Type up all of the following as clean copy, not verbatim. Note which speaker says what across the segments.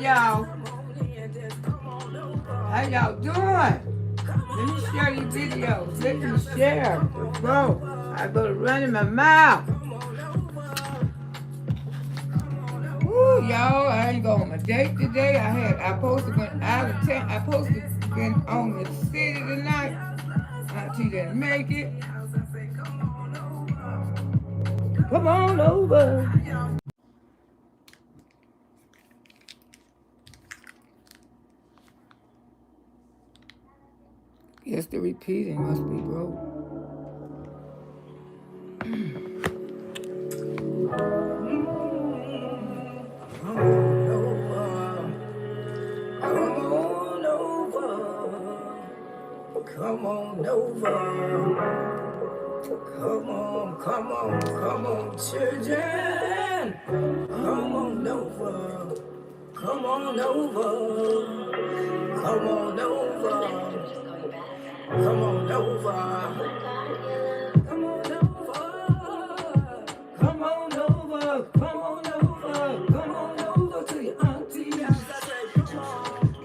Speaker 1: y'all. How y'all doing? Let me share these videos. Let me share. Bro, I go to running my mouth. Woo, y'all, I ain't going on a date today. I posted when out of town. I posted been on the city tonight. Auntie didn't make it. Come on over. Guess the repeating must be broke. Come on over. Come on, children. Come on over. Come on over. Come on over. Come on over. Come on over. Come on over. Come on over. Come on over to your auntie house. I say, come on.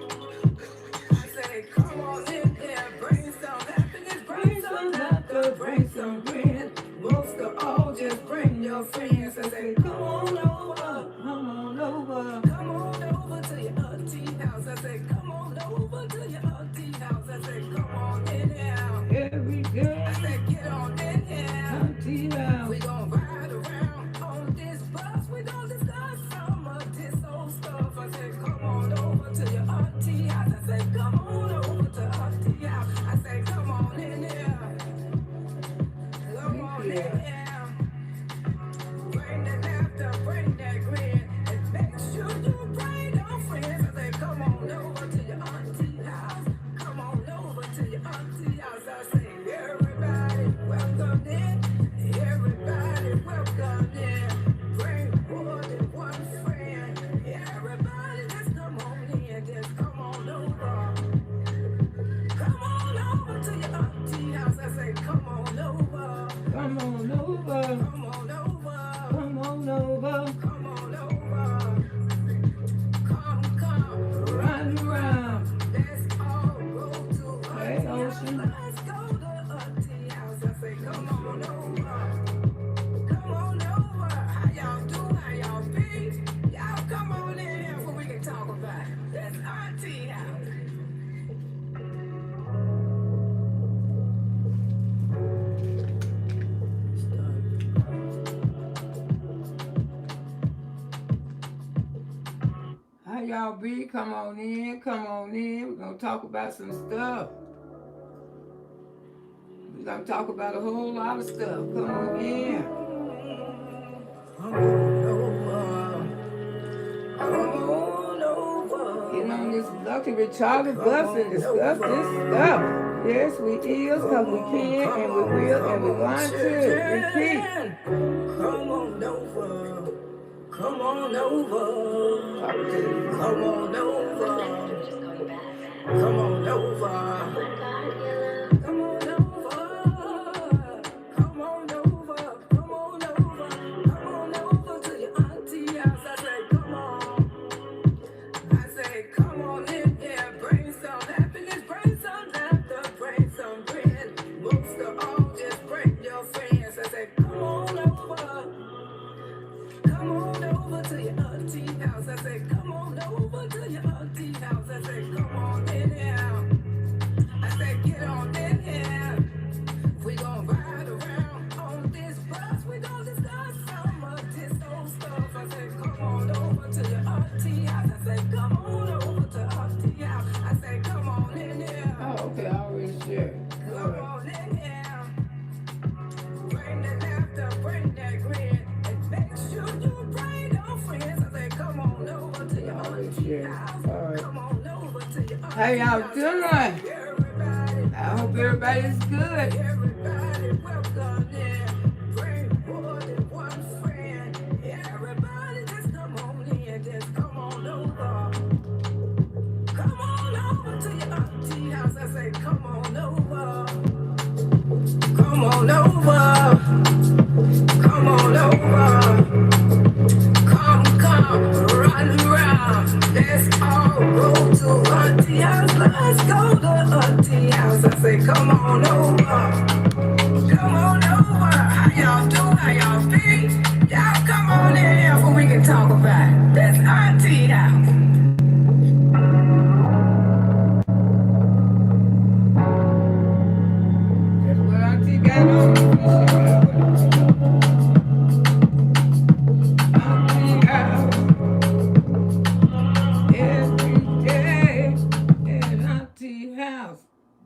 Speaker 1: I say, come on in there. Bring some happiness. Bring some laughter. Bring some grin. Most of all, just bring your friends. I say, come on over. Come on over. Come on over to your auntie house. I say, come on over to your auntie house. I say, come on in here. Every day. I say, get on in here. Auntie house. We gon' ride around on this bus. We gon' discuss some of this old stuff. I say, come on over to your auntie house. I say, come on over to auntie house. I say, come on in here. Come on in here. Bring that laughter, bring that grin, and make sure you bring your friends. I say, come on over to your auntie house. Come on over to your auntie house. I say, everybody welcome in. Everybody welcome in. Bring more than one friend. Everybody just come on in. Just come on over. Come on over to your auntie house. I say, come on over. Come on over. Come on over. Come on over. Come on over. Come, run around. Let's all go to auntie house. Let's go to auntie house. I say, come on over. Come on over. How y'all do? How y'all be? Y'all come on in here so we can talk about it. That's auntie house. How y'all be? Come on in, come on in. We're gonna talk about some stuff. We're gonna talk about a whole lot of stuff. Come on in. Come on over. Come on over. Get on this lucky retarded bus and discuss this stuff. Yes, we is, because we can, and we will, and we're going to repeat. Come on over. Come on over. Come on over. Come on over. Come on over. Come on over. Come on over. Come on over to your auntie house. I say, come on. I say, come on in there. Bring some happiness. Bring some laughter. Bring some grin. Most of all, just bring your friends. I say, come on over. Come on over to your auntie house. I say, come on over to your auntie house. I say, come on in here. I say, get on in here. We gon' ride around on this bus. We gon' discuss some of this old stuff. I say, come on over to your auntie house. I say, come on over to auntie house. I say, come on in here. Oh, okay, I already shared. Come on in here. Bring that laughter, bring that grin, and make sure you bring your friends. I say, come on over to your auntie house. Come on over to your auntie house. How y'all doing? I hope everybody's good. Everybody welcome in. Bring more than one friend. Everybody just come on in. Just come on over. Come on over to your auntie house. I say, come on over. Come on over. Come on over. Come, ride ride around. Let's all go to Auntie House. Let's go to Auntie House. I say, come on over. Come on over. How y'all do? How y'all feel? Y'all come on in here so we can talk about it. That's Auntie House. That's what Auntie got on.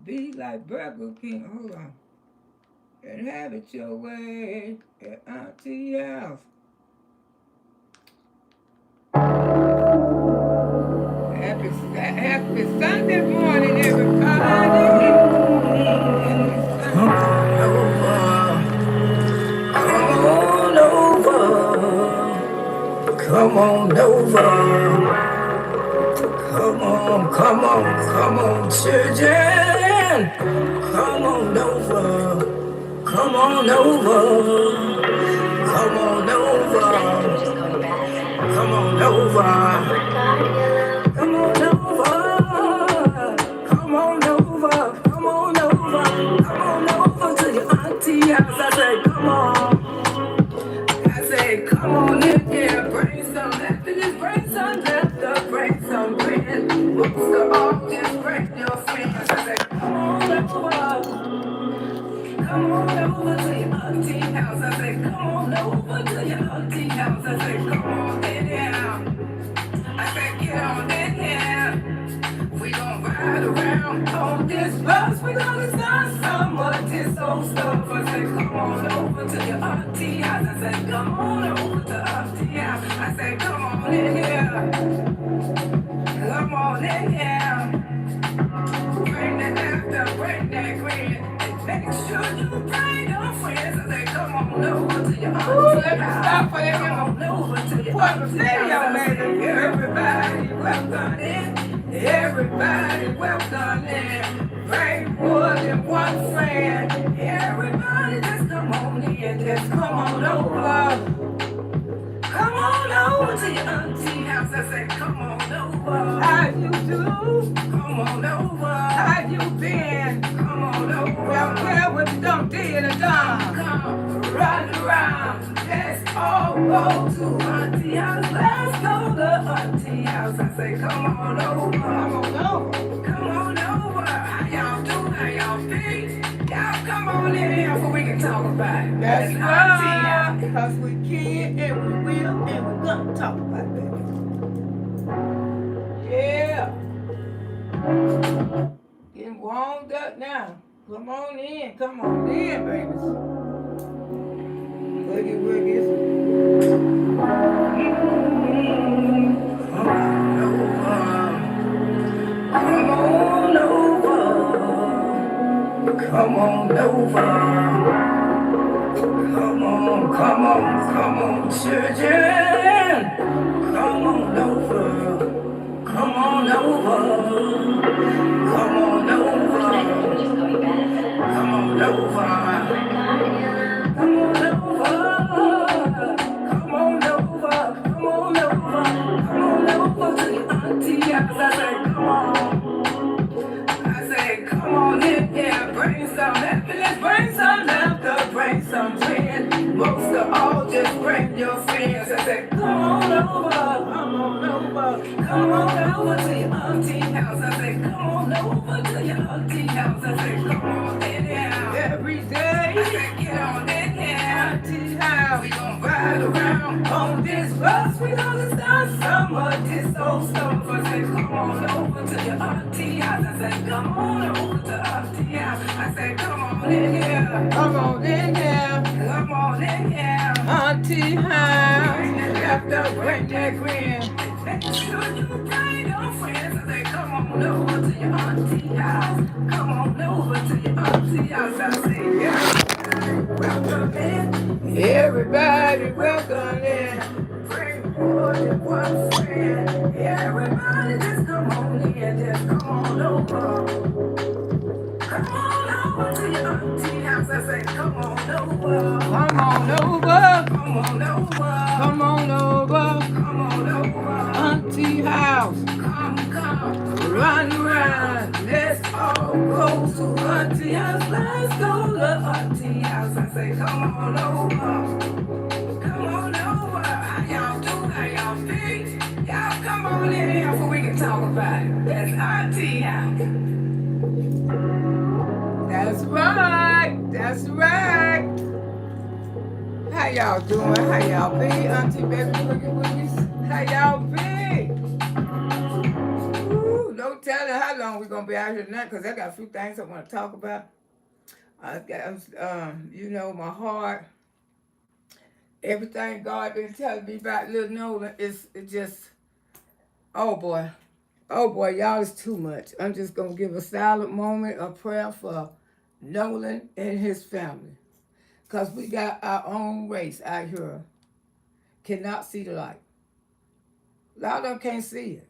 Speaker 1: Be like Burger King, hold on, and have it your way at Auntie House. Happy Sunday morning, everybody. Come on over. Come on over. Come on over. Come on, children. Come on over. Come on over. Come on over. Come on over. Come on over. Come on over. Come on over. Come on over to your auntie house. I say, come on. I say, come on in here. Bring some happiness. Bring some laughter. Bring some grin. Books are all just bring your friends. I say, come on over. Come on over to your auntie house. I say, come on over to your auntie house. I say, come on in here. I say, get on in here. We gon' ride around on this bus. We gonna start some of this old stuff. I say, come on over to your auntie house. I say, come on over to auntie house. I say, come on in here. Come on in here. Bring that laughter, bring that grin. Make sure you bring your friends. I say, come on over to your auntie house. Stop for them. Come on over to your auntie house. Everybody welcome in. Everybody welcome in. Bring more than one friend. Everybody just come on in. Just come on over. Come on over to your auntie house. I say, come on over. How you do? Come on over. How you been? Come on over. Well, care what you done did or done. Come ride around. Let's all go to auntie house. Let's go to auntie house. I say, come on over. Come on over. Come on over. How y'all do? How y'all feel? Y'all come on in here so we can talk about it. That's right. Because we can and we will and we're gonna talk about it, baby. Yeah. Getting warmed up now. Come on in, babies. Boogie woogies. Come on over. Come on over. Come on, children. Come on over. Come on over. Come on over. Come on over. Come on over. Come on over. Come on over. Come on over to your auntie house. I say, come on. I say, come on in here. Bring some happiness. Bring some laughter. Bring some grin. Most of all, just bring your friends. I say, come on over. Come on over. Come on over to your auntie house. I say, come on over to your auntie house. I say, come on in here. Every day. I say, get on in here. Auntie house. We gon' ride around on this bus. We gonna start some of this old stuff. I say, come on over to your auntie house. I say, come on over to auntie house. I say, come on in here. Come on in here. Come on in here. Auntie house. Bring that laughter, bring that grin. Make sure you bring your friends. I say, come on over to your auntie house. Come on over to your auntie house. I say, yeah. Welcome in. Everybody welcome in. Bring more than one friend. Everybody just come on in. Just come on over. Come on over to your auntie house. I say, come on over. Come on over. Come on over. Come on over. Come on over. auntie house. I say, come on over. Come on over. How y'all do? How y'all feel? Y'all come on in here so we can talk about it. That's auntie house. That's right. That's right. How y'all doing? How y'all be? Auntie Baby Boogie Woogies? How y'all be? Ooh, don't tell her how long we're going to be out here tonight because I got a few things I want to talk about. I got, my heart. Everything God been telling me about little Nolan is just, oh boy. Oh boy, y'all, it's too much. I'm just going to give a silent moment of prayer for Nolan and his family. Because we got our own race out here. Cannot see the light. A lot of them can't see it.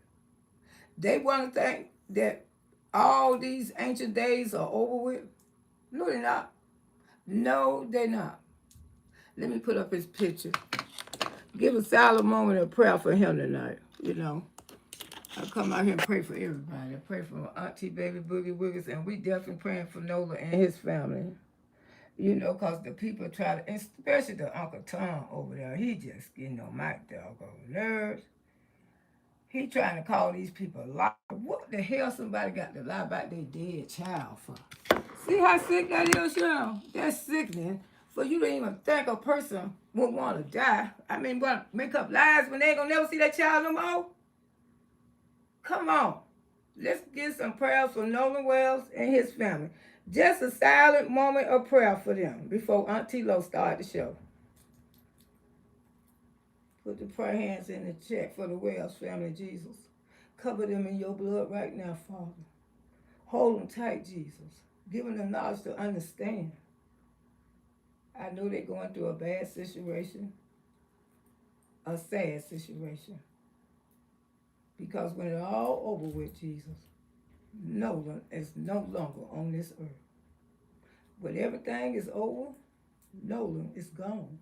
Speaker 1: They want to think that all these ancient days are over with. No, they're not. No, they're not. Let me put up his picture. Give a silent moment of prayer for him tonight. I come out here and pray for everybody. I pray for Auntie Baby Boogie Woogies, and we definitely praying for Nola and his family. Because the people try to, especially the Uncle Tom over there, he just getting on my doggone nerves. He trying to call these people liars. What the hell somebody got to lie about their dead child for? See how sick that is, y'all? That's sickening. For you to even think a person would want to die. Want to make up lies when they ain't going to never see that child no more? Come on. Let's get some prayers for Nolan Wells and his family. Just a silent moment of prayer for them before Auntie Lo start the show. Put the prayer hands in the chat for the Wells family, Jesus. Cover them in your blood right now, Father. Hold them tight, Jesus. Give them the knowledge to understand. I know they're going through a bad situation, a sad situation. Because when it's all over with, Jesus, Nolan is no longer on this earth. When everything is over, Nolan is gone.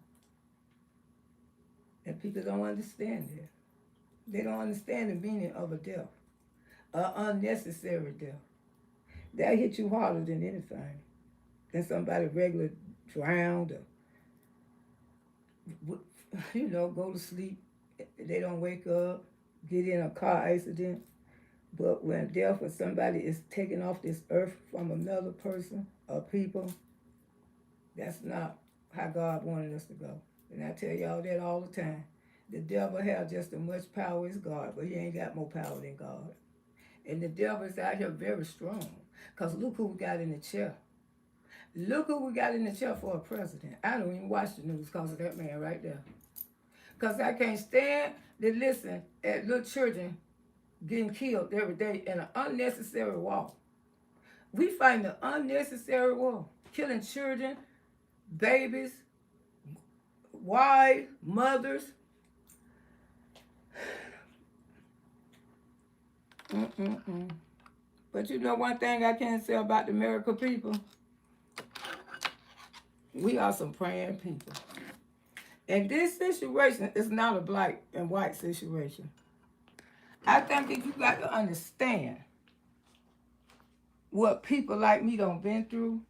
Speaker 1: And people don't understand that. They don't understand the meaning of a death, an unnecessary death. That hit you harder than anything, than somebody regular drowned or, go to sleep. They don't wake up, get in a car accident. But when death or somebody is taken off this earth from another person or people, that's not how God wanted us to go. And I tell y'all that all the time. The devil has just as much power as God, but he ain't got more power than God. And the devil is out here very strong. Because look who we got in the chair. Look who we got in the chair for a president. I don't even watch the news because of that man right there. Because I can't stand to listen at little children getting killed every day in an unnecessary war. We fight an unnecessary war. Killing children, babies, wives, mothers. But one thing I can say about the American people? We are some praying people. And this situation is not a black and white situation. I think that you got to understand what people like me don't been through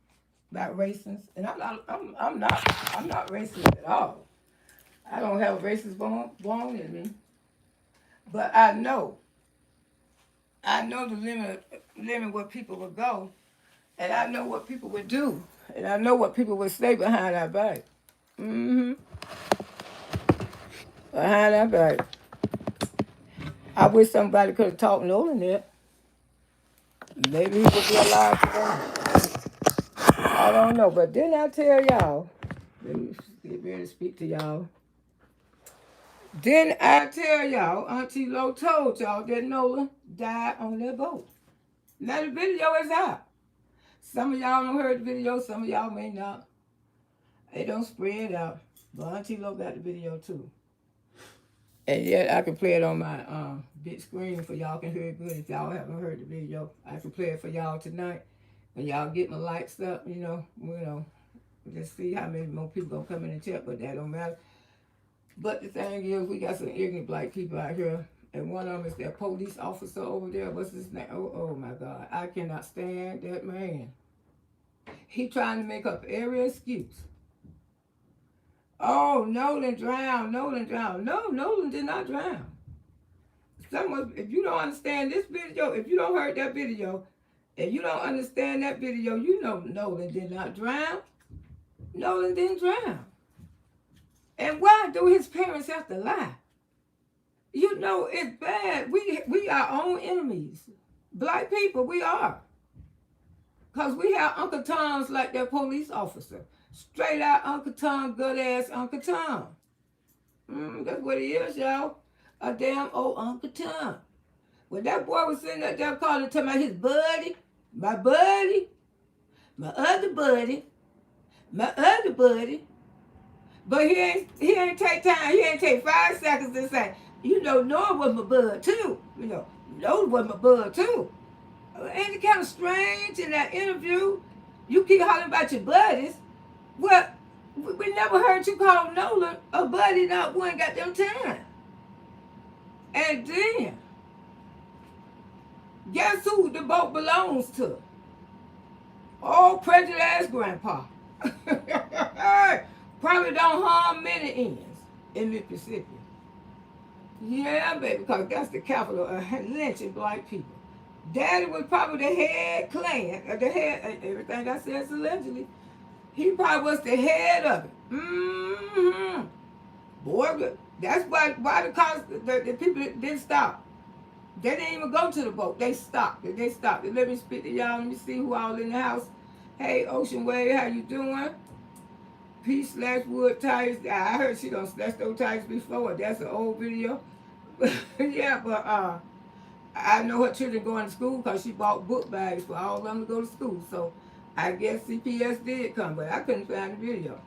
Speaker 1: about racism. And I'm not racist at all. I don't have a racist bone in me. But I know the limit where people would go, and I know what people would do, and I know what people would say behind our back. Behind our back. I wish somebody could have talked Nolan that. Maybe he would be alive today. I don't know, but didn't I tell y'all? Let me get ready to speak to y'all. Didn't I tell y'all, Auntie Lo told y'all that Nolan died on that boat? Now the video is out. Some of y'all don't heard the video, some of y'all may not. It don't spread out. But Auntie Lo got the video too. And yet I can play it on my big screen for y'all can hear it good. If y'all haven't heard the video, I can play it for y'all tonight. When y'all get my lights up, just see how many more people gonna come in and check, but that don't matter. But the thing is, we got some ignorant black people out here, and one of them is that police officer over there. What's his name? Oh my God, I cannot stand that man. He trying to make up every excuse. Oh, Nolan drowned. Nolan drowned. No, Nolan did not drown. Someone, if you don't understand this video, if you don't heard that video, and you don't understand that video, you know Nolan did not drown. Nolan didn't drown. And why do his parents have to lie? You know it's bad. We are our own enemies. Black people, we are. Because we have Uncle Toms like that police officer. Straight out Uncle Tom, good ass Uncle Tom. That's what he is, y'all. A damn old Uncle Tom. When that boy was sitting up there calling, talking about his buddy, my other buddy, but he ain't take time, he ain't take 5 seconds to say, you know, Noah was my bud too. You know, Noah was my bud too. Ain't it kind of strange in that interview? You keep hollering about your buddies. Well, we never heard you call Nolan a buddy, not one goddamn time. And then, guess who the boat belongs to? Old prejudice ass grandpa. Probably don't harm many ends in Mississippi. Yeah, baby, because that's the capital of lynching black people. Daddy was probably the head clan, the head, everything I said is allegedly. He probably was the head of it. Boy, that's why the people didn't stop. They didn't even go to the boat. They stopped. They stopped. Let me speak to y'all. Let me see who all in the house. Hey, Ocean Wave, how you doing? P/Wood tires. I heard she done slashed those tires before. That's an old video. Yeah, but I know her children going to school because she bought book bags for all of them to go to school. So I guess CPS did come, but I couldn't find the video.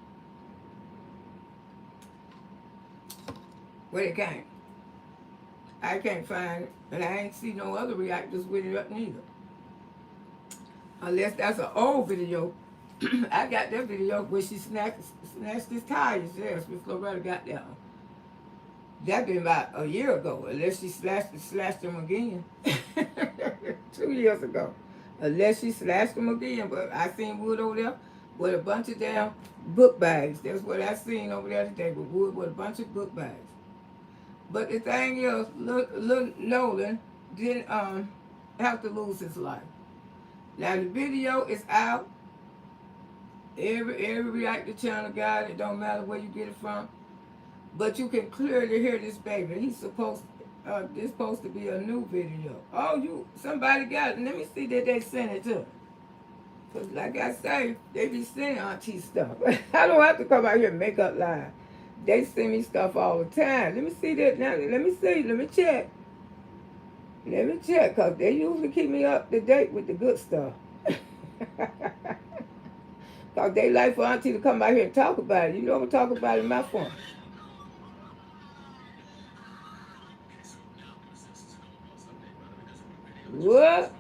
Speaker 1: Where it came. I can't find it, and I ain't see no other reactors with it up neither. Unless that's an old video. I got that video where she snatched his tires. Yes, Miss Loretta got that one. That been about a year ago, unless she slashed them again. 2 years ago. Unless she slashed them again. But I seen Wood over there with a bunch of damn book bags. That's what I seen over there today, with Wood with a bunch of book bags. But the thing is, little Nolan didn't have to lose his life. Now the video is out. Every reactor channel got it. It don't matter where you get it from. But you can clearly hear this baby. He's supposed this supposed to be a new video. Oh, somebody got it. Let me see that they sent it to. Cause like I say, they be sending auntie stuff. I don't have to come out here and make up lies. They send me stuff all the time. Let me see that now. Let me see. Let me check. Let me check, cause they usually keep me up to date with the good stuff. Cause they like for auntie to come out here and talk about it. You know I'm talk about it in my phone. What?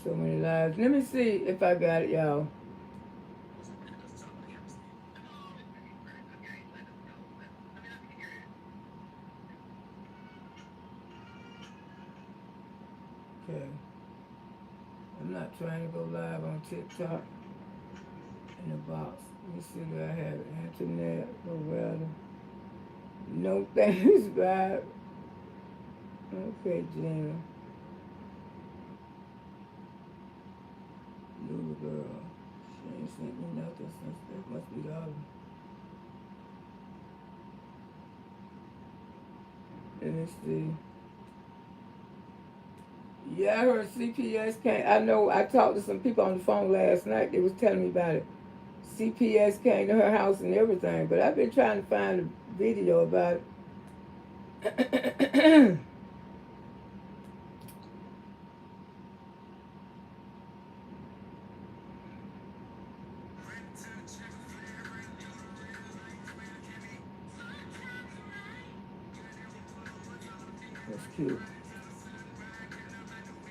Speaker 1: So many lives. Let me see if I got it, y'all. Okay. I'm not trying to go live on TikTok in the box. Let me see where I have it. Internet, Loretta. No thanks, Bob. Okay, Gina. Little girl. She ain't sent me nothing since that must be the other. Let me see. Yeah, I heard CPS came. I know I talked to some people on the phone last night. They was telling me about it. CPS came to her house and everything. But I've been trying to find a video about it. That's cute.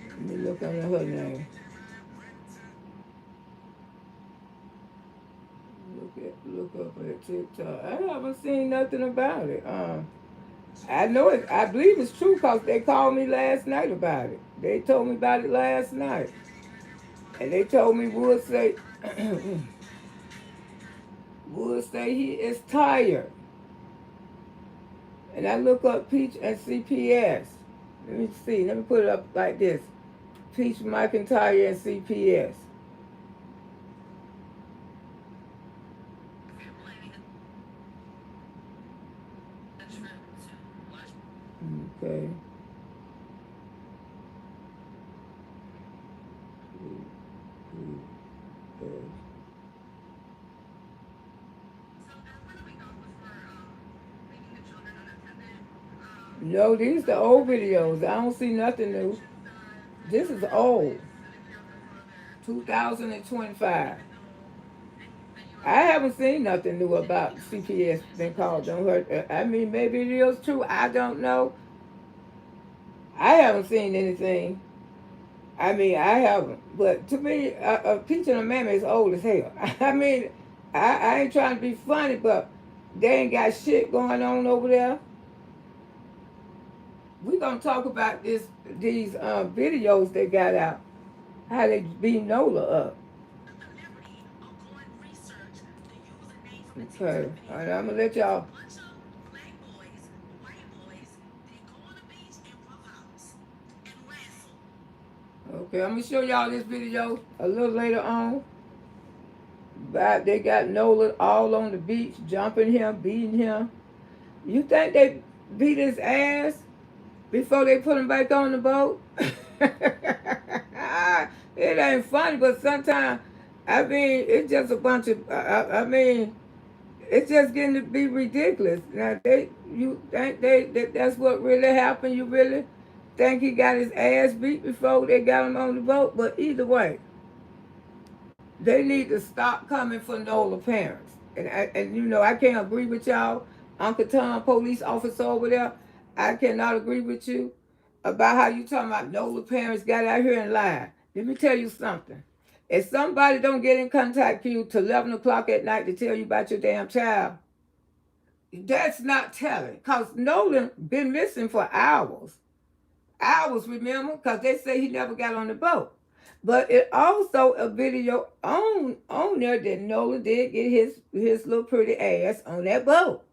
Speaker 1: Let me look under her name. Look up at TikTok. I haven't seen nothing about it. I know it. I believe it's true because they called me last night about it. They told me about it last night, and they told me Wood say Wood say he is tired. And I look up Peach and CPS. Let me see. Let me put it up like this: Peach McIntyre and CPS. Okay. No, these the old videos. I don't see nothing new. This is old. 2025. I haven't seen nothing new about CPS been called. Don't hurt. I mean, maybe it is true. I don't know. I haven't seen anything. I mean, I haven't. But to me, Peach and a Mammy is old as hell. I mean, I ain't trying to be funny, but they ain't got shit going on over there. We're going to talk about these videos they got out. How they beat Nola up. Okay. All right, I'm going to let y'all. Okay, I'm going to show y'all this video a little later on. But they got Nola all on the beach, jumping him, beating him. You think they beat his ass before they put him back on the boat? It ain't funny, but sometimes, I mean, it's just a bunch of, I mean, it's just getting to be ridiculous. Now, you think that's what really happened? You really think he got his ass beat before they got him on the boat? But either way, they need to stop coming for Nola parents. And you know, I can't agree with y'all. Uncle Tom, police officer over there, I cannot agree with you about how you talking about Nola parents got out here and lied. Let me tell you something. If somebody don't get in contact with you till 11 o'clock at night to tell you about your damn child, that's not telling. Because Nolan been missing for hours. Hours, remember? Because they say he never got on the boat. But it also a video on there that Nola did get his little pretty ass on that boat.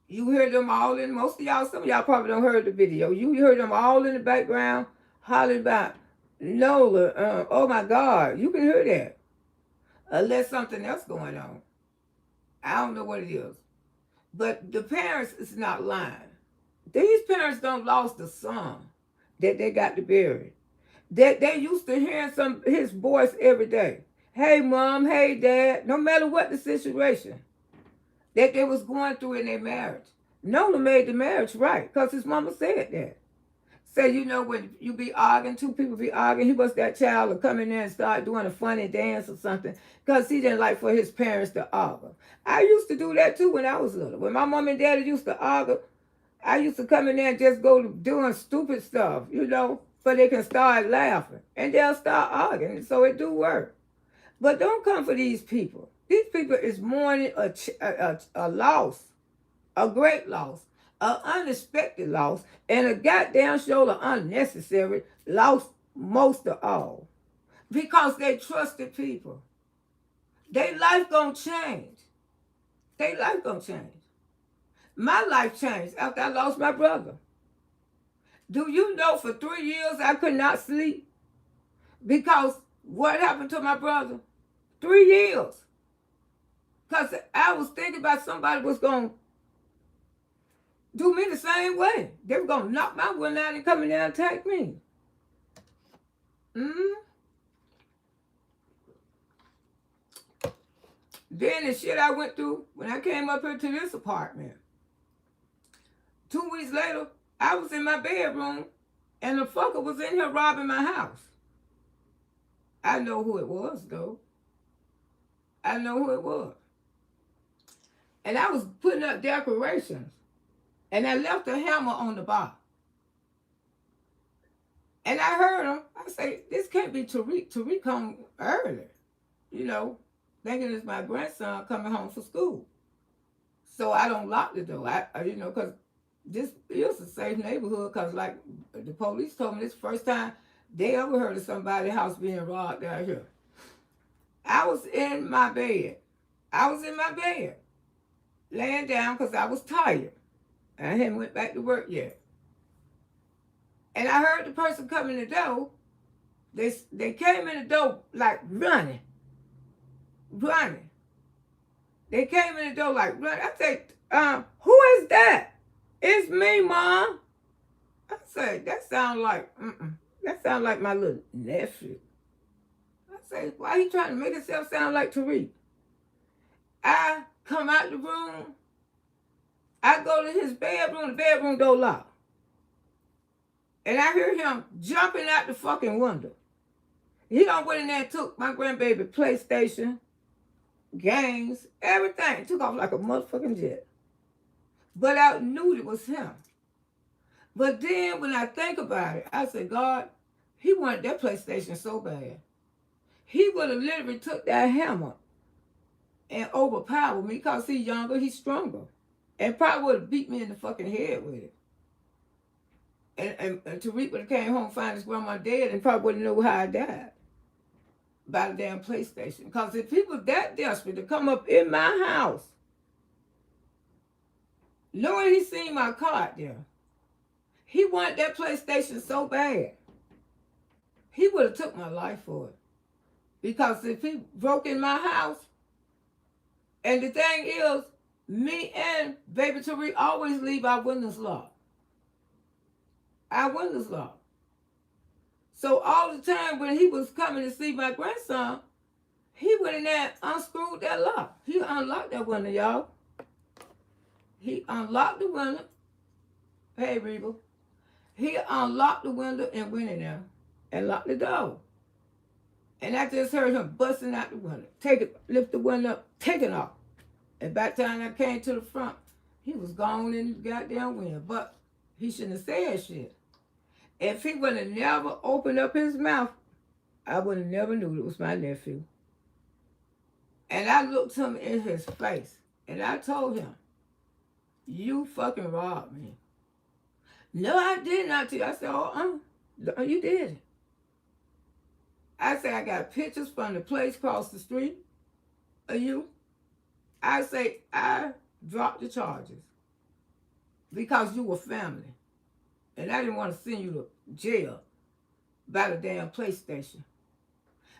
Speaker 1: You hear them all in, most of y'all, some of y'all probably don't heard the video. You heard them all in the background hollering about Nola. Oh my God, you can hear that. Unless something else going on. I don't know what it is. But the parents is not lying. These parents don't lost the son that they got to bury. That they used to hear his voice every day. Hey mom, hey dad, no matter what the situation that they was going through in their marriage. Nola made the marriage right, because his mama said that. Say, you know, when you be arguing, two people be arguing, he was that child to come in there and start doing a funny dance or something, because he didn't like for his parents to argue. I used to do that too when I was little. When my mom and daddy used to argue, I used to come in there and just go doing stupid stuff, you know, so they can start laughing. And they'll start arguing, so it do work. But don't come for these people. These people is mourning a loss, a great loss, an unexpected loss, and a goddamn show of unnecessary loss most of all. Because they trusted people. Their life gonna change. Their life gonna change. My life changed after I lost my brother. Do you know for 3 years I could not sleep? Because what happened to my brother? 3 years. Because I was thinking about somebody was going to do me the same way. They were going to knock my one out and come in there and attack me. Then the shit I went through when I came up here to this apartment. 2 weeks later, I was in my bedroom and the fucker was in here robbing my house. I know who it was, though. I know who it was. And I was putting up decorations. And I left a hammer on the bar. And I heard him. I say, this can't be Tariq. Tariq home early. You know, thinking it's my grandson coming home from school. So I don't lock the door. You know, because this is a safe neighborhood. Because like the police told me this first time they ever heard of somebody's house being robbed down here. I was in my bed. Laying down because I was tired. I hadn't went back to work yet. And I heard the person come in the door. They came in the door like running. They came in the door like running. I said, who is that? It's me, Mom. I said, that sound like my little nephew. I said, why he trying to make himself sound like Tariq? I come out the room. I go to his bedroom, the bedroom door locked. And I hear him jumping out the fucking window. He done went in there and took my grandbaby PlayStation, games, everything. Took off like a motherfucking jet. But I knew it was him. But then when I think about it, I said, God, he wanted that PlayStation so bad. He would have literally took that hammer and overpowered me because he's younger, he's stronger. And probably would have beat me in the fucking head with it. And Tariq would have came home, find his grandma dead, and probably wouldn't know how I died. By the damn PlayStation. Because if he was that desperate to come up in my house, knowing he seen my card there, he wanted that PlayStation so bad, he would have took my life for it. Because if he broke in my house, and the thing is, me and baby Tariq always leave our windows locked. Our windows locked. So all the time when he was coming to see my grandson, he went in there and unscrewed that lock. He unlocked that window, y'all. He unlocked the window. Hey, Reba. He unlocked the window and went in there and locked the door. And I just heard him busting out the window. Lift the window up, take it off. And by the time I came to the front, he was gone in the goddamn wind. But he shouldn't have said shit. If he would have never opened up his mouth, I would have never knew it was my nephew. And I looked him in his face. And I told him, you fucking robbed me. No, I did not. I said, no, you did. I said, I got pictures from the place across the street of you. I say, I dropped the charges because you were family. And I didn't want to send you to jail by the damn PlayStation.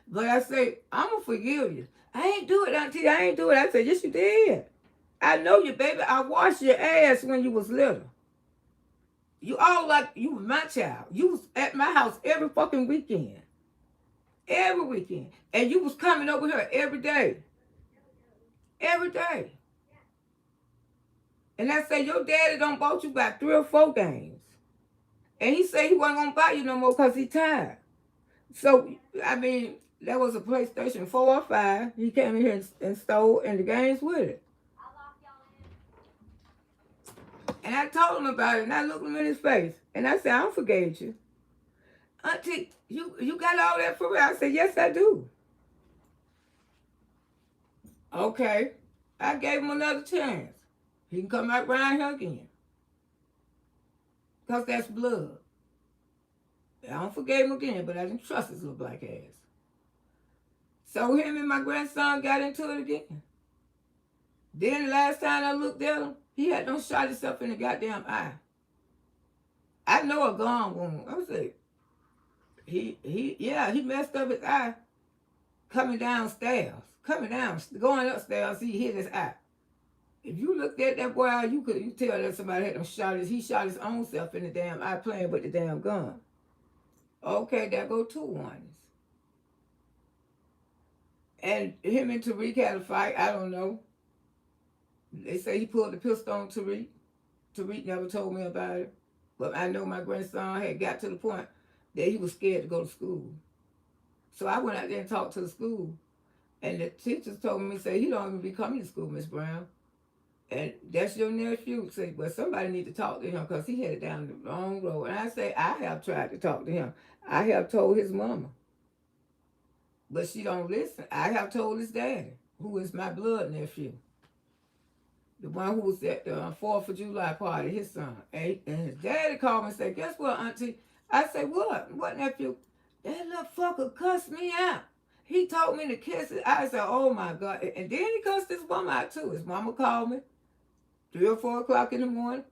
Speaker 1: But I say, I'm going to forgive you. I ain't do it, Auntie. I ain't do it. I said, yes, you did. I know you, baby. I washed your ass when you was little. You all like, you was my child. You was at my house every fucking weekend. Every weekend. And you was coming over here every day. Every day. And I say, your daddy done bought you about 3 or 4 games. And he said he wasn't going to buy you no more because he tired. So, I mean, that was a PlayStation 4 or 5. He came in here and stole, and the games with it. And I told him about it, and I looked him in his face. And I said, I don't forget you. Auntie, you got all that for real? I said, yes, I do. Okay. I gave him another chance. He can come back around here again. Because that's blood. I don't forgive him again, but I didn't trust his little black ass. So him and my grandson got into it again. Then the last time I looked at him, he had done shot himself in the goddamn eye. I know a gun wound. I was like, he messed up his eye coming downstairs. Going upstairs, he hit his eye. If you looked at that boy, you tell that somebody had him he shot his own self in the damn eye playing with the damn gun. Okay, there go 2 ones. And him and Tariq had a fight. I don't know. They say he pulled the pistol on Tariq. Tariq never told me about it. But I know my grandson had got to the point that he was scared to go to school. So I went out there and talked to the school. And the teachers told me, say, he don't even be coming to school, Miss Brown. And that's your nephew. Say, well, somebody need to talk to him because he headed down the wrong road. And I say, I have tried to talk to him. I have told his mama. But she don't listen. I have told his daddy, who is my blood nephew. The one who was at the 4th of July party, his son. And his daddy called me and said, guess what, auntie? I said, what? What, nephew? That little fucker cussed me out. He told me to kiss it. I said, oh, my God. And then he cussed his mama out, too. His mama called me 3 or 4 o'clock in the morning.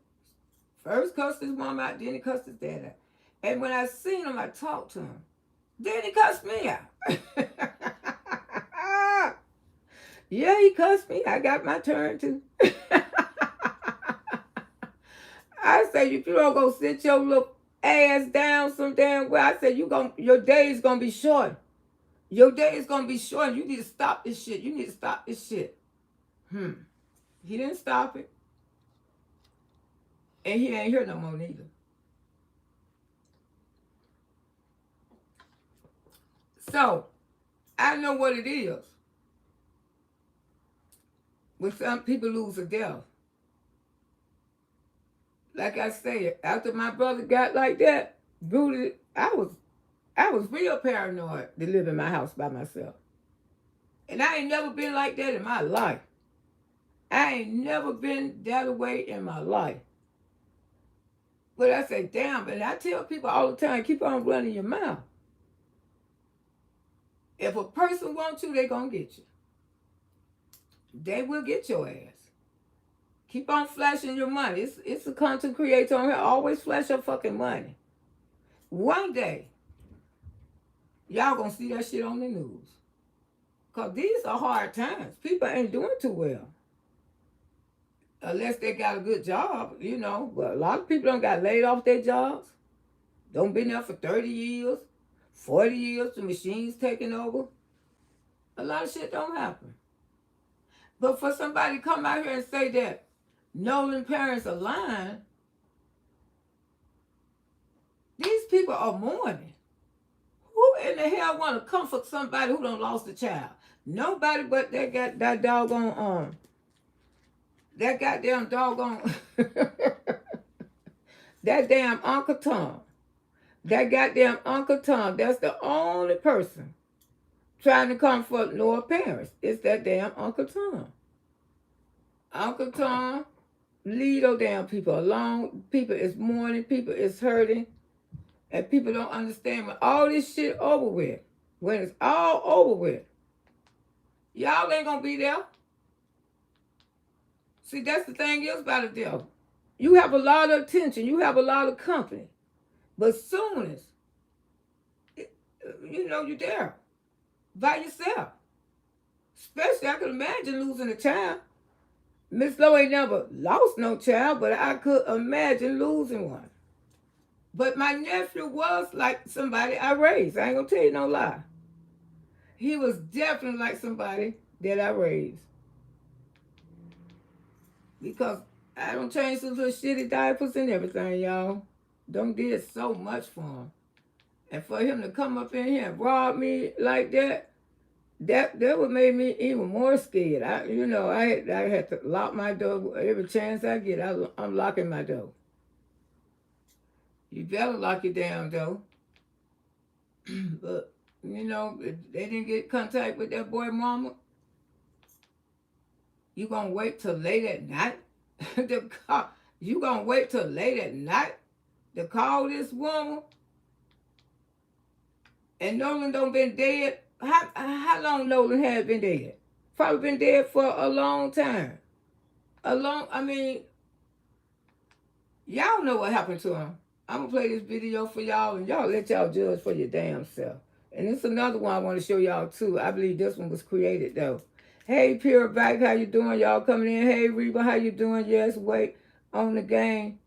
Speaker 1: First cussed his mama out, then he cussed his dad out. And when I seen him, I talked to him. Then he cussed me out. Yeah, he cussed me. I got my turn, too. I said, if you don't go sit your little ass down some damn way, I said, your day is going to be short. Your day is going to be short. You need to stop this shit. You need to stop this shit. He didn't stop it. And he ain't here no more neither. So, I know what it is when some people lose a death. Like I said, after my brother got like that, Booty, I was real paranoid to live in my house by myself. And I ain't never been like that in my life. I ain't never been that way in my life. But I say, damn, and I tell people all the time, keep on running your mouth. If a person wants you, they gonna get you. They will get your ass. Keep on flashing your money. It's a content creator on here. Always flash your fucking money. One day, y'all gonna see that shit on the news. Because these are hard times. People ain't doing too well. Unless they got a good job, you know. But a lot of people don't got laid off their jobs. Don't been there for 30 years, 40 years, the machines taking over. A lot of shit don't happen. But for somebody to come out here and say that Nolan parents are lying, these people are mourning. Who in the hell want to comfort somebody who done lost a child? Nobody but that doggone, that goddamn doggone, that damn Uncle Tom. That goddamn Uncle Tom, that's the only person trying to comfort no parents. It's that damn Uncle Tom. Uncle Tom, leave those damn people alone. People is mourning, people is hurting, and people don't understand when all this shit over with. When it's all over with, y'all ain't gonna be there. See, that's the thing is about the devil. You have a lot of attention, you have a lot of company, but soon as, you know, you're there by yourself. Especially, I could imagine losing a child. Miss Lowe ain't never lost no child, but I could imagine losing one. But my nephew was like somebody I raised. I ain't gonna tell you no lie. He was definitely like somebody that I raised. Because I don't change those little shitty diapers and everything, y'all. Don't did so much for him. And for him to come up in here and rob me like that, that would make me even more scared. I had to lock my door every chance I get. I'm locking my door. You better lock it down, though. But, you know, if they didn't get contact with that boy mama, you gonna wait till late at night? You gonna wait till late at night to call this woman? And Nolan don't been dead. How long Nolan had been dead? Probably been dead for a long time. I mean, y'all know what happened to him. I'm going to play this video for y'all, and y'all let y'all judge for your damn self. And this is another one I want to show y'all, too. I believe this one was created, though. Hey, Pure Back, how you doing? Y'all coming in? Hey, Reba, how you doing? Yes, wait on the game.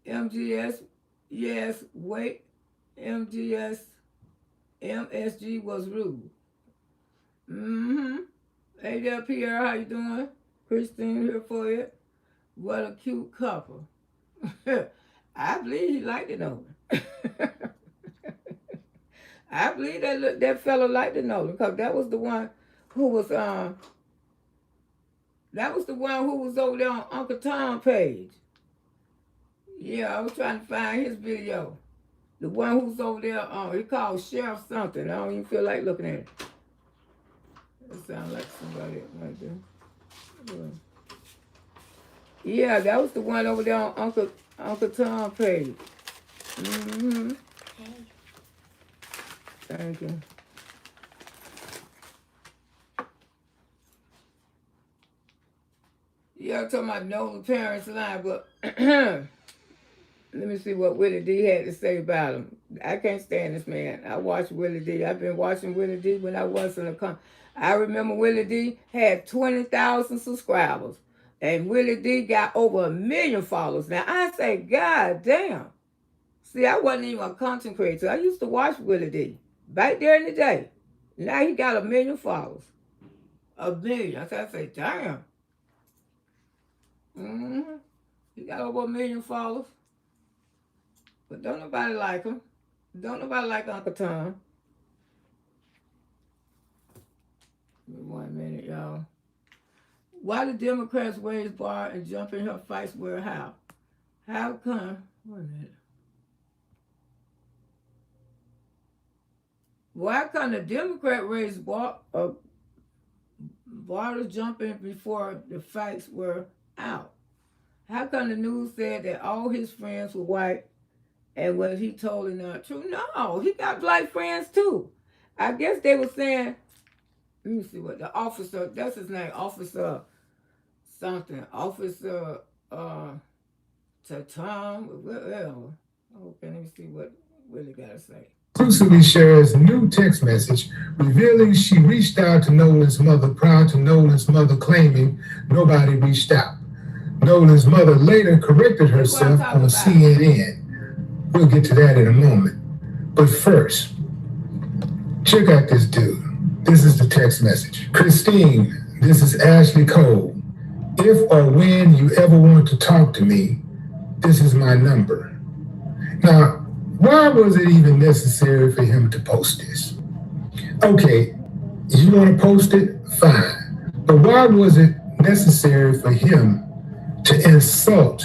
Speaker 1: MGS, yes, wait. MGS, MSG was rude. Mm-hmm. Hey there, Pierre. How you doing? Christine here for you. What a cute couple. I believe he liked it over. I believe that fellow liked it over because who was that was the one who was over there on Uncle Tom page. Yeah, I was trying to find his video. The one who's over there, he called Sheriff something. I don't even feel like looking at it. It sounds like somebody right there. Yeah, that was the one over there on Uncle Tom page. Mm-hmm.
Speaker 2: Hey.
Speaker 1: Thank you. Yeah, I'm talking about know the parents line, but let me see what Willie D had to say about him. I can't stand this man. I watch Willie D. I've been watching Willie D when I wasn't I remember Willie D had 20,000 subscribers. And Willie D got over 1 million followers. Now I say, God damn. See, I wasn't even a content creator. I used to watch Willie D back there in the day. Now he got 1 million followers. 1 million. I say, damn. Mm-hmm. He got over 1 million followers. But don't nobody like him. Don't nobody like Uncle Tom. Give me 1 minute, y'all. Why the Democrats raise bar and jump in her fights where how? How come? 1 minute. Why can't the Democrat raise bar to jump in before the fights were out? How come the news said that all his friends were white and was he totally not true? No, he got black friends too. I guess they were saying, let me see what the officer, that's his name, Officer something, Officer Tatum, whatever. Okay, let me see what Willie got to say.
Speaker 3: Exclusively shares new text message revealing she reached out to Nolan's mother prior to Nolan's mother claiming nobody reached out. Nolan's mother later corrected herself on CNN. We'll get to that in a moment. But first, check out this dude. This is the text message. Christine, this is Ashley Cole. If or when you ever want to talk to me, this is my number. Now, why was it even necessary for him to post this? Okay, you want to post it? Fine. But why was it necessary for him to insult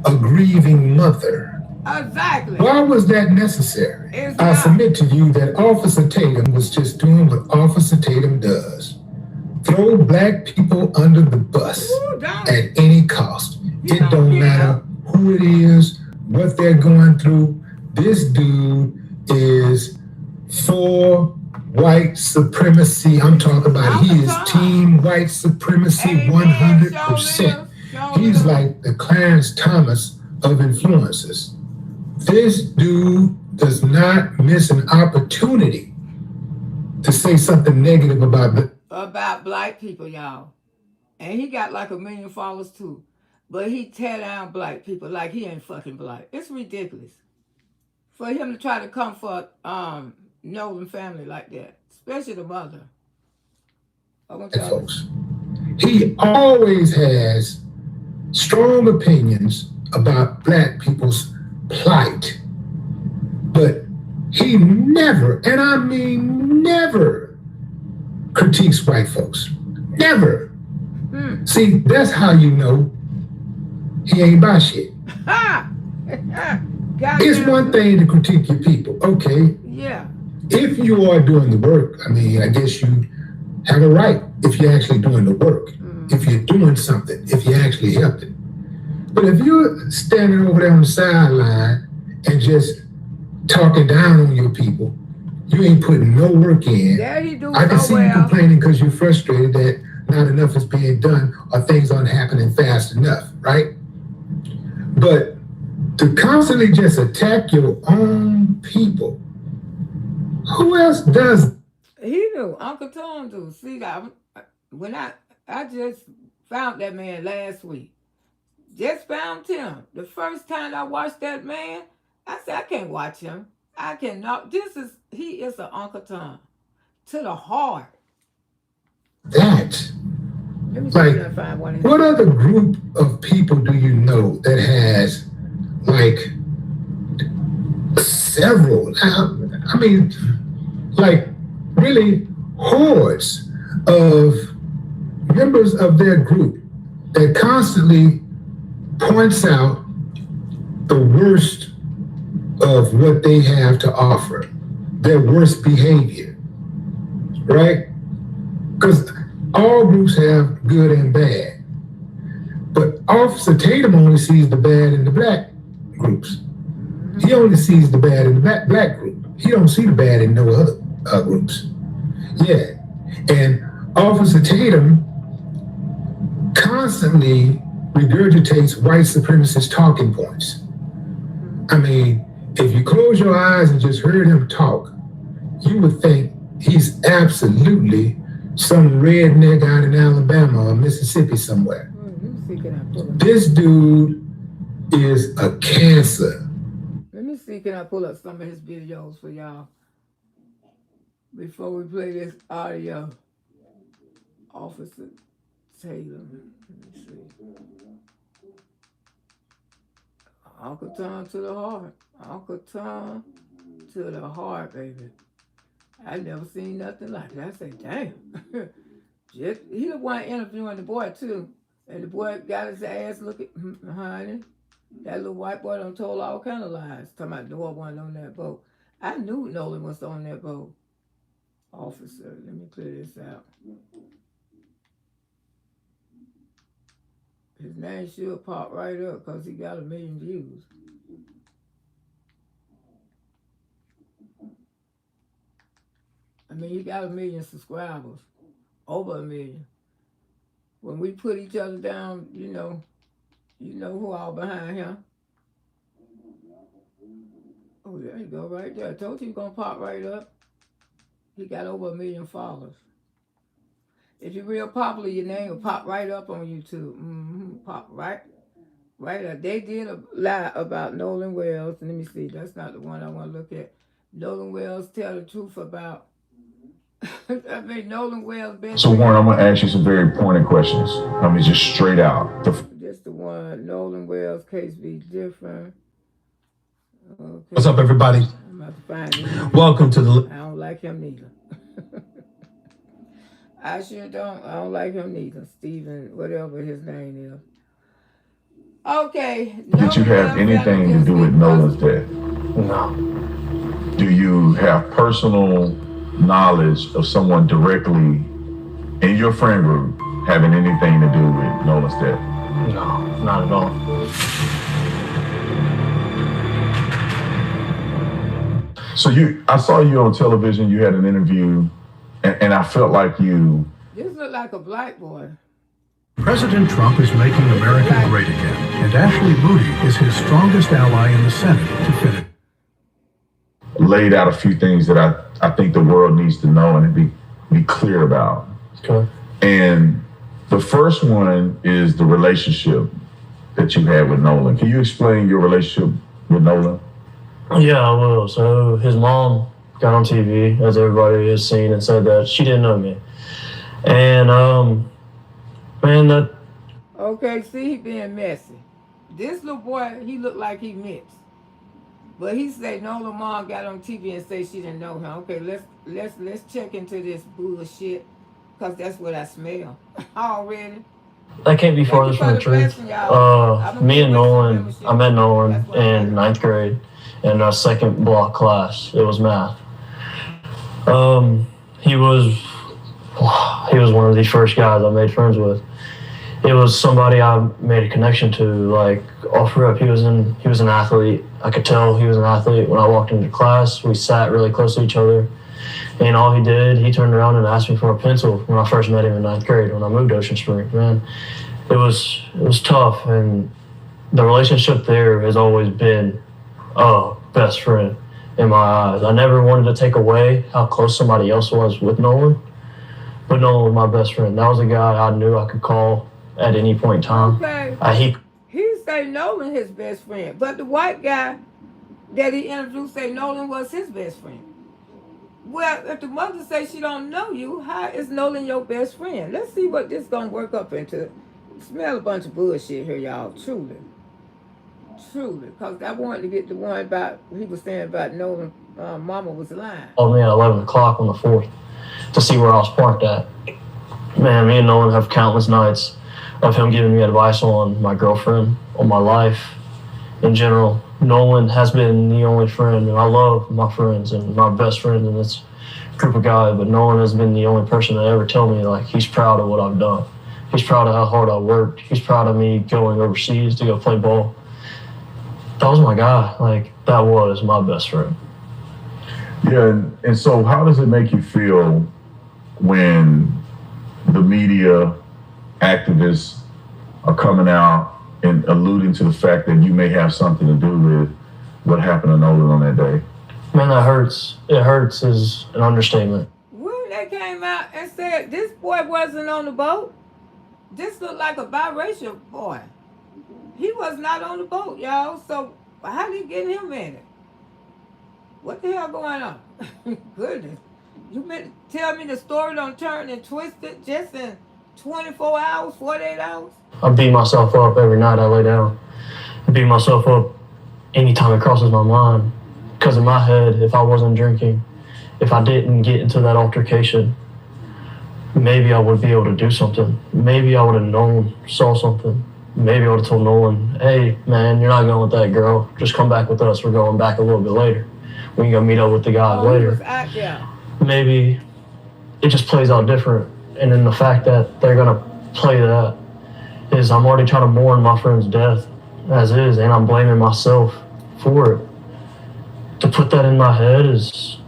Speaker 3: a grieving mother?
Speaker 1: Exactly.
Speaker 3: Why was that necessary? I submit to you that Officer Tatum was just doing what Officer Tatum does. Throw black people under the bus at any cost. It don't matter who it is, what they're going through. This dude is for white supremacy. I'm talking about he is team white supremacy 100%. He's like the Clarence Thomas of influencers. This dude does not miss an opportunity to say something negative about
Speaker 1: black people, y'all. And he got like 1 million followers too. But he tear down black people like he ain't fucking black. It's ridiculous for him to try to come for Nolan family like that, especially the mother.
Speaker 3: Folks, he always has strong opinions about black people's plight, but he never, and I mean never, critiques white folks. Never. See, that's how you know he ain't about shit. It's one thing to critique your people, okay?
Speaker 1: Yeah.
Speaker 3: If you are doing the work, I mean, I guess you have a right if you're actually doing the work, if you're doing something, if you actually helped it. But if you're standing over there on the sideline and just talking down on your people, you ain't putting no work in. I can see you complaining because you're frustrated that not enough is being done or things aren't happening fast enough, right? But to constantly just attack your own people, who else does?
Speaker 1: He knew. Uncle Tom do. See, when I just found that man last week. Just found him. The first time I watched that man, I said, I can't watch him. I cannot. He is an Uncle Tom. To the heart. Let me see if I can find one.
Speaker 3: What other group of people do you know that has like several? I mean, like really hordes of members of their group that constantly points out the worst of what they have to offer, their worst behavior, right? Because all groups have good and bad, but Officer Tatum only sees the bad in the black groups. He only sees the bad in the black group. He don't see the bad in no other groups. Yeah, and Officer Tatum constantly regurgitates white supremacist talking points. I mean, if you close your eyes and just heard him talk, you would think he's absolutely some redneck out in Alabama or Mississippi somewhere. This dude is a cancer.
Speaker 1: Let me see, can I pull up some of his videos for y'all before we play this audio? Officer Taylor. Let me see. Uncle Tom to the heart. Uncle Tom to the heart, baby. I never seen nothing like that. I say, damn. He the one interviewing the boy too. And the boy got his ass looking, honey. That little white boy done told all kind of lies. Talking about Noah wasn't on that boat. I knew Nolan was on that boat. Officer, let me clear this out. His name should pop right up because he got 1 million views. I mean, he got 1 million subscribers. Over 1 million. When we put each other down, you know who all behind him. Oh, there you go, right there. I told you he's going to pop right up. He got over 1 million followers. If you're real popular, your name will pop right up on YouTube. Pop right up. They did a lie about Nolan Wells. Let me see. That's not the one I want to look at. Nolan Wells tell the truth about... I mean, Nolan Wells...
Speaker 2: So, Warren, I'm going to ask you some very pointed questions. I mean, just straight out.
Speaker 1: This the one. Nolan Wells case be different. Okay.
Speaker 4: What's up, everybody?
Speaker 1: I'm about to find him.
Speaker 4: Welcome to the...
Speaker 1: I don't like him neither. I sure don't. I don't like him neither. Stephen, whatever his name is. Okay.
Speaker 2: Did you have anything to do with Nolan's death?
Speaker 4: No.
Speaker 2: Do you have personal knowledge of someone directly in your friend group having anything to do with Nolan's death?
Speaker 4: No, not at all.
Speaker 2: So I saw you on television, you had an interview, and I felt like you...
Speaker 1: This look like a black boy.
Speaker 5: President Trump is making America great again, and Ashley Moody is his strongest ally in the Senate to finish.
Speaker 2: Laid out a few things that I think the world needs to know and be clear about.
Speaker 4: Okay.
Speaker 2: And the first one is the relationship that you had with Nolan. Can you explain your relationship with Nolan?
Speaker 4: Yeah, I will. So his mom got on TV, as everybody has seen, and said that she didn't know me. And, man, that...
Speaker 1: Okay, see, he being messy. This little boy, he looked like he mixed. But he said Nolan mom got on TV and say she didn't know him. Okay, let's check into this bullshit, because that's what I smell already.
Speaker 4: That can't be farther from the truth. Me and Nolan, I met Nolan in 9th grade in our second block class. It was math. He was one of the first guys I made friends with. It was somebody I made a connection to. Like, off rip, he was an athlete. I could tell he was an athlete. When I walked into class, we sat really close to each other. And all he did, he turned around and asked me for a pencil when I first met him in 9th grade when I moved to Ocean Spring. Man, it was tough. And the relationship there has always been best friend in my eyes. I never wanted to take away how close somebody else was with Nolan, but Nolan was my best friend. That was a guy I knew I could call at any point in time.
Speaker 1: Okay. He say Nolan his best friend, but the white guy that he interviewed say Nolan was his best friend. Well, if the mother says she don't know you, how is Nolan your best friend? Let's see what this gonna work up into. Smell a bunch of bullshit here, y'all. Truly. Because I wanted to get the one about, he was saying about Nolan, mama was lying.
Speaker 4: Called me at 11 o'clock on the 4th to see where I was parked at. Man, me and Nolan have countless nights of him giving me advice on my girlfriend, on my life in general. Nolan has been the only friend, and I love my friends and my best friends in this group of guys, but Nolan has been the only person that ever tell me, like, he's proud of what I've done. He's proud of how hard I worked. He's proud of me going overseas to go play ball. That was my guy. Like, that was my best friend.
Speaker 2: Yeah, and so how does it make you feel when the media activists are coming out and alluding to the fact that you may have something to do with what happened to Nolan on that day?
Speaker 4: Man, that hurts. It hurts is an understatement.
Speaker 1: When they came out and said this boy wasn't on the boat, this looked like a biracial boy. He was not on the boat, y'all. So how did he get him in it? What the hell going on? Goodness. You meant to tell me the story don't turn and twist it just in 24 hours, 48 hours?
Speaker 4: I beat myself up every night I lay down. I beat myself up anytime it crosses my mind. Because in my head, if I wasn't drinking, if I didn't get into that altercation, maybe I would be able to do something. Maybe I would have saw something. Maybe I would have told Nolan, hey, man, you're not going with that girl. Just come back with us. We're going back a little bit later. We can go meet up with the guy later.
Speaker 1: He was out there.
Speaker 4: Maybe it just plays out different. And then the fact that they're going to play that is I'm already trying to mourn my friend's death as is, and I'm blaming myself for it. To put that in my head is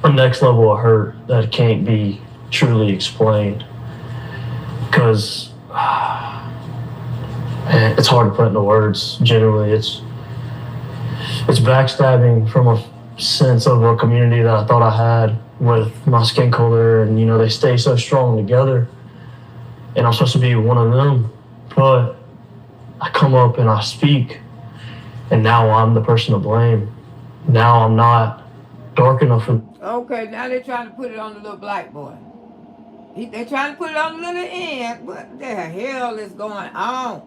Speaker 4: a next level of hurt that can't be truly explained. Because it's hard to put into words. Generally, it's backstabbing from a sense of a community that I thought I had with my skin color, and they stay so strong together, and I'm supposed to be one of them, but I come up and I speak, and now I'm the person to blame. Now I'm not dark enough for...
Speaker 1: Okay, now they're trying to put it on the little black boy. They're trying to put it on the little end. What the hell is going on?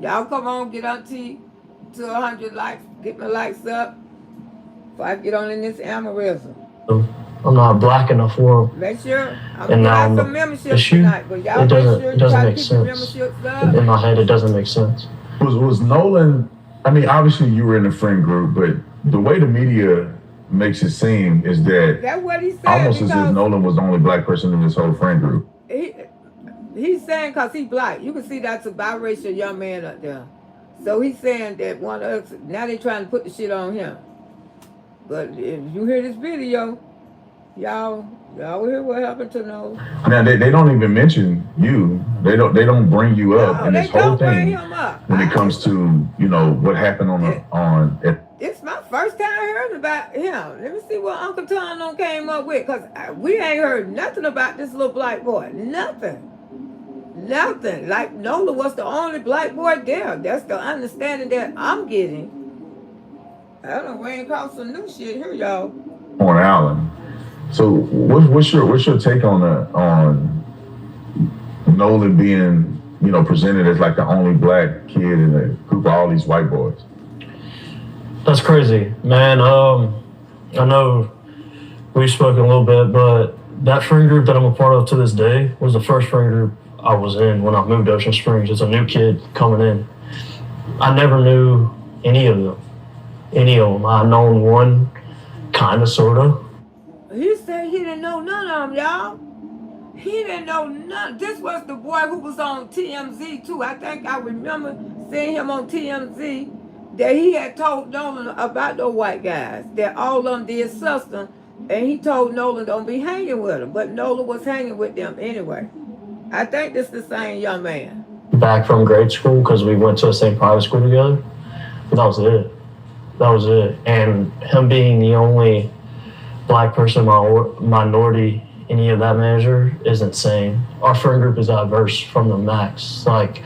Speaker 1: Y'all come on, get on to 100 likes, get my likes up before I get on in this aneurysm.
Speaker 4: I'm not black enough for them.
Speaker 1: Make sure. I'm
Speaker 4: And now
Speaker 1: going to some memberships tonight, but y'all
Speaker 4: it doesn't,
Speaker 1: make sure
Speaker 4: it doesn't
Speaker 1: try to
Speaker 4: make
Speaker 1: keep the
Speaker 4: sense.
Speaker 1: memberships up.
Speaker 4: In my head, it doesn't make sense.
Speaker 2: Was Nolan, I mean, obviously you were in the friend group, but the way the media makes it seem is that
Speaker 1: That's what he said.
Speaker 2: almost as if Nolan was the only black person in this whole friend group.
Speaker 1: He's saying because he's black. You can see that's a biracial young man up there. So he's saying that one of us, now they're trying to put the shit on him. But if you hear this video, y'all will hear what happened to Nolan.
Speaker 2: Now they don't even mention you. They don't bring you up in this whole thing when it comes to what happened on.
Speaker 1: It's my first time hearing about him. Let me see what Uncle Tom came up with, because we ain't heard nothing about this little black boy. Nothing. Like Nolan was the only black boy there. That's the understanding that I'm getting. I don't ran across some new shit here, y'all.
Speaker 2: On Allen. So what's your take on Nolan being presented as like the only black kid in a group of all these white boys?
Speaker 4: That's crazy, man. I know we've spoken a little bit, but that friend group that I'm a part of to this day was the first friend group I was in when I moved to Ocean Springs. It's a new kid coming in. I never knew any of them. I've known one, kind of, sort of.
Speaker 1: He said he didn't know none of them, y'all. He didn't know none. This was the boy who was on TMZ, too. I think I remember seeing him on TMZ, that he had told Nolan about those white guys, that all of them did something, and he told Nolan don't be hanging with them, but Nolan was hanging with them anyway. I think this is the same young man.
Speaker 4: Back from grade school, because we went to the same private school together. But that was it. And him being the only black person, minority, any of that measure is insane. Our friend group is diverse from the max. Like,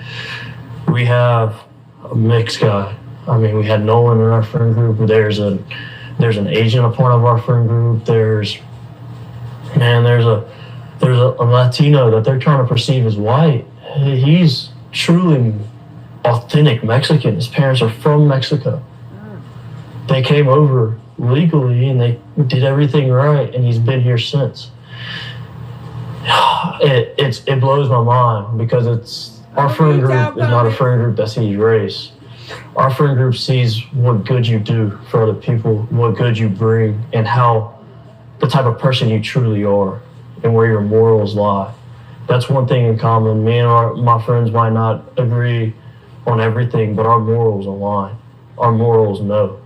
Speaker 4: we have a mixed guy. I mean, we had Nolan in our friend group. There's a There's an Asian a part of our friend group. There's a Latino that they're trying to perceive as white. He's truly authentic Mexican. His parents are from Mexico. They came over legally and they did everything right, and he's been here since. It blows my mind because our friend group is not a friend group that sees race. Our friend group sees what good you do for other people, what good you bring, and how the type of person you truly are and where your morals lie. That's one thing in common. Me and my friends might not agree on everything, but our morals align. Our morals know.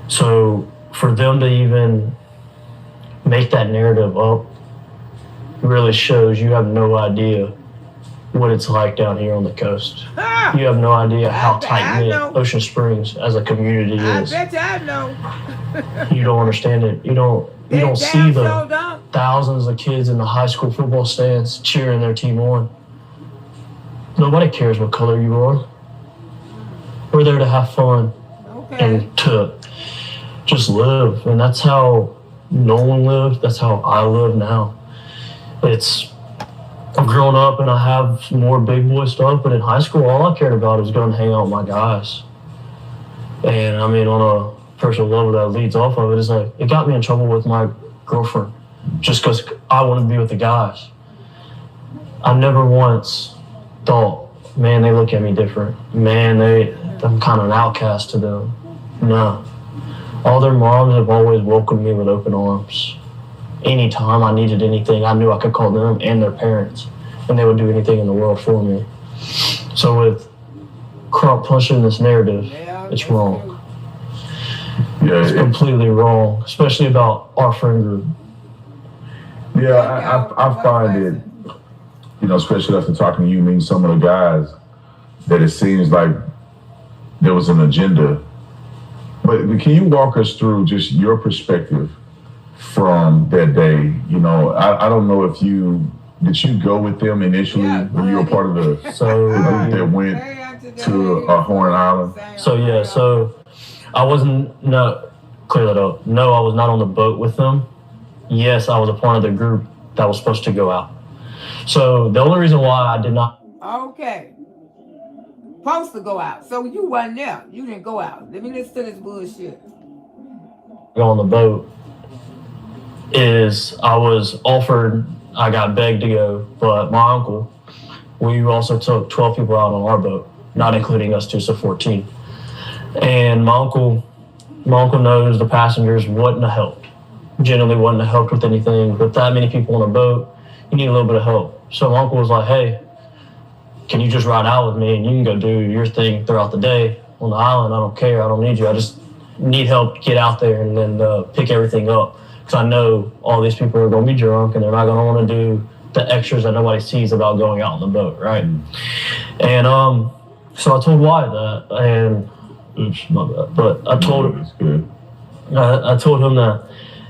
Speaker 4: So for them to even make that narrative up really shows you have no idea what it's like down here on the coast. You have no idea how tight-knit Ocean Springs as a community is.
Speaker 1: I bet you I know.
Speaker 4: You don't understand it. You don't see the thousands of kids in the high school football stands cheering their team on. Nobody cares what color you are. We're there to have fun and to just live. And that's how Nolan lived. That's how I live now. I've grown up and I have more big boy stuff, but in high school, all I cared about was going to hang out with my guys. And I mean, on a personal level that leads off of it, is like, it got me in trouble with my girlfriend just because I wanted to be with the guys. I never once thought, man, they look at me different. Man, I'm kind of an outcast to them. No. All their moms have always welcomed me with open arms. Anytime I needed anything, I knew I could call them and their parents, and they would do anything in the world for me. So with Crump pushing this narrative, it's wrong.
Speaker 2: Yeah,
Speaker 4: it's completely wrong, especially about our friend group.
Speaker 2: Yeah, I find it, especially after talking to you, meeting some of the guys, that it seems like there was an agenda. But can you walk us through just your perspective from that day? I don't know if did you go with them initially? Were you a part of the group that went to Horn Island?
Speaker 4: So I wasn't, clear that up. No, I was not on the boat with them. Yes, I was a part of the group that was supposed to go out. So the only reason why I did not.
Speaker 1: Okay. Supposed to go out. So you wasn't there. You didn't go out. Let me listen to this bullshit.
Speaker 4: Go on the boat is I was offered, I got begged to go, but my uncle, we also took 12 people out on our boat, not including us two, so 14. And my uncle knows the passengers wouldn't have helped. Generally wouldn't have helped with anything. With that many people on a boat, you need a little bit of help. So my uncle was like, hey, can you just ride out with me and you can go do your thing throughout the day on the island? I don't care. I don't need you. I just need help to get out there and then pick everything up. Because I know all these people are going to be drunk and they're not going to want to do the extras that nobody sees about going out on the boat, right? And so I told Wyatt that, and oops, my bad. But I told him, I told him that,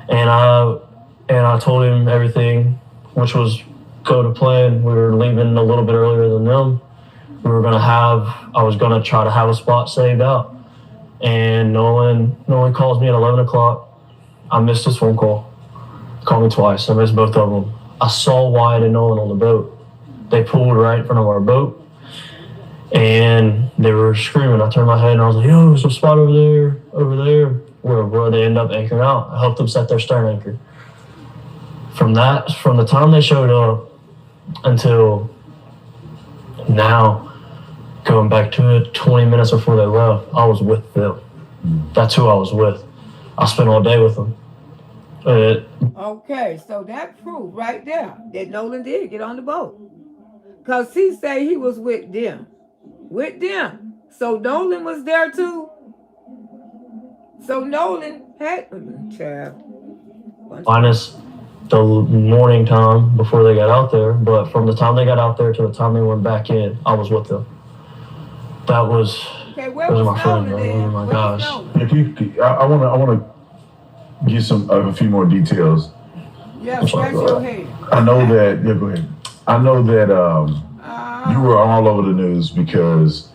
Speaker 4: and I told him everything, which was go to plan. We were leaving a little bit earlier than them. I was gonna try to have a spot saved out. And Nolan calls me at 11 o'clock. I missed his phone call. Called me twice. I missed both of them. I saw Wyatt and Nolan on the boat. They pulled right in front of our boat and they were screaming. I turned my head and I was like, yo, there's a spot over there, where they end up anchoring out. I helped them set their stern anchor. From the time they showed up until now, going back to it, 20 minutes before they left, I was with them. That's who I was with. I spent all day with them.
Speaker 1: Okay, so that proved right there that Nolan did get on the boat. Because he said he was with them. With them. So Nolan was there too. So Nolan had
Speaker 4: minus the morning time before they got out there, but from the time they got out there to the time they went back in, I was with them. That was those are my friends, man. Oh my gosh.
Speaker 2: I want to get a few more details.
Speaker 1: Yeah, scratch your head.
Speaker 2: I know that. Yeah, go ahead. I know that you were all over the news because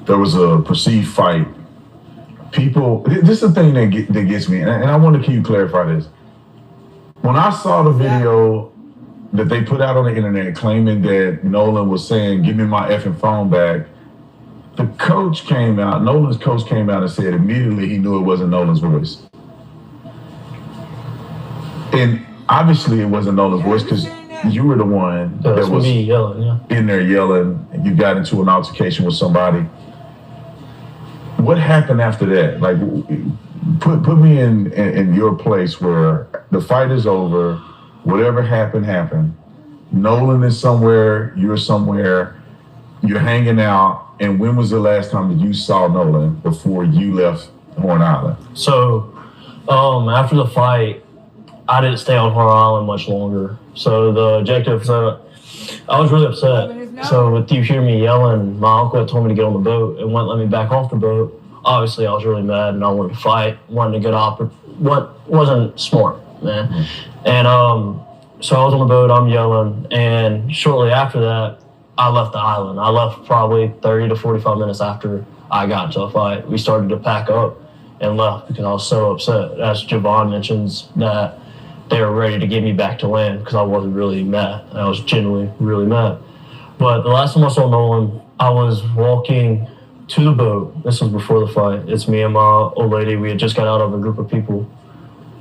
Speaker 2: there was a perceived fight people, this is the thing that gets me, and I want to clarify this. When I saw the video that they put out on the internet claiming that Nolan was saying, "Give me my effing phone back," the coach came out, Nolan's coach came out and said immediately he knew it wasn't Nolan's voice. And obviously it wasn't Nolan's voice because you were the one that was
Speaker 4: me yelling,
Speaker 2: in there yelling, and you got into an altercation with somebody. What happened after that? Like, put me in your place where the fight is over, whatever happened. Nolan is somewhere, you're somewhere, you're hanging out. And when was the last time that you saw Nolan before you left Horn Island?
Speaker 4: So, after the fight, I didn't stay on Horn Island much longer. So the objective, I was really upset. So with you hear me yelling, my uncle had told me to get on the boat and wouldn't let me back off the boat. Obviously, I was really mad and I wanted to fight, wanted to get off. What wasn't smart, man. Mm-hmm. And so I was on the boat, I'm yelling, and shortly after that, I left the island. I left probably 30 to 45 minutes after I got into a fight. We started to pack up and left because I was so upset. As Javon mentions, that they were ready to get me back to land because I wasn't really mad. I was genuinely really mad. But the last time I saw Nolan, I was walking to the boat. This was before the fight. It's me and my old lady. We had just got out of a group of people.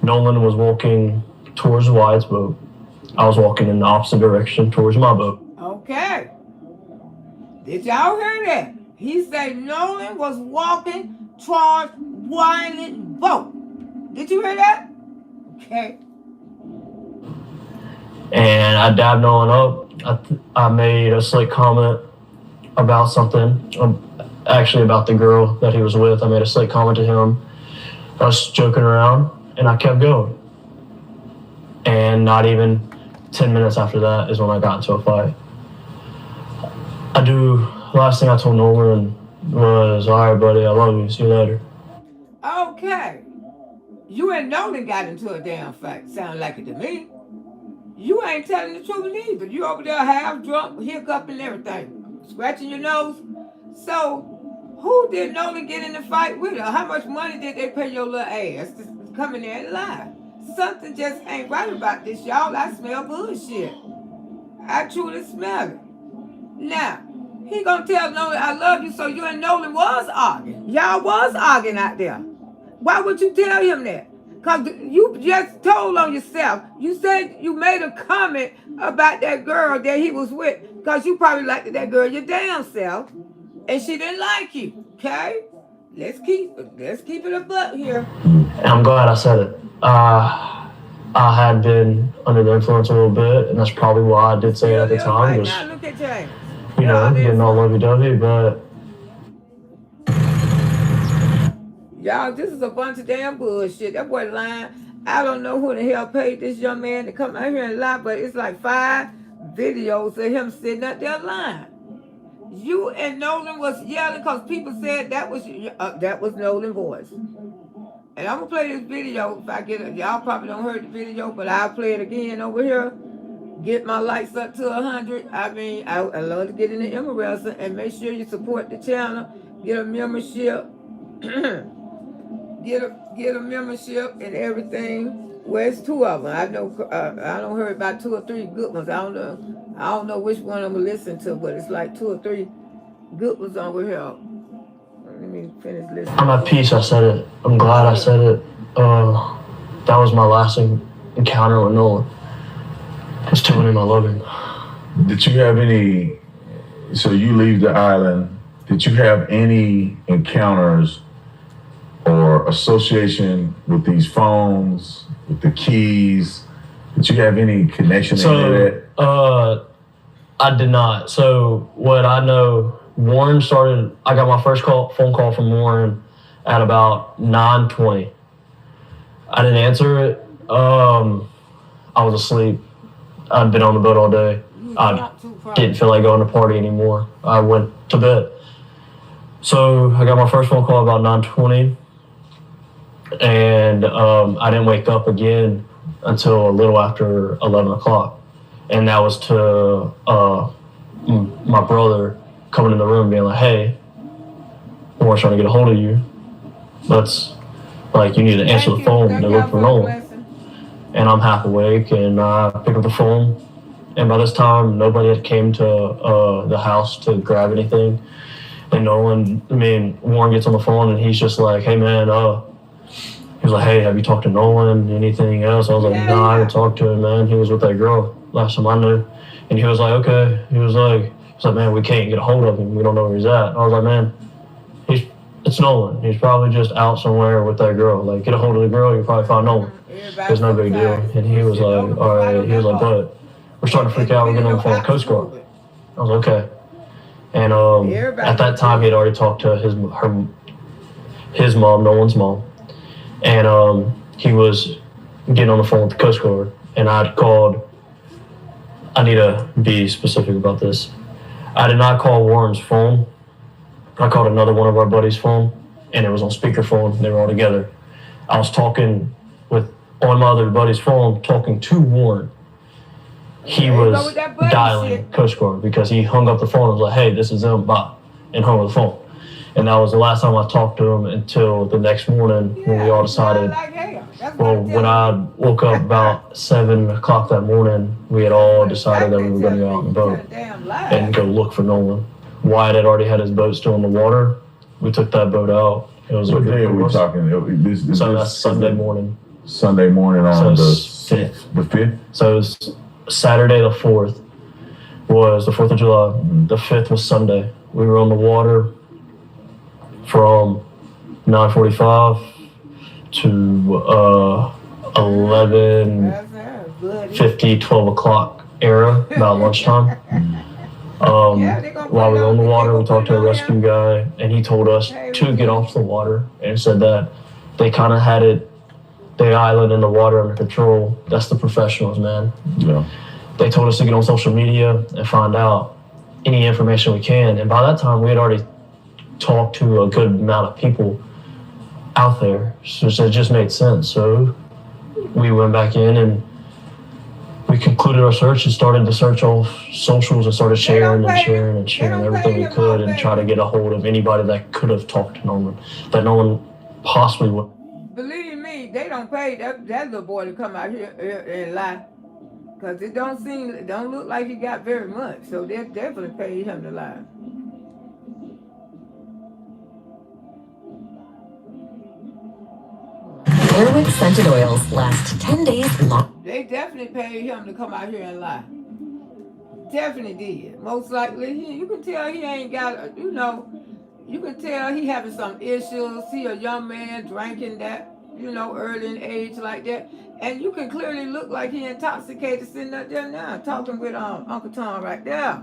Speaker 4: Nolan was walking towards Wyatt's boat. I was walking in the opposite direction towards my boat.
Speaker 1: Okay. Did y'all hear that? He said Nolan was walking towards Wyatt's boat. Did you hear that? Okay.
Speaker 4: And I dabbed Nolan up. I made a slick comment about something, actually about the girl that he was with. I made a slick comment to him. I was joking around, and I kept going. And not even 10 minutes after that is when I got into a fight. The last thing I told Nolan was, "All right, buddy, I love you. See you later."
Speaker 1: Okay. You and Nolan got into a damn fight. Sound like it to me. You ain't telling the truth either. You over there half drunk, hiccup and everything. Scratching your nose. So, who did Nolan get in the fight with? Or how much money did they pay your little ass to come in there and lie? Something just ain't right about this, y'all. I smell bullshit. I truly smell it. Now, he gonna tell Nolan, "I love you," so you and Nolan was arguing. Y'all was arguing out there. Why would you tell him that? Because you just told on yourself. You said you made a comment about that girl that he was with because you probably liked that girl your damn self and she didn't like you. Okay? Let's keep it a buck here.
Speaker 4: And I'm glad I said it. I had been under the influence a little bit, and that's probably why I did say it at the time.
Speaker 1: Right now, look at James.
Speaker 4: You know, getting all lovey-dovey, but...
Speaker 1: Y'all, this is a bunch of damn bullshit. That boy lying. I don't know who the hell paid this young man to come out here and lie, but it's like 5 videos of him sitting up there lying. You and Nolan was yelling because people said that was Nolan's voice. And I'm gonna play this video if I get it. Y'all probably don't heard the video, but I'll play it again over here. Get my likes up to 100. I mean, I love to get in the Emeralds and make sure you support the channel. Get a membership. Get a membership and everything. Well, it's 2 of them. I know. I don't heard about 2 or 3 good ones. I don't know which one I'm gonna listen to, but it's like 2 or 3 good ones over here. Let me finish listening.
Speaker 4: I'm at peace. I said it. I'm glad I said it. That was my last encounter with Nolan. I was telling him I love him.
Speaker 2: Did you have any? So you leave the island. Did you have any encounters or association with these phones, with the keys? Did you have any connection to that?
Speaker 4: I did not. So what I know, Warren started, I got my first phone call from Warren at about 9:20. I didn't answer it. I was asleep. I'd been on the boat all day. I didn't feel like going to party anymore. I went to bed. So I got my first phone call about 9:20. And I didn't wake up again until a little after 11 o'clock. And that was to my brother coming in the room being like, "Hey, Warren's trying to get a hold of you." That's like, you need to answer the phone to look for Nolan. And I'm half awake, and I pick up the phone. And by this time, nobody had came to the house to grab anything. And Warren gets on the phone, and he's just like, hey, man, he was like, hey, have you talked to Nolan? Anything else? I was like, no, I haven't talked to him, man. He was with that girl last time I knew. And he was like, okay. He was like, man, we can't get a hold of him. We don't know where he's at. I was like, man, it's Nolan. He's probably just out somewhere with that girl. Like, get a hold of the girl, you'll probably find Nolan. There's no big deal. And he was like, all right. He was like, but we're starting to freak out. We're getting on the phone with Coast Guard. I was like, okay. And at that time, he had already talked to his mom, Nolan's mom. And he was getting on the phone with the Coast Guard. And I'd called, I need to be specific about this. I did not call Warren's phone. I called another one of our buddies' phone, and it was on speakerphone. They were all together. I was talking on my other buddy's phone, talking to Warren. He was dialing Coast Guard because he hung up the phone and was like, hey, this is him, bye, and hung up the phone. And that was the last time I talked to him until the next morning when we all decided, when I woke up about 7 o'clock that morning, we had all decided that we were going to go out on the boat and go look for Nolan. Wyatt had already had his boat still in the water. We took that boat out. It was
Speaker 2: what day are we talking?
Speaker 4: So that's Sunday morning.
Speaker 2: Sunday morning on the
Speaker 4: 5th.
Speaker 2: The 5th?
Speaker 4: So it was Saturday the 4th was the 4th of July. Mm-hmm. The 5th was Sunday. We were on the water from 9:45 to 11:50, 12 o'clock era, about lunchtime. While we were on the water, we talked to a rescue guy, and he told us to get off the water and said that they kind of had the island and the water under control. That's the professionals, man.
Speaker 2: Yeah.
Speaker 4: They told us to get on social media and find out any information we can. And by that time, we had already talked to a good amount of people out there, so it just made sense. So we went back in and we concluded our search and started to search all socials and started sharing everything we could and try to get a hold of anybody that could have talked to Nolan, that no one possibly would.
Speaker 1: Believe me, they don't pay that little boy to come out here and lie, because it don't look like he got very much. So they definitely paid him to lie.
Speaker 6: Airwick scented oils last 10 days long.
Speaker 1: They definitely paid him to come out here and lie. Definitely did. Most likely, you can tell he ain't got, you can tell he having some issues. He a young man drinking that, early in age like that. And you can clearly look like he intoxicated sitting up there now, talking with Uncle Tom right there.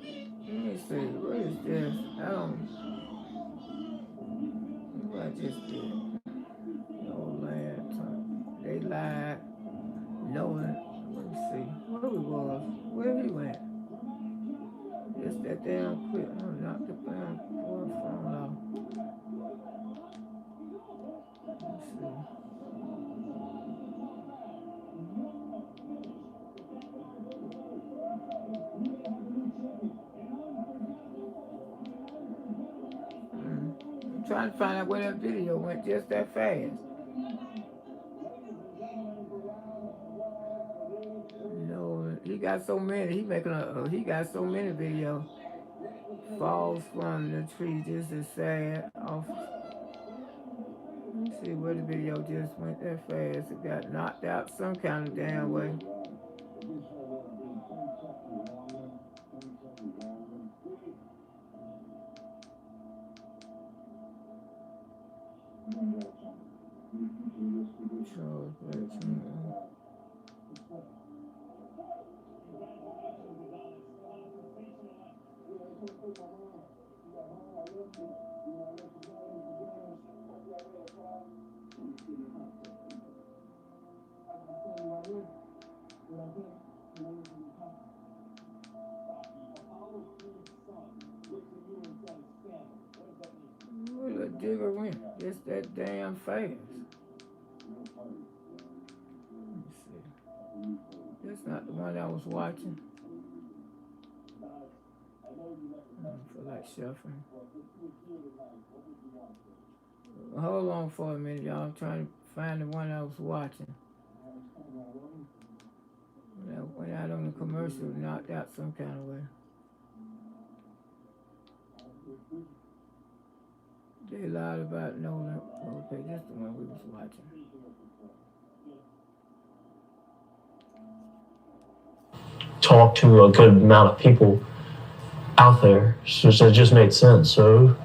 Speaker 1: Let me see, what is this? What I just did. No land. They lied. Nolan. Let me see. Where we was? Where he went? Just that damn quick. Not the damn phone off. Let's see. I'm trying to find out where that video went just that fast. He got so many. He got so many videos. Falls from the tree. This is sad. Let me see where the video just went that fast. It got knocked out some kind of damn way. Where the digger went? Just that damn fast. Let me see. That's not the one I was watching. I feel like shuffling. Hold on for a minute, y'all. I'm trying to find the one I was watching. That went out on the commercial, knocked out some kind of way. They lied about Nolan. Okay, that's the one we was watching.
Speaker 4: Talk to a good amount of people out there, so it just made sense. So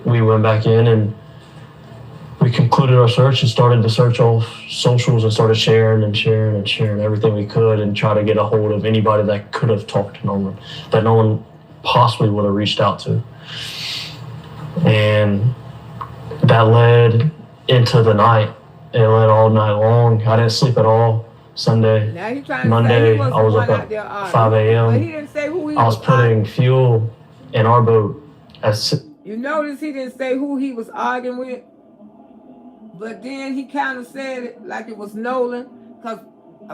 Speaker 4: we went back in and we concluded our search and started to search off socials and started sharing everything we could and try to get a hold of anybody that could have talked to Nolan, that no one possibly would have reached out to. And that led into the night. It led all night long. I didn't sleep at all. Sunday,
Speaker 1: Now he trying to say
Speaker 4: Monday,
Speaker 1: he wasn't
Speaker 4: I was
Speaker 1: one
Speaker 4: up
Speaker 1: out
Speaker 4: at
Speaker 1: there arguing.
Speaker 4: 5
Speaker 1: But he
Speaker 4: a.m.
Speaker 1: didn't say who he
Speaker 4: I was putting
Speaker 1: arguing.
Speaker 4: fuel in our boat.
Speaker 1: You notice he didn't say who he was arguing with, but then he kind of said it like it was Nolan, because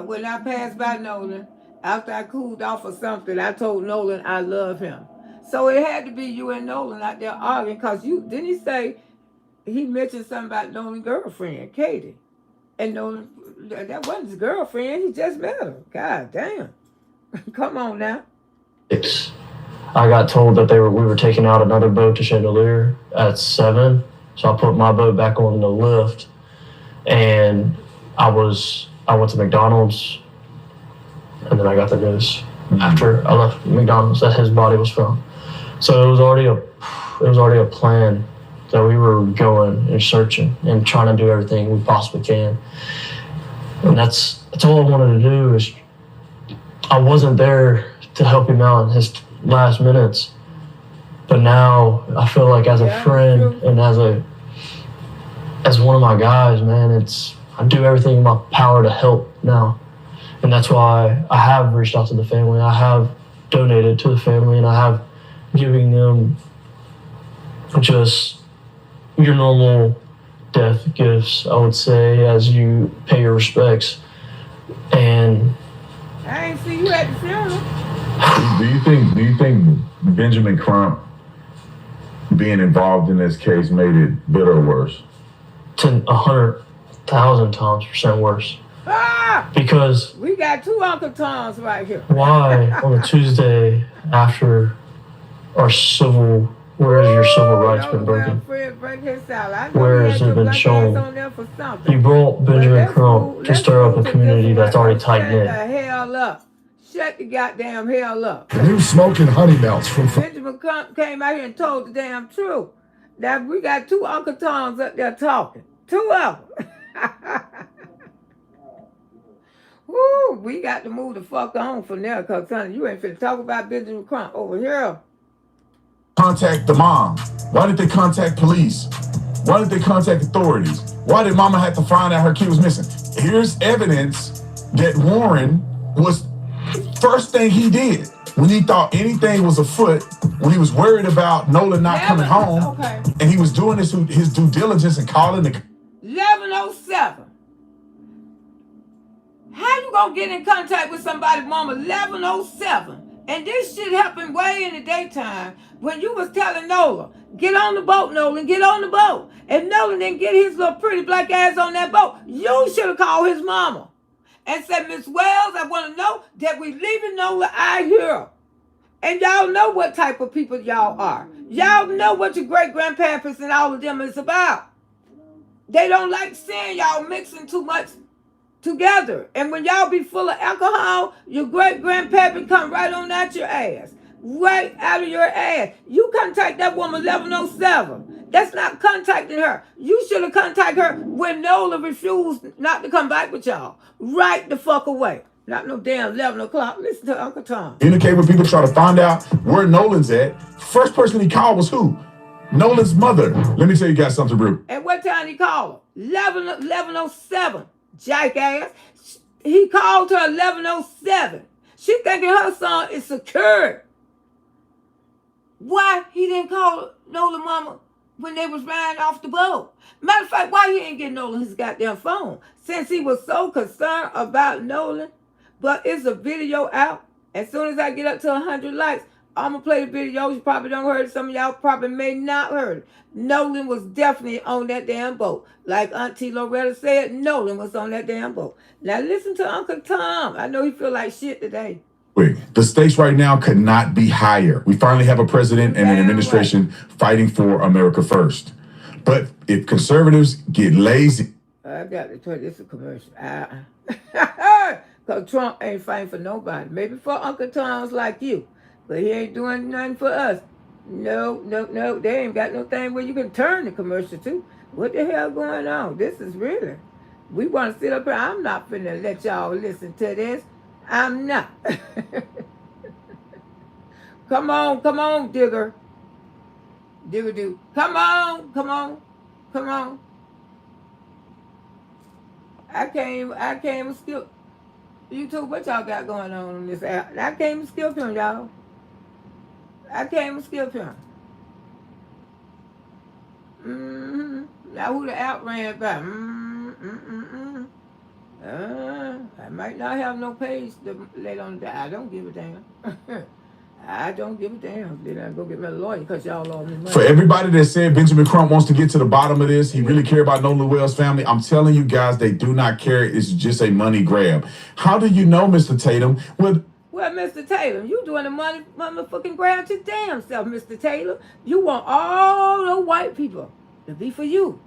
Speaker 1: when I passed by Nolan, after I cooled off or something, I told Nolan I love him. So it had to be you and Nolan out there arguing, because didn't he say, he mentioned something about Nolan's girlfriend, Katie. And Nolan, that wasn't his girlfriend, he just met her. God damn. Come on now.
Speaker 4: I got told that we were taking out another boat to Chandelier at 7. So I put my boat back on the lift, and I went to McDonald's, and then I got the news after I left McDonald's that his body was found. So it was already a plan that we were going and searching and trying to do everything we possibly can. And that's all I wanted to do. Is I wasn't there to help him out in his last minutes, but now I feel like as a friend and as one of my guys, man, I do everything in my power to help now. And that's why I have reached out to the family. I have donated to the family, and I have giving them just your normal death gifts, I would say, as you pay your respects. And
Speaker 1: I ain't see you at the funeral.
Speaker 2: Do you think Benjamin Crump being involved in this case made it better or worse?
Speaker 4: 100,000 times % worse.
Speaker 1: Ah!
Speaker 4: Because
Speaker 1: we got 2 Uncle Toms right here.
Speaker 4: Why on a Tuesday after where has your civil rights been broken? Where has it been shown? You brought Benjamin Crump to stir up a community that's already tight-knit.
Speaker 1: Shut the hell up. Shut the goddamn hell up.
Speaker 3: New smoking honey melts from
Speaker 1: Benjamin Crump came out here and told the damn truth. Now we got 2 Uncle Toms up there talking. 2 of them. Woo, we got to move the fuck on from there, because honey, you ain't finna talk about Benjamin Crump over here.
Speaker 2: Contact the mom? Why did they contact police? Why did they contact authorities? Why did mama have to find out her kid was missing? Here's evidence that Warren was first thing he did when he thought anything was afoot, when he was worried about Nolan not coming home, and he was doing his due diligence and calling the
Speaker 1: 1107. How you gonna get in contact with somebody, mama? 1107. And this shit happened way in the daytime when you was telling Nolan, get on the boat, Nolan, get on the boat. And Nolan didn't get his little pretty black ass on that boat. You should have called his mama and said, Miss Wells, I want to know that we leaving Nolan out here. And y'all know what type of people y'all are. Y'all know what your great-grandparents and all of them is about. They don't like seeing y'all mixing too much together. And when y'all be full of alcohol, your great-grandpappy come right on out your ass. Right out of your ass. You contact that woman 1107. That's not contacting her. You should have contacted her when Nola refused not to come back with y'all. Right the fuck away. Not no damn 11 o'clock. Listen to Uncle Tom.
Speaker 2: Communicate with people, try to find out where Nolan's at. First person he called was who? Nolan's mother. Let me tell you guys something, bro.
Speaker 1: At what time he called her? 1107. Jackass. He called her 1107. She thinking her son is secured. Why he didn't call Nolan mama when they was riding off the boat? Matter of fact, why he ain't get Nolan his goddamn phone? Since he was so concerned about Nolan. But it's a video out. As soon as I get up to 100 likes, I'm going to play the video. You probably don't heard it. Some of y'all probably may not heard it. Nolan was definitely on that damn boat. Like Auntie Loretta said, Nolan was on that damn boat. Now listen to Uncle Tom. I know he feel like shit today.
Speaker 2: The stakes right now could not be higher. We finally have a president and an administration fighting for America first. But if conservatives get lazy...
Speaker 1: I got to put this a commercial. Because Trump ain't fighting for nobody. Maybe for Uncle Toms like you. But he ain't doing nothing for us. No. They ain't got no thing where you can turn the commercial to. What the hell going on? This is really... We want to sit up here. I'm not finna let y'all listen to this. I'm not. Come on, Digger. Digger do. Come on. I came and skip. YouTube, what y'all got going on this app? I came and skip him, y'all. Now who the app ran by? I might not have no page to lay on that. I don't give a damn. I don't give a damn. Then I go get my lawyer because y'all owe me money.
Speaker 2: For everybody that said Benjamin Crump wants to get to the bottom of this, he really care about Nolan Wells' family. I'm telling you guys, they do not care. It's just a money grab. How do you know, Mr. Tatum?
Speaker 1: Well, Mr. Taylor, you doing the money motherfucking grab your damn self, Mr. Taylor. You want all the white people to be for you.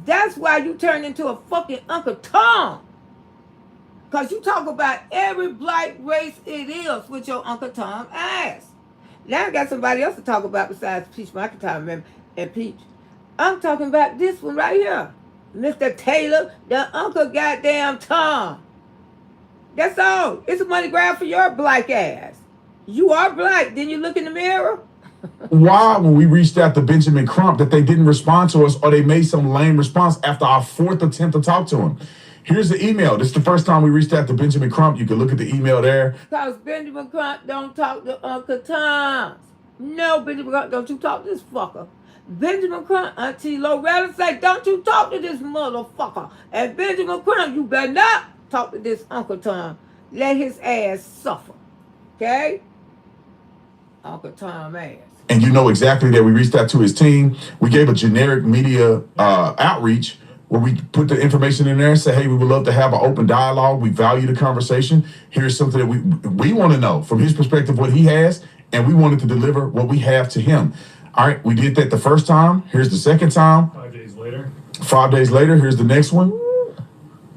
Speaker 1: That's why you turned into a fucking Uncle Tom. Because you talk about every black race it is with your Uncle Tom ass. Now I got somebody else to talk about besides Peach McIntyre and Peach. I'm talking about this one right here. Mr. Taylor, the Uncle goddamn Tom. That's all. It's a money grab for your black ass. You are black. Didn't you look in the mirror?
Speaker 2: Why, when we reached out to Benjamin Crump, that they didn't respond to us or they made some lame response after our fourth attempt to talk to him? Here's the email. This is the first time we reached out to Benjamin Crump. You can look at the email there.
Speaker 1: Because Benjamin Crump don't talk to Uncle Tom. No, Benjamin Crump, don't you talk to this fucker. Benjamin Crump, Auntie Loretta say, don't you talk to this motherfucker. And Benjamin Crump, you better not talk to this Uncle Tom. Let his ass suffer. Okay? Uncle Tom ass.
Speaker 2: And you know exactly that we reached out to his team. We gave a generic media outreach where we put the information in there and say, hey, we would love to have an open dialogue. We value the conversation. Here's something that we want to know from his perspective what he has, and we wanted to deliver what we have to him. All right, we did that the first time. Here's the second time.
Speaker 7: 5 days later.
Speaker 2: 5 days later, here's the next one.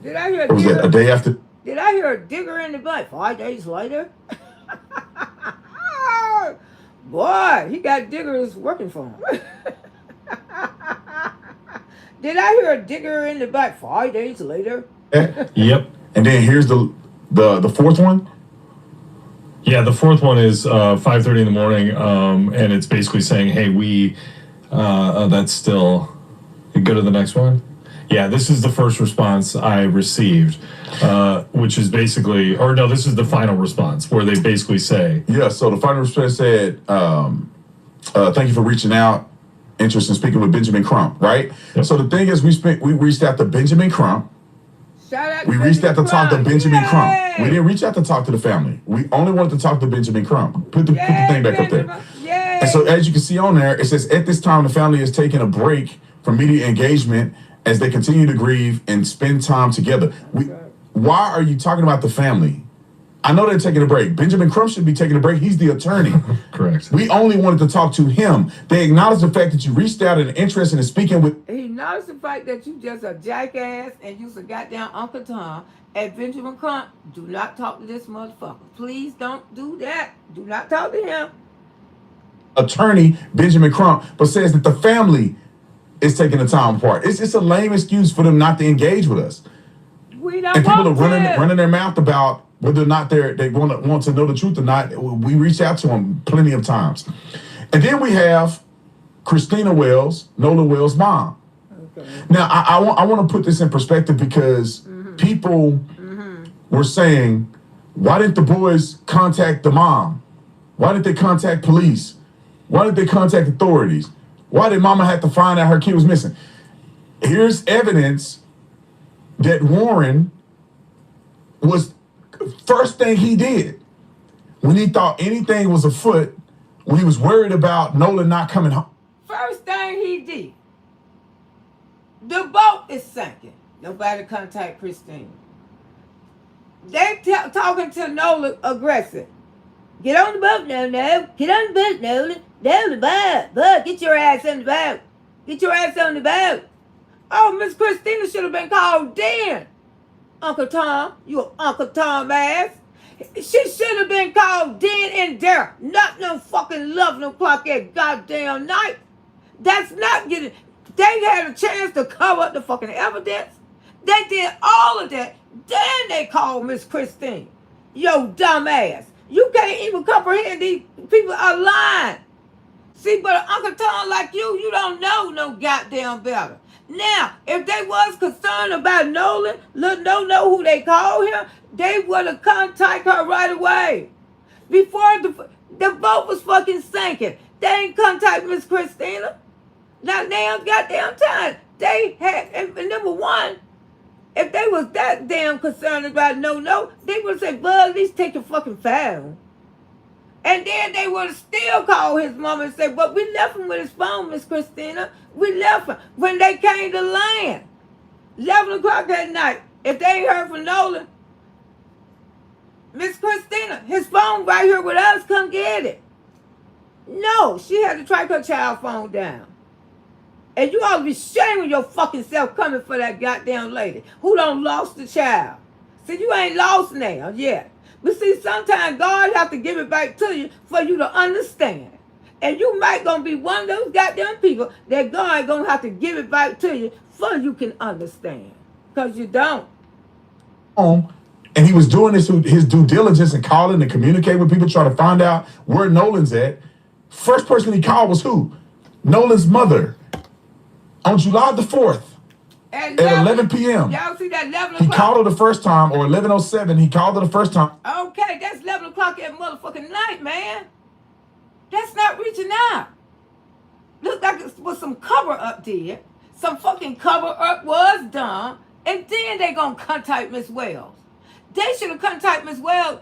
Speaker 1: Did I hear
Speaker 2: What was that, a day after?
Speaker 1: Did I hear a digger in the butt 5 days later? Boy, he got diggers working for him. Did I hear a digger in the back 5 days later?
Speaker 7: Yep.
Speaker 2: And then here's the fourth one.
Speaker 7: Yeah, the fourth one is 5:30 in the morning, and it's basically saying, hey, that's still... Go to the next one. Yeah, this is the first response I received, which is basically... Or no, this is the final response, where they basically say...
Speaker 2: Yeah, so the final response said, thank you for reaching out. Interest in speaking with Benjamin Crump, right? Yep. So the thing is, we reached out to Benjamin Crump. We reached out to talk to Benjamin Crump. We didn't reach out to talk to the family. We only wanted to talk to Benjamin Crump. Put the thing back up there. And so as you can see on there, it says, at this time, the family is taking a break from media engagement as they continue to grieve and spend time together. Why are you talking about the family? I know they're taking a break. Benjamin Crump should be taking a break. He's the attorney.
Speaker 7: Correct.
Speaker 2: We only wanted to talk to him. They acknowledged the fact that you reached out and are interested in speaking with...
Speaker 1: He acknowledged the fact that you just a jackass and you's a goddamn Uncle Tom. And Benjamin Crump, do not talk to this motherfucker. Please don't do that. Do not talk to him.
Speaker 2: Attorney Benjamin Crump, but says that the family is taking the time apart. It's just a lame excuse for them not to engage with us.
Speaker 1: We don't
Speaker 2: and people
Speaker 1: want
Speaker 2: are running their mouth about whether or not they want to know the truth or not. We reach out to them plenty of times. And then we have Christina Wells, Nolan Wells' mom. Okay. Now, I want to put this in perspective because people were saying, why didn't the boys contact the mom? Why didn't they contact police? Why didn't they contact authorities? Why did mama have to find out her kid was missing? Here's evidence that Warren was... First thing he did when he thought anything was afoot when he was worried about Nolan not coming home.
Speaker 1: First thing he did, the boat is sinking. Nobody contact Christine. They talking to Nolan aggressive. Get on the boat now, no. Get on the boat, Nolan. Nolan, Bud, get your ass on the boat. Get your ass on the boat. Oh, Miss Christina should have been called then. Uncle Tom, you Uncle Tom ass. She should have been called then and there. Not no fucking 11 o'clock at goddamn night. That's not getting... They had a chance to cover up the fucking evidence. They did all of that. Then they called Miss Christine. Yo, dumb ass. You can't even comprehend these people are lying. See, but Uncle Tom like you don't know no goddamn better. Now, if they was concerned about Nolan, don't know who they called him, they would have contacted her right away. Before the boat was fucking sinking, they ain't contact Miss Christina. Not damn goddamn time. They had, and number one, if they was that damn concerned about no, they would say, "Bud, at least take your fucking phone." And then they would have still called his mama and say, "But we left him with his phone, Miss Christina. We left him when they came to land. 11 o'clock at night. If they ain't heard from Nolan, Miss Christina, his phone right here with us, come get it." No, she had to track her child phone down. And you ought to be shaming your fucking self coming for that goddamn lady who done lost the child. See, you ain't lost now yet. But see, sometimes God have to give it back to you for you to understand. And you might gonna be one of those goddamn people that God gonna have to give it back to you for you can understand. Because you don't.
Speaker 2: And he was doing his due diligence and calling and communicating with people, trying to find out where Nolan's at. First person he called was who? Nolan's mother. On July the 4th. At 11 p.m.
Speaker 1: Y'all see that 11 o'clock?
Speaker 2: He called her the first time, or 11:07. He called her the first time.
Speaker 1: Okay, that's 11 o'clock at motherfucking night, man. That's not reaching out. Looked like it was some cover up there. Some fucking cover up was done. And then they gonna contact Miss Wells. They should have contacted Miss Wells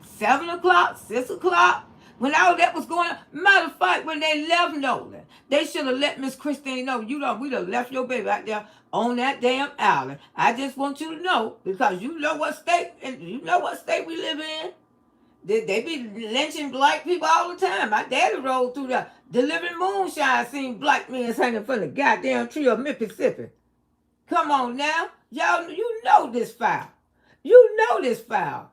Speaker 1: 7 o'clock, 6 o'clock. When all that was going on. Matter of fact, when they left Nolan, they should have let Miss Christine know, we done left your baby out there on that damn island. I just want you to know, because you know what state we live in. They be lynching black people all the time. My daddy rode through there, delivering moonshine, seen black men hanging from the goddamn tree of Mississippi. Come on now. Y'all, you know this foul. You know this foul.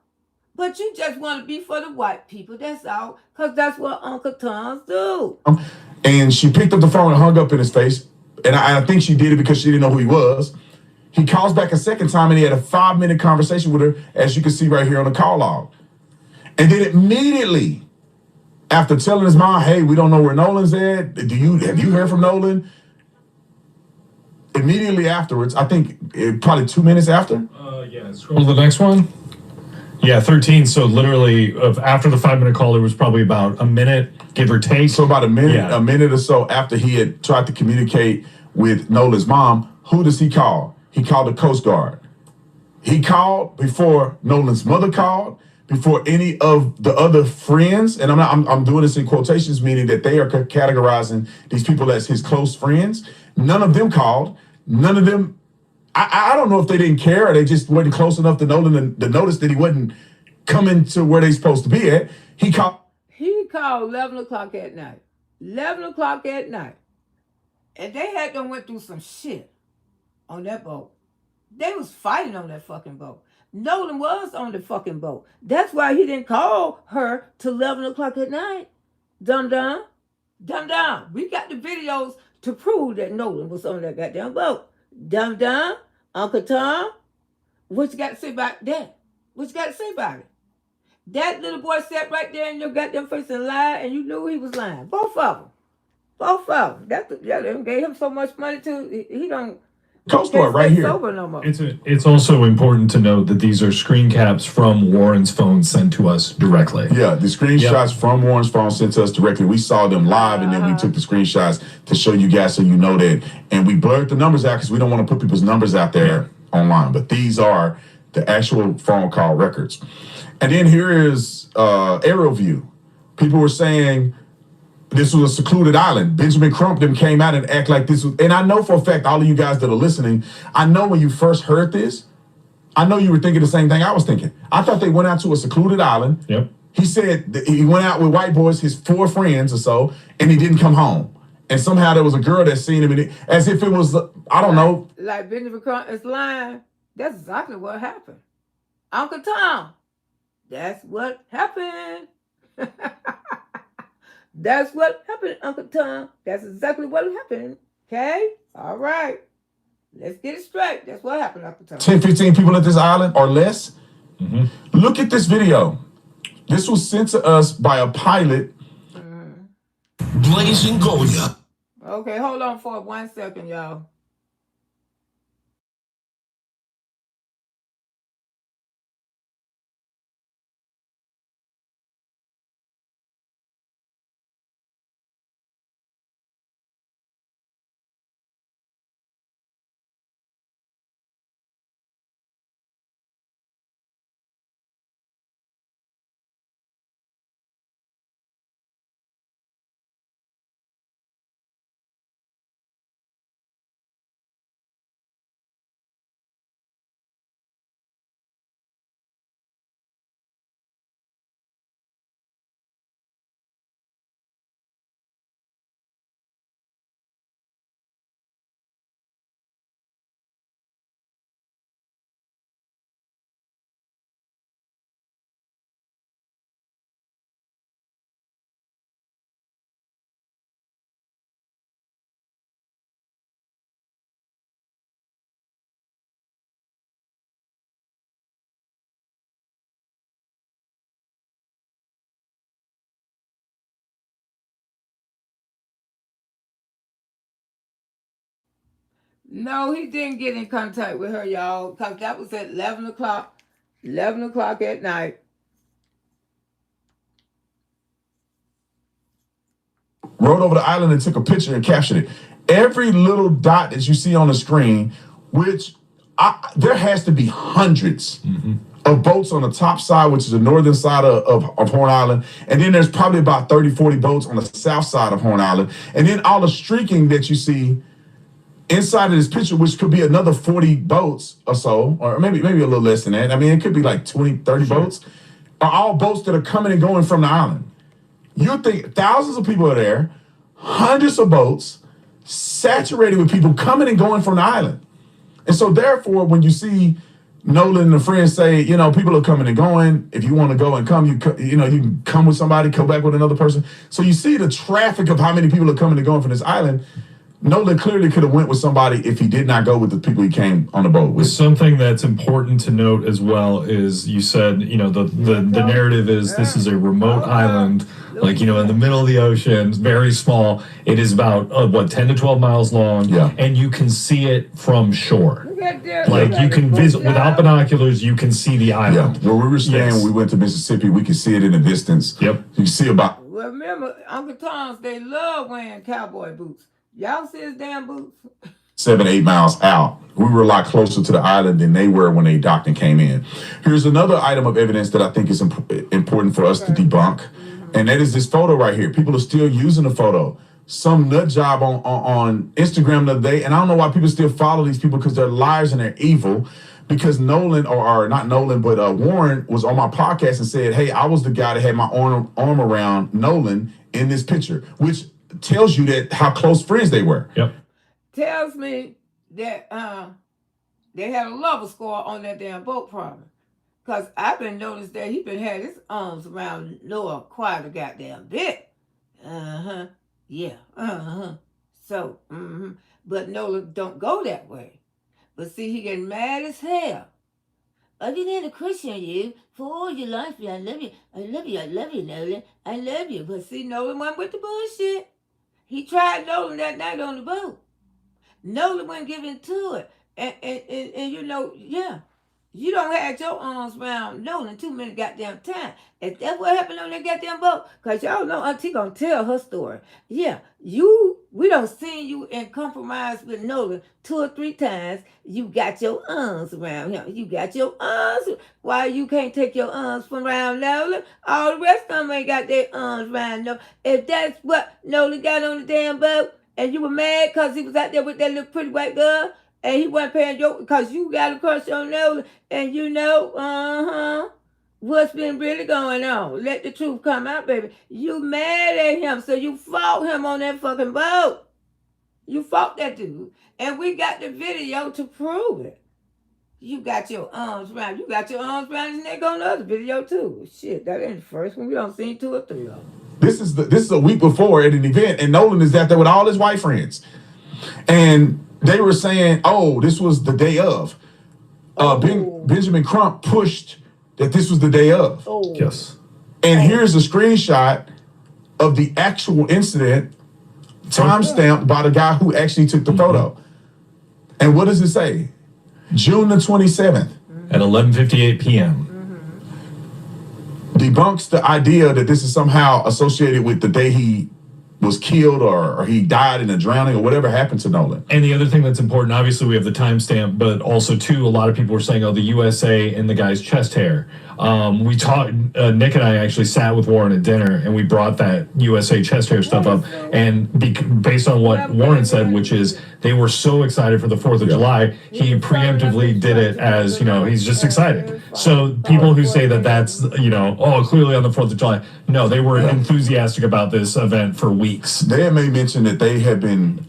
Speaker 1: But you just want to be for the white people, that's all. Because that's what Uncle Toms do.
Speaker 2: And she picked up the phone and hung up in his face. And I think she did it because she didn't know who he was. He calls back a second time and he had a 5-minute conversation with her, as you can see right here on the call log. And then immediately, after telling his mom, "Hey, we don't know where Nolan's at. Have you heard from Nolan?" Immediately afterwards, I think probably 2 minutes after.
Speaker 7: Yeah, scroll to the next one. Yeah, 13. So literally, after the 5-minute call, there was probably about a minute, give or take.
Speaker 2: So about a minute or so after he had tried to communicate with Nolan's mom, who does he call? He called the Coast Guard. He called before Nolan's mother called, before any of the other friends, and I'm doing this in quotations, meaning that they are categorizing these people as his close friends. None of them called. None of them. I don't know if they didn't care or they just wasn't close enough to Nolan to notice that he wasn't coming to where they supposed to be at. He called
Speaker 1: 11 o'clock at night. 11 o'clock at night. And they had them went through some shit on that boat. They was fighting on that fucking boat. Nolan was on the fucking boat. That's why he didn't call her till 11 o'clock at night. Dum-dum. Dum-dum. We got the videos to prove that Nolan was on that goddamn boat. Dum-dum. Uncle Tom. What you got to say about that? What you got to say about it? That little boy sat right there in your goddamn face and lied, and you knew he was lying. Both of them. Both of them. That gave him so much money to, he don't.
Speaker 2: Coast Guard right here.
Speaker 1: No more.
Speaker 7: It's also important to note that these are screen caps from Warren's phone sent to us directly.
Speaker 2: Yeah, the screenshots from Warren's phone sent to us directly. We saw them live, and then we took the screenshots to show you guys so you know that. And we blurred the numbers out because we don't want to put people's numbers out there online. But these are the actual phone call records. And then here is aerial view. People were saying this was a secluded island. Benjamin Crump them came out and act like this was, and I know for a fact, all of you guys that are listening, I know when you first heard this, I know you were thinking the same thing I was thinking. I thought they went out to a secluded island.
Speaker 7: Yep.
Speaker 2: He said that he went out with white boys, his 4 friends or so, and he didn't come home. And somehow there was a girl that seen him, and as if it was, I don't know.
Speaker 1: Like Benjamin Crump is lying. That's exactly what happened. Uncle Tom, that's what happened. That's what happened, Uncle Tom. That's exactly what happened. Okay? All right. Let's get it straight. That's what happened, Uncle Tom.
Speaker 2: 10, 15 people at this island or less.
Speaker 7: Mm-hmm.
Speaker 2: Look at this video. This was sent to us by a pilot.
Speaker 8: Blazing Goya.
Speaker 1: Okay, hold on for 1 second, y'all. No, he didn't get in contact with her, y'all, because that was at 11 o'clock. 11 o'clock at night.
Speaker 2: Rode over the island and took a picture and captured it. Every little dot that you see on the screen, which there has to be hundreds of boats on the top side, which is the northern side of Horn Island. And then there's probably about 30, 40 boats on the south side of Horn Island. And then all the streaking that you see inside of this picture, which could be another 40 boats or so, or maybe a little less than that. I mean, it could be like 20, 30 boats, are all boats that are coming and going from the island. You think thousands of people are there, hundreds of boats, saturated with people coming and going from the island. And so therefore, when you see Nolan and the friends say, you know, people are coming and going. If you want to go and come, you can come with somebody, come back with another person. So you see the traffic of how many people are coming and going from this island. Nolan clearly could have went with somebody if he did not go with the people he came on the boat with.
Speaker 7: Something that's important to note as well is you said, you know, the narrative is this is a remote island, like, you know, in the middle of the ocean, very small. It is about, 10 to 12 miles long, and you can see it from shore. Like, you can visit, without binoculars, you can see the island.
Speaker 2: Yeah, where we were staying, when we went to Mississippi, we could see it in the distance.
Speaker 7: Yep.
Speaker 2: You can see about...
Speaker 1: Well, remember, Uncle Tom's, they love wearing cowboy boots. Y'all see his damn boots?
Speaker 2: 7, 8 miles out. We were a lot closer to the island than they were when they docked and came in. Here's another item of evidence that I think is important for us to debunk, and that is this photo right here. People are still using the photo. Some nut job on Instagram the other day, and I don't know why people still follow these people, because they're liars and they're evil. Because Nolan, or not Nolan, but Warren was on my podcast and said, hey, I was the guy that had my arm around Nolan in this picture, which tells you that how close friends they were.
Speaker 7: Yep.
Speaker 1: Tells me that they had a lover score on that damn boat probably. Because I've been noticed that he been had his arms around Noah quite a goddamn bit. Yeah. So, but Noah don't go that way. But see, he get mad as hell. I've been a Christian, you, for all your life. I love you. I love you. I love you, Nolan. I love you. But see, Nolan went with the bullshit. He tried Nolan that night on the boat. Nolan wouldn't give into it. And you know, yeah. You don't have your arms around Nolan too many goddamn time. If that's what happened on that goddamn boat, cause y'all know Auntie gonna tell her story. Yeah, we don't see you in compromise with Nolan 2 or 3 times. You got your arms around him. You got your arms. Why you can't take your arms from around Nolan? All the rest of them ain't got their arms around Nolan. If that's what Nolan got on the damn boat, and you were mad cause he was out there with that little pretty white girl, and he wasn't paying your, because you got a crush on Nolan, and you know, what's been really going on. Let the truth come out, baby. You mad at him, so you fought him on that fucking boat. You fought that dude. And we got the video to prove it. You got your arms around. You got your arms around his neck on the other video, too. Shit, that ain't the first one. We don't see 2 or 3 of them.
Speaker 2: This is a week before at an event, and Nolan is out there with all his white friends. And they were saying, oh, this was the day of. Benjamin Crump pushed that this was the day of.
Speaker 1: Oh.
Speaker 7: Yes.
Speaker 2: And here's a screenshot of the actual incident, timestamped by the guy who actually took the photo. And what does it say? June the 27th.
Speaker 7: At 11:58 p.m.
Speaker 2: Debunks the idea that this is somehow associated with the day he was killed or he died in a drowning or whatever happened to Nolan.
Speaker 7: And the other thing that's important, obviously we have the timestamp, but also too, a lot of people were saying, oh, the USA and the guy's chest hair. We talked, Nick and I actually sat with Warren at dinner and we brought that USA chest hair stuff up. And based on what Warren said, which is they were so excited for the 4th of July, he preemptively did it as, he's just excited. So people who say that that's, clearly on the 4th of July, no, they were enthusiastic about this event for weeks.
Speaker 2: They had made mention that they had been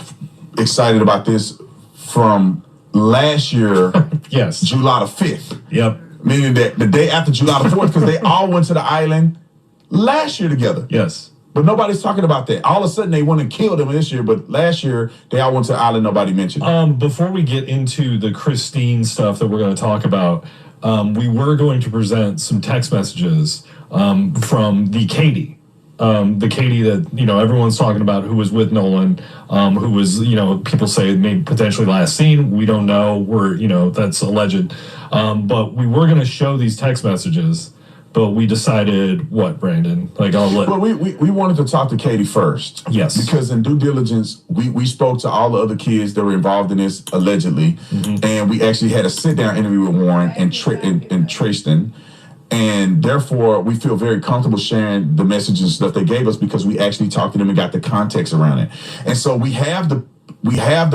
Speaker 2: excited about this from last year,
Speaker 7: yes,
Speaker 2: July the 5th.
Speaker 7: Yep.
Speaker 2: Meaning that the day after July the 4th, because they all went to the island last year together.
Speaker 7: Yes.
Speaker 2: But nobody's talking about that. All of a sudden, they went and killed him this year, but last year, they all went to the island, nobody mentioned it.
Speaker 7: Before we get into the Christine stuff that we're going to talk about, we were going to present some text messages from the Katie. The Katie that, everyone's talking about, who was with Nolan, who was, people say maybe potentially last seen. We don't know. That's alleged. But we were going to show these text messages, but we decided what, Brandon?
Speaker 2: Well, we wanted to talk to Katie first.
Speaker 7: Yes.
Speaker 2: Because in due diligence, we spoke to all the other kids that were involved in this, allegedly. Mm-hmm. And we actually had a sit-down interview with Warren and Tristan. And therefore, we feel very comfortable sharing the messages and stuff they gave us because we actually talked to them and got the context around it. And so we have the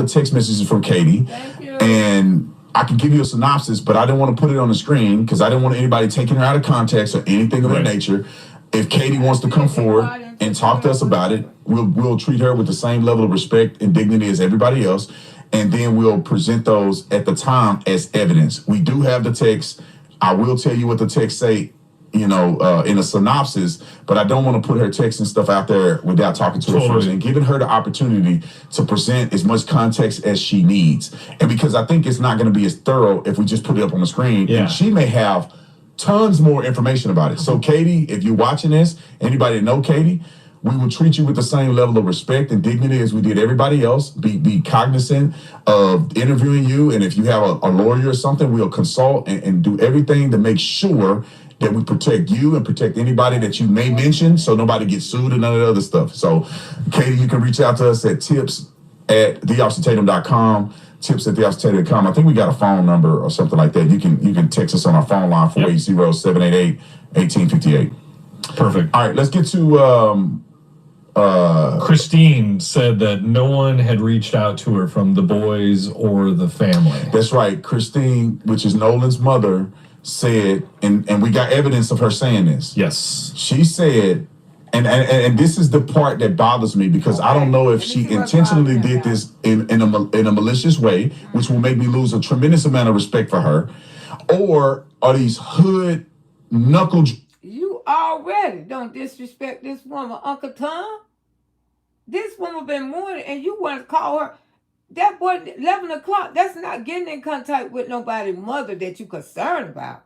Speaker 2: text messages from Katie.
Speaker 1: Thank you.
Speaker 2: And I can give you a synopsis, but I didn't want to put it on the screen because I didn't want anybody taking her out of context or anything of that nature. If Katie wants to come forward and talk to us about it, we'll treat her with the same level of respect and dignity as everybody else. And then we'll present those at the time as evidence. We do have the text. I will tell you what the text say, in a synopsis, but I don't want to put her text and stuff out there without talking to her first and giving her the opportunity to present as much context as she needs. And because I think it's not going to be as thorough if we just put it up on the screen. Yeah. And she may have tons more information about it. So Katie, if you're watching this, anybody that know Katie, we will treat you with the same level of respect and dignity as we did everybody else. Be cognizant of interviewing you. And if you have a lawyer or something, we'll consult and do everything to make sure that we protect you and protect anybody that you may mention so nobody gets sued and none of the other stuff. So, Katie, you can reach out to us at tips@theofficertatum.com, tips@theofficertatum.com. I think we got a phone number or something like that. You can text us on our phone line, 480-788-1858.
Speaker 7: Perfect.
Speaker 2: All right, let's get to...
Speaker 7: Christine said that no one had reached out to her from the boys or the family.
Speaker 2: That's right. Christine, which is Nolan's mother, said, and we got evidence of her saying this.
Speaker 7: Yes.
Speaker 2: She said, and this is the part that bothers me because I don't know if she intentionally did this in a malicious way, which will make me lose a tremendous amount of respect for her, or are these hood knuckle...
Speaker 1: You already don't disrespect this woman, Uncle Tom. This woman been mourning, and you want to call her. That boy, 11 o'clock, that's not getting in contact with nobody's mother that you concerned about.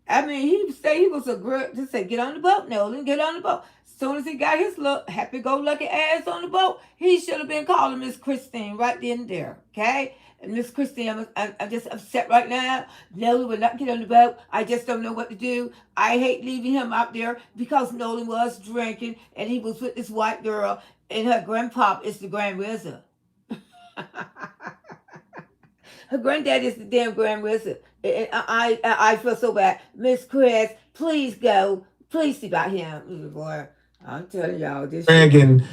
Speaker 1: I mean, he said he was a girl to say, get on the boat, Nolan, get on the boat. As soon as he got his little happy-go-lucky ass on the boat, he should have been calling Miss Christine right then and there, okay? Miss Christine, I'm just upset right now. Nolan will not get on the boat. I just don't know what to do. I hate leaving him out there because Nolan was drinking and he was with this white girl, and her grandpop is the Grand Wizard. Her granddad is the damn Grand Wizard. And I feel so bad. Miss Chris, please go. Please see about him. Boy, I'm telling y'all this.
Speaker 2: Dragging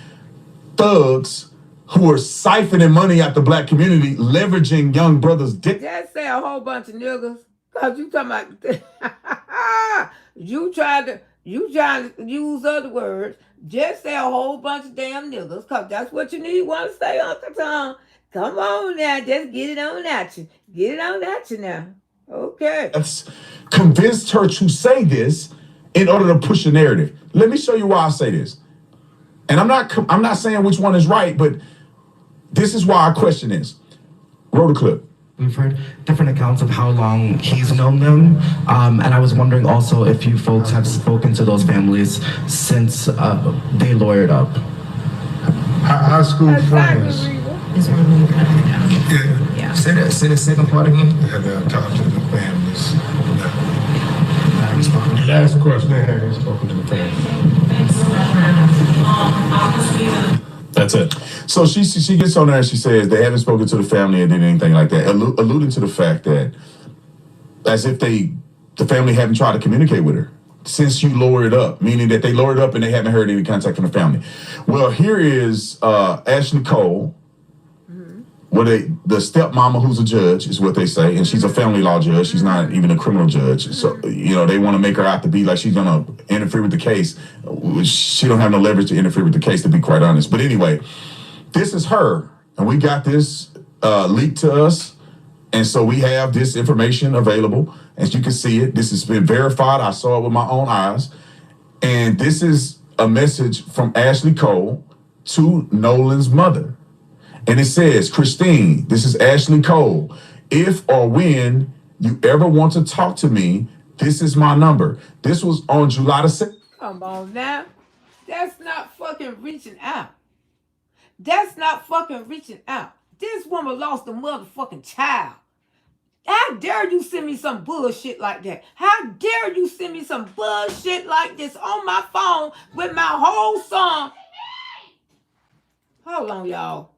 Speaker 2: thugs who are siphoning money out the black community, leveraging young brothers' dick.
Speaker 1: Just say a whole bunch of niggas. Cause you talking about you trying to use other words. Just say a whole bunch of damn niggas, cause that's what you need. Want to say, Uncle Tom? Come on now, just get it on at you. Get it on at you now. Okay.
Speaker 2: That's convinced her to say this in order to push a narrative. Let me show you why I say this. And I'm not saying which one is right, but this is why I question this. Roll the clip.
Speaker 8: We've heard different accounts of how long he's known them, and I was wondering also if you folks have spoken to those families since they lawyered up.
Speaker 3: High school friends.
Speaker 6: Is one we cut her down.
Speaker 3: Yeah.
Speaker 8: Say the second part again.
Speaker 3: Have I talked to the families? No.
Speaker 8: I haven't spoken to
Speaker 3: Last question. I haven't spoken to the families.
Speaker 7: That's it.
Speaker 2: So she gets on there and she says they haven't spoken to the family or did anything like that, alluding to the fact that as if the family haven't tried to communicate with her since you lowered up, meaning that they lowered up and they haven't heard any contact from the family. Well, here is Ashley Cole, where the stepmama who's a judge is what they say, and she's a family law judge. She's not even a criminal judge. So, they want to make her out to be like she's going to interfere with the case. She don't have no leverage to interfere with the case, to be quite honest. But anyway, this is her, and we got this leaked to us, and so we have this information available. As you can see it, this has been verified. I saw it with my own eyes. And this is a message from Ashley Cole to Nolan's mother. And it says, Christine, this is Ashley Cole. If or when you ever want to talk to me, this is my number. This was on July the 6th.
Speaker 1: Come on now. That's not fucking reaching out. That's not fucking reaching out. This woman lost a motherfucking child. How dare you send me some bullshit like that? How dare you send me some bullshit like this on my phone with my whole song? Hold on, y'all.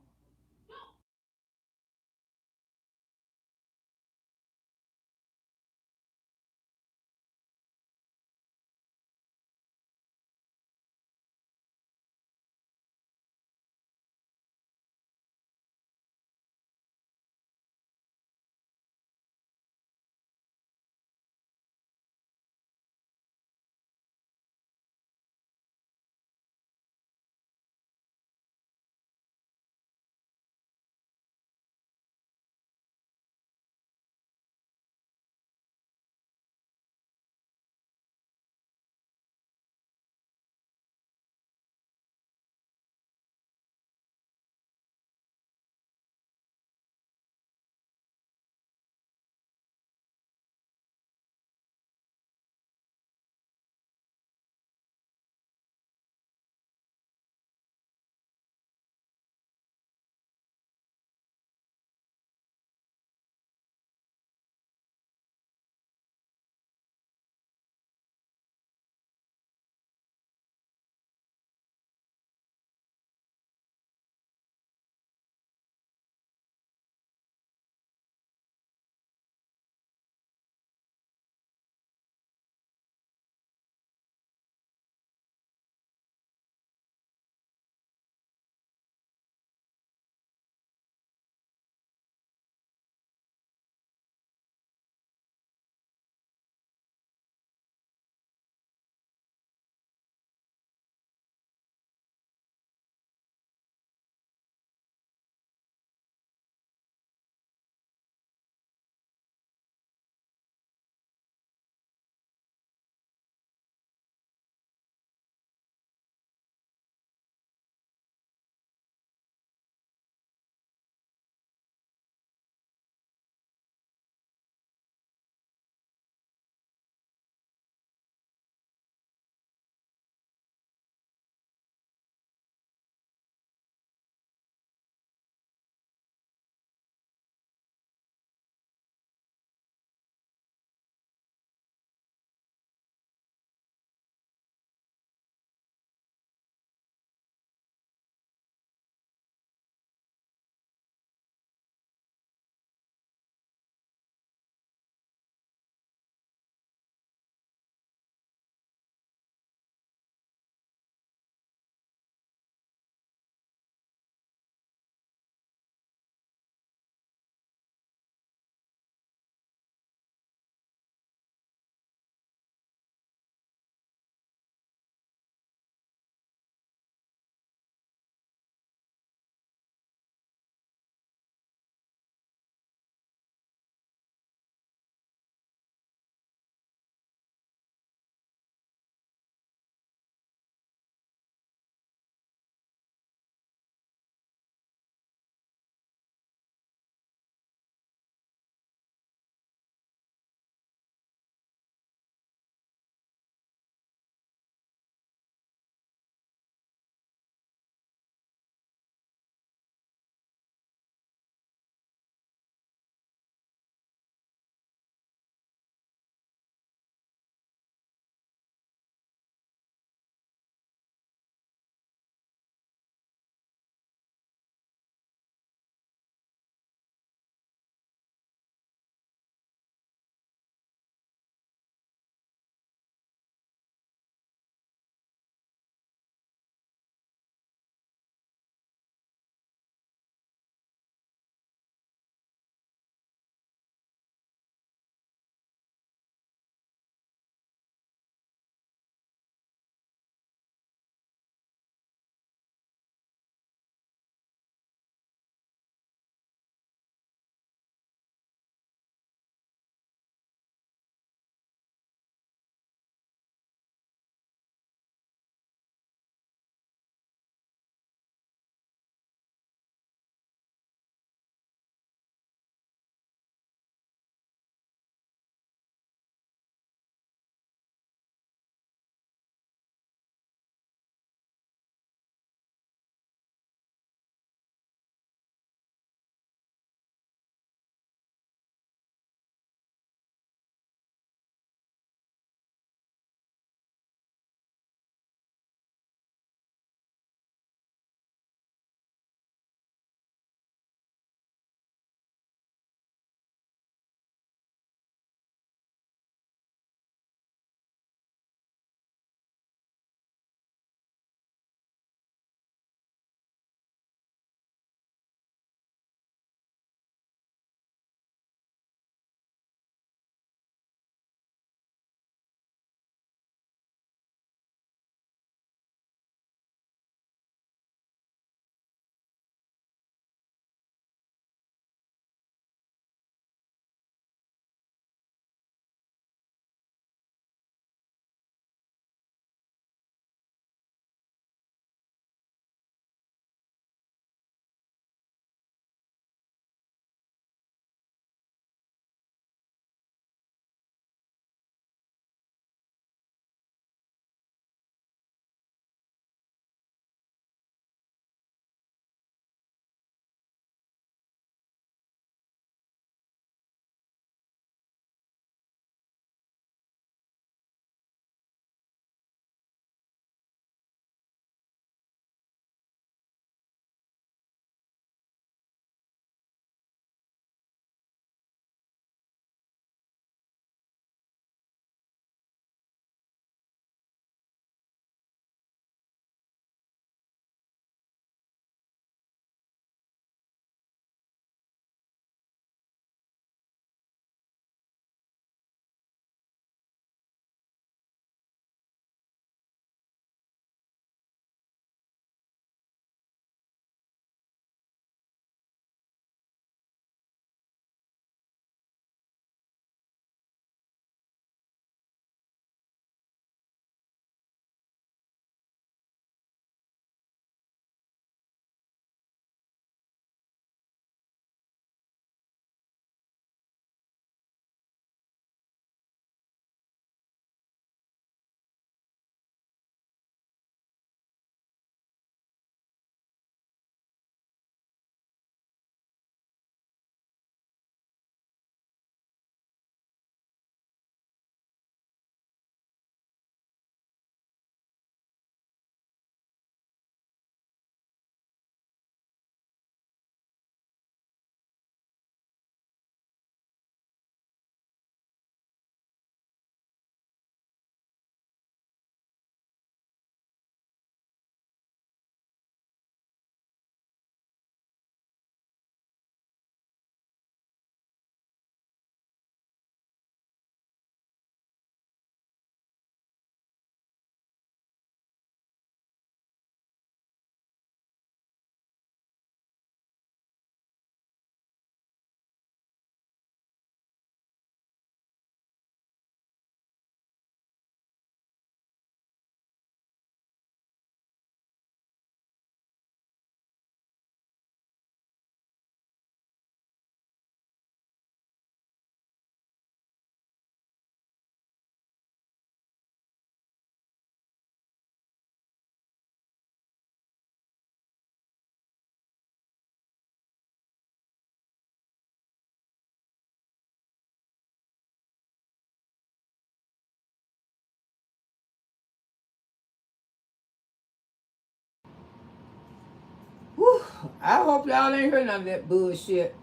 Speaker 1: I hope y'all ain't heard none of that bullshit.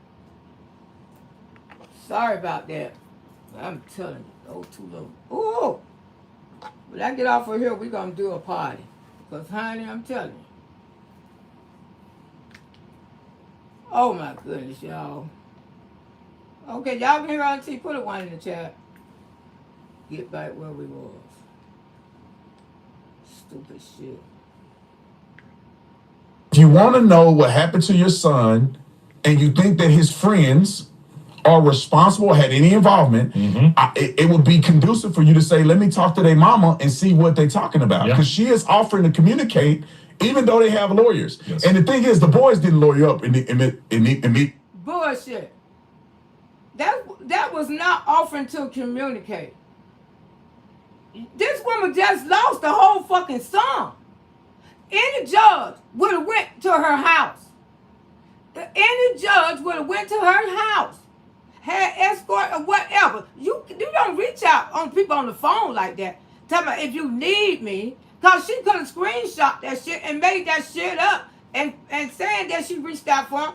Speaker 1: Sorry about that. I'm telling you, those two little. Ooh! When I get off of here, we're gonna do a party. Because, honey, I'm telling you. Oh my goodness, y'all. Okay, y'all can hear Auntie. Put a one in the chat. Get back where we was. Stupid shit.
Speaker 2: If you want to know what happened to your son and you think that his friends are responsible, had any involvement, it would be conducive for you to say, let me talk to their mama and see what they're talking about. Because she is offering to communicate, even though they have lawyers. Yes. And the thing is, the boys didn't lawyer up in the
Speaker 1: bullshit. That was not offering to communicate. This woman just lost the whole fucking son. Any judge would have went to her house. Any judge would have went to her house, had escort or whatever. You don't reach out on people on the phone like that. Tell me if you need me, because she could have screenshot that shit and made that shit up and saying that she reached out for him.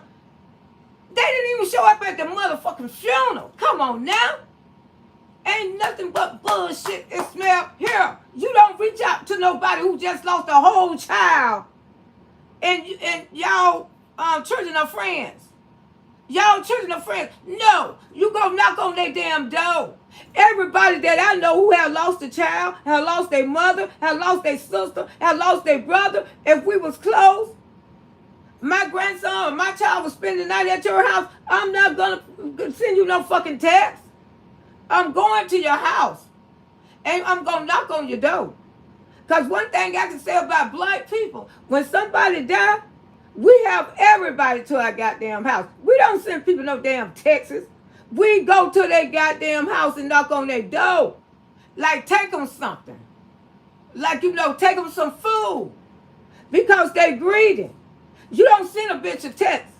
Speaker 1: They didn't even show up at the motherfucking funeral. Come on now. Ain't nothing but bullshit and smell here. You don't reach out to nobody who just lost a whole child. And y'all children are friends. Y'all children are friends. No, you go knock on their damn door. Everybody that I know who have lost a child, have lost their mother, have lost their sister, have lost their brother, if we was close, my grandson or my child was spending the night at your house, I'm not going to send you no fucking text. I'm going to your house. And I'm going to knock on your door. Because one thing I can say about black people, when somebody die, we have everybody to our goddamn house. We don't send people no damn texts. We go to their goddamn house and knock on their door. Like, take them something. Like, take them some food. Because they greedy. You don't send a bitch a text.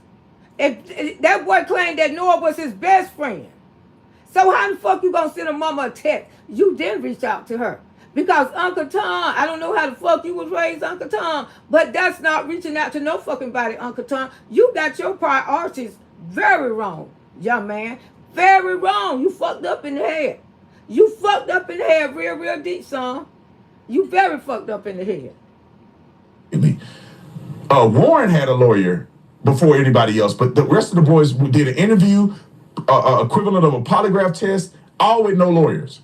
Speaker 1: If that boy claimed that Noah was his best friend. So how the fuck you gonna send a mama a text? You didn't reach out to her. Because Uncle Tom, I don't know how the fuck you was raised, Uncle Tom, but that's not reaching out to no fucking body, Uncle Tom. You got your priorities very wrong, young man. Very wrong. You fucked up in the head. You fucked up in the head real deep, son. You very fucked up in the head.
Speaker 2: Warren had a lawyer before anybody else, but the rest of the boys did an interview, equivalent of a polygraph test, all with no lawyers.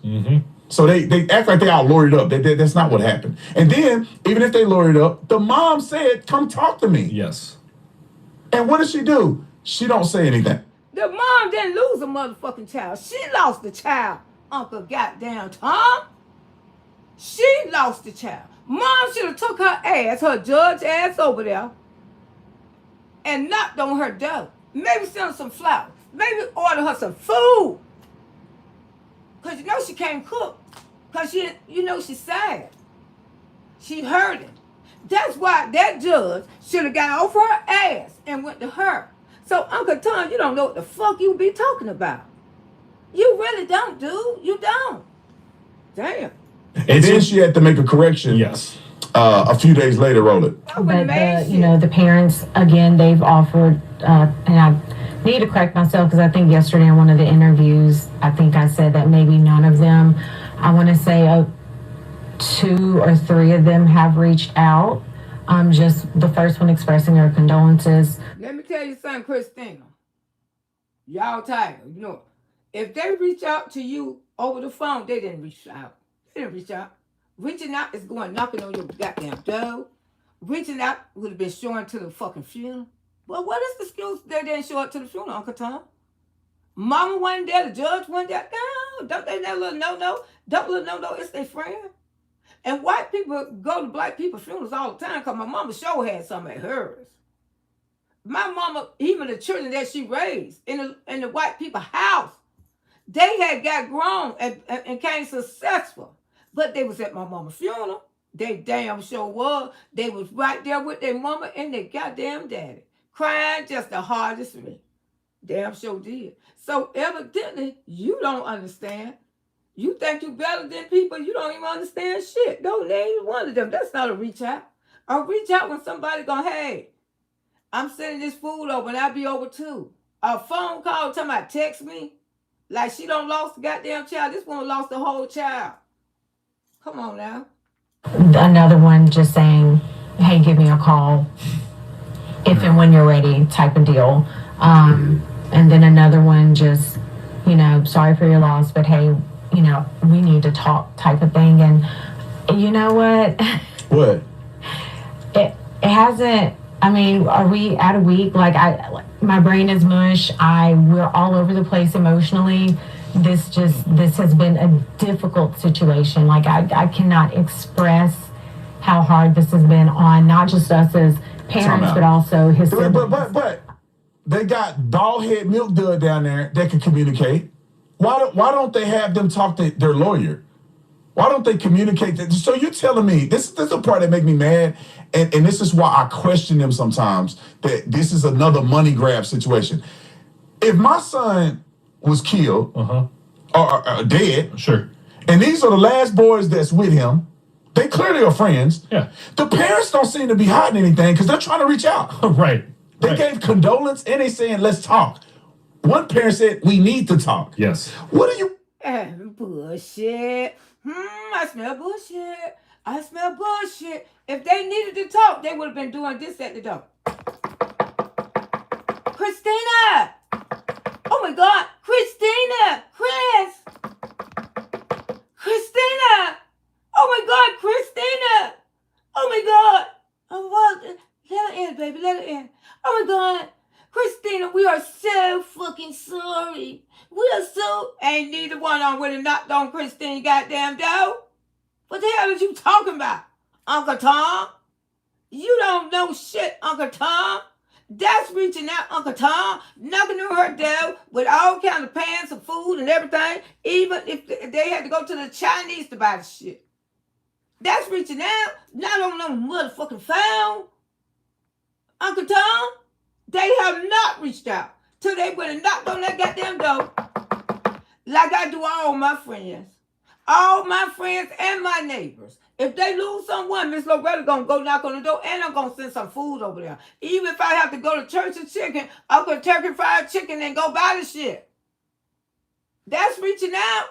Speaker 2: So they act like they all lawyered up. That's not what happened. And then, even if they lawyered up, the mom said, come talk to me.
Speaker 7: Yes.
Speaker 2: And what does she do? She don't say anything.
Speaker 1: The mom didn't lose a motherfucking child. She lost the child, Uncle goddamn Tom. She lost the child. Mom should have took her ass, her judge ass over there, and knocked on her door. Maybe send her some flowers. Maybe order her some food. Because she can't cook. Because she's sad. She hurting. That's why that judge should have got off her ass and went to her. So, Uncle Tom, you don't know what the fuck you be talking about. You really don't, dude. You don't. Damn.
Speaker 2: And then she had to make a correction.
Speaker 7: Yes.
Speaker 2: A few days later, roll it.
Speaker 6: But the parents, again, they've offered, and I need to correct myself because I think yesterday in one of the interviews, I think I said that maybe none of them, I want to say 2 or 3 of them have reached out. Just the first one expressing her condolences.
Speaker 1: Let me tell you something, Christina. Y'all tired. If they reach out to you over the phone, they didn't reach out. They didn't reach out. Reaching out is going knocking on your goddamn door. Reaching out would have been showing to the fucking funeral. Well, what is the excuse they didn't show up to the funeral, Uncle Tom? Mama wasn't there, the judge wasn't there. No, don't they that little no-no? Don't little no-no, it's their friend. And white people go to black people's funerals all the time because my mama sure had some at hers. My mama, even the children that she raised in the white people's house, they had got grown and came successful. But they was at my mama's funeral. They damn sure was. They was right there with their mama and their goddamn daddy. Crying just the hardest me. Damn sure did. So evidently, you don't understand. You think you better than people. You don't even understand shit. Don't name one of them. That's not a reach out. A reach out when somebody go, hey, I'm sending this food over and I'll be over too. A phone call talking about text me. Like she don't lost the goddamn child. This one lost the whole child. Come on now.
Speaker 6: Another one just saying, hey, give me a call if and when you're ready type of deal. And then another one just, you know, sorry for your loss, but hey, you know, we need to talk type of thing. And you know what?
Speaker 2: What?
Speaker 6: It hasn't, I mean, are we at a week? Like my brain is mush. We're all over the place emotionally. This has been a difficult situation. Like I cannot express how hard this has been on not just us as parents, but also his siblings.
Speaker 2: But they got bald head milk dud down there that can communicate. Why don't they have them talk to their lawyer? Why don't they communicate that? So you're telling me, this is the part that make me mad, and this is why I question them sometimes, that this is another money grab situation. If my son was killed or dead,
Speaker 7: Sure.
Speaker 2: and these are the last boys that's with him, they clearly are friends.
Speaker 7: Yeah.
Speaker 2: The parents don't seem to be hiding anything because they're trying to reach out.
Speaker 7: Right.
Speaker 2: They gave condolence and they saying, let's talk. One parent said, we need to talk.
Speaker 7: Yes.
Speaker 2: What are you?
Speaker 1: Bullshit. I smell bullshit. I smell bullshit. If they needed to talk, they would have been doing this at the door. Christina! Oh my God! Christina! Christina! Oh my God! Christina! Oh my God! Let her in, baby. Let her in. Oh my God! Christina, we are so fucking sorry. We are so... Ain't neither one on would have knocked on Christine goddamn door. What the hell is you talking about, Uncle Tom? You don't know shit, Uncle Tom. That's reaching out, Uncle Tom, knocking on her door with all kinds of pans of food and everything, even if they had to go to the Chinese to buy the shit. That's reaching out, not on no motherfucking phone. Uncle Tom, they have not reached out till they would have knocked on that goddamn door like I do all my friends. All my friends and my neighbors. If they lose someone, Miss Loretta gonna go knock on the door and I'm gonna send some food over there. Even if I have to go to Church of Chicken, I'll go turkey fried chicken and go buy the shit. That's reaching out.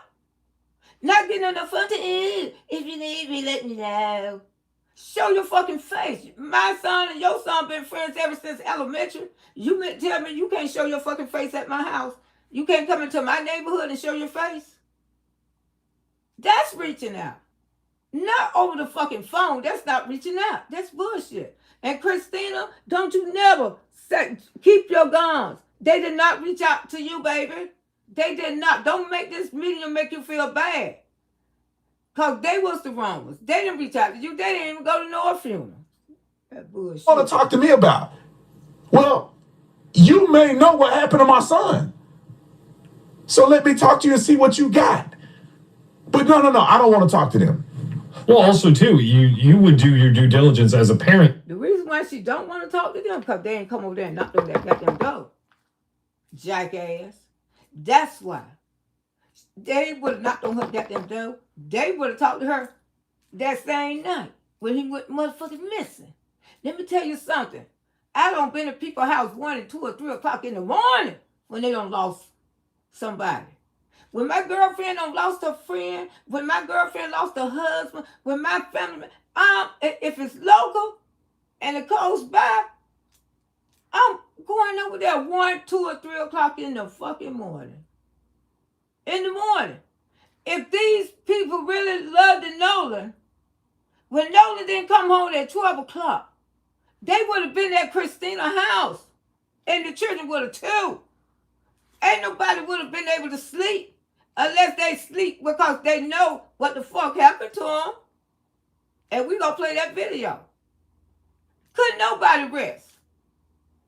Speaker 1: Not getting on the phone to if you need me, let me know. Show your fucking face. My son and your son been friends ever since elementary. You meant to tell me you can't show your fucking face at my house. You can't come into my neighborhood and show your face. That's reaching out. Not over the fucking phone. That's not reaching out. That's bullshit. And Christina, don't you never say, keep your guns. They did not reach out to you, baby. They did not. Don't make this media make you feel bad. Because they was the wrong ones. They didn't reach out to you. They didn't even go to no funeral. That bullshit.
Speaker 2: Want to talk to me about? Well, you may know what happened to my son. So let me talk to you and see what you got. But no, I don't want to talk to them.
Speaker 7: Well, also, too, you would do your due diligence as a parent.
Speaker 1: The reason why she don't want to talk to them because they ain't come over there and knocked on that goddamn door. Jackass. That's why. They would have knocked on her goddamn door. They would have talked to her that same night when he went motherfucking missing. Let me tell you something. I don't been at people's house 1 and 2 or 3 o'clock in the morning when they done lost somebody. When my girlfriend done lost her friend, when my girlfriend lost her husband, when my family, if it's local and it goes by, I'm going over there 1, 2, or 3 o'clock in the fucking morning. In the morning. If these people really loved Nolan, when Nolan didn't come home at 12 o'clock, they would have been at Christina's house. And the children would have too. Ain't nobody would have been able to sleep unless they sleep because they know what the fuck happened to them. And we gonna play that video. Couldn't nobody rest.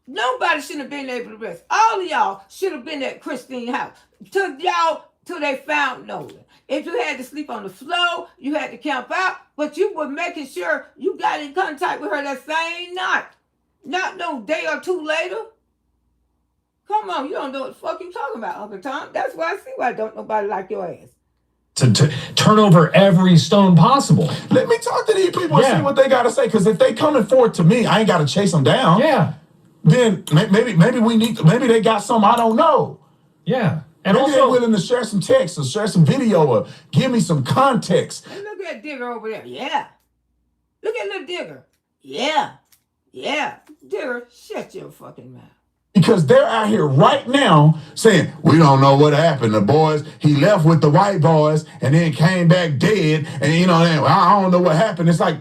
Speaker 1: Nobody shouldn't have been able to rest. All of y'all should have been at Christine's house. Till they found Nolan. If you had to sleep on the floor, you had to camp out, but you were making sure you got in contact with her that same night. Not no day or two later. Come on, you don't know what the fuck you talking about, Uncle Tom. That's why I see why don't nobody like your ass.
Speaker 7: To turn over every stone possible.
Speaker 2: Let me talk to these people and see what they got to say, because if they coming forward to me, I ain't got to chase them down.
Speaker 7: Yeah.
Speaker 2: then maybe we need, maybe they got some I don't know.
Speaker 7: Yeah. And
Speaker 2: Maybe
Speaker 7: also,
Speaker 2: they're willing to share some text or share some video or give me some context.
Speaker 1: Hey, look at Digger over there. Yeah. Look at little Digger. Yeah. Yeah. Digger, shut your fucking mouth.
Speaker 2: Because they're out here right now saying, we don't know what happened. The boys, he left with the white boys and then came back dead. And, you know, I don't know what happened. It's like,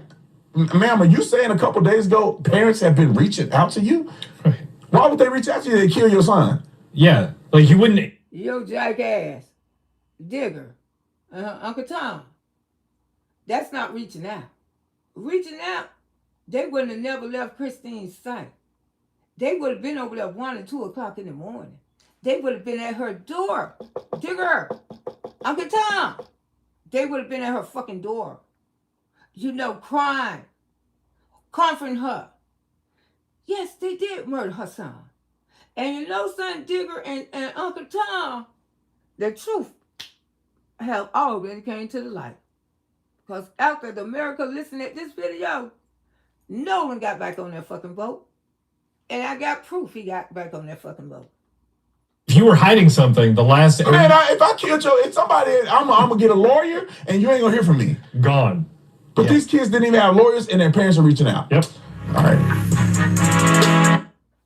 Speaker 2: ma'am, are you saying a couple days ago parents have been reaching out to you? Why would they reach out to you? They kill your son.
Speaker 7: Yeah. Like you wouldn't.
Speaker 1: Yo, jackass. Digger. Uncle Tom. That's not reaching out. Reaching out, they wouldn't have never left Christine's sight. They would have been over there 1 and 2 o'clock in the morning. They would have been at her door. Digger. Uncle Tom. They would have been at her fucking door. You know, crying. Comforting her. Yes, they did murder her son. And you know, son, Digger and Uncle Tom, the truth have already came to the light. Because after the America listened at this video, no one got back on that fucking boat. And I got proof he got back on that fucking boat.
Speaker 7: If you were hiding something, the last...
Speaker 2: Man, if I killed somebody, I'm going to get a lawyer and you ain't going to hear from me.
Speaker 7: Gone.
Speaker 2: But these kids didn't even have lawyers and their parents are reaching out.
Speaker 7: Yep.
Speaker 2: All right.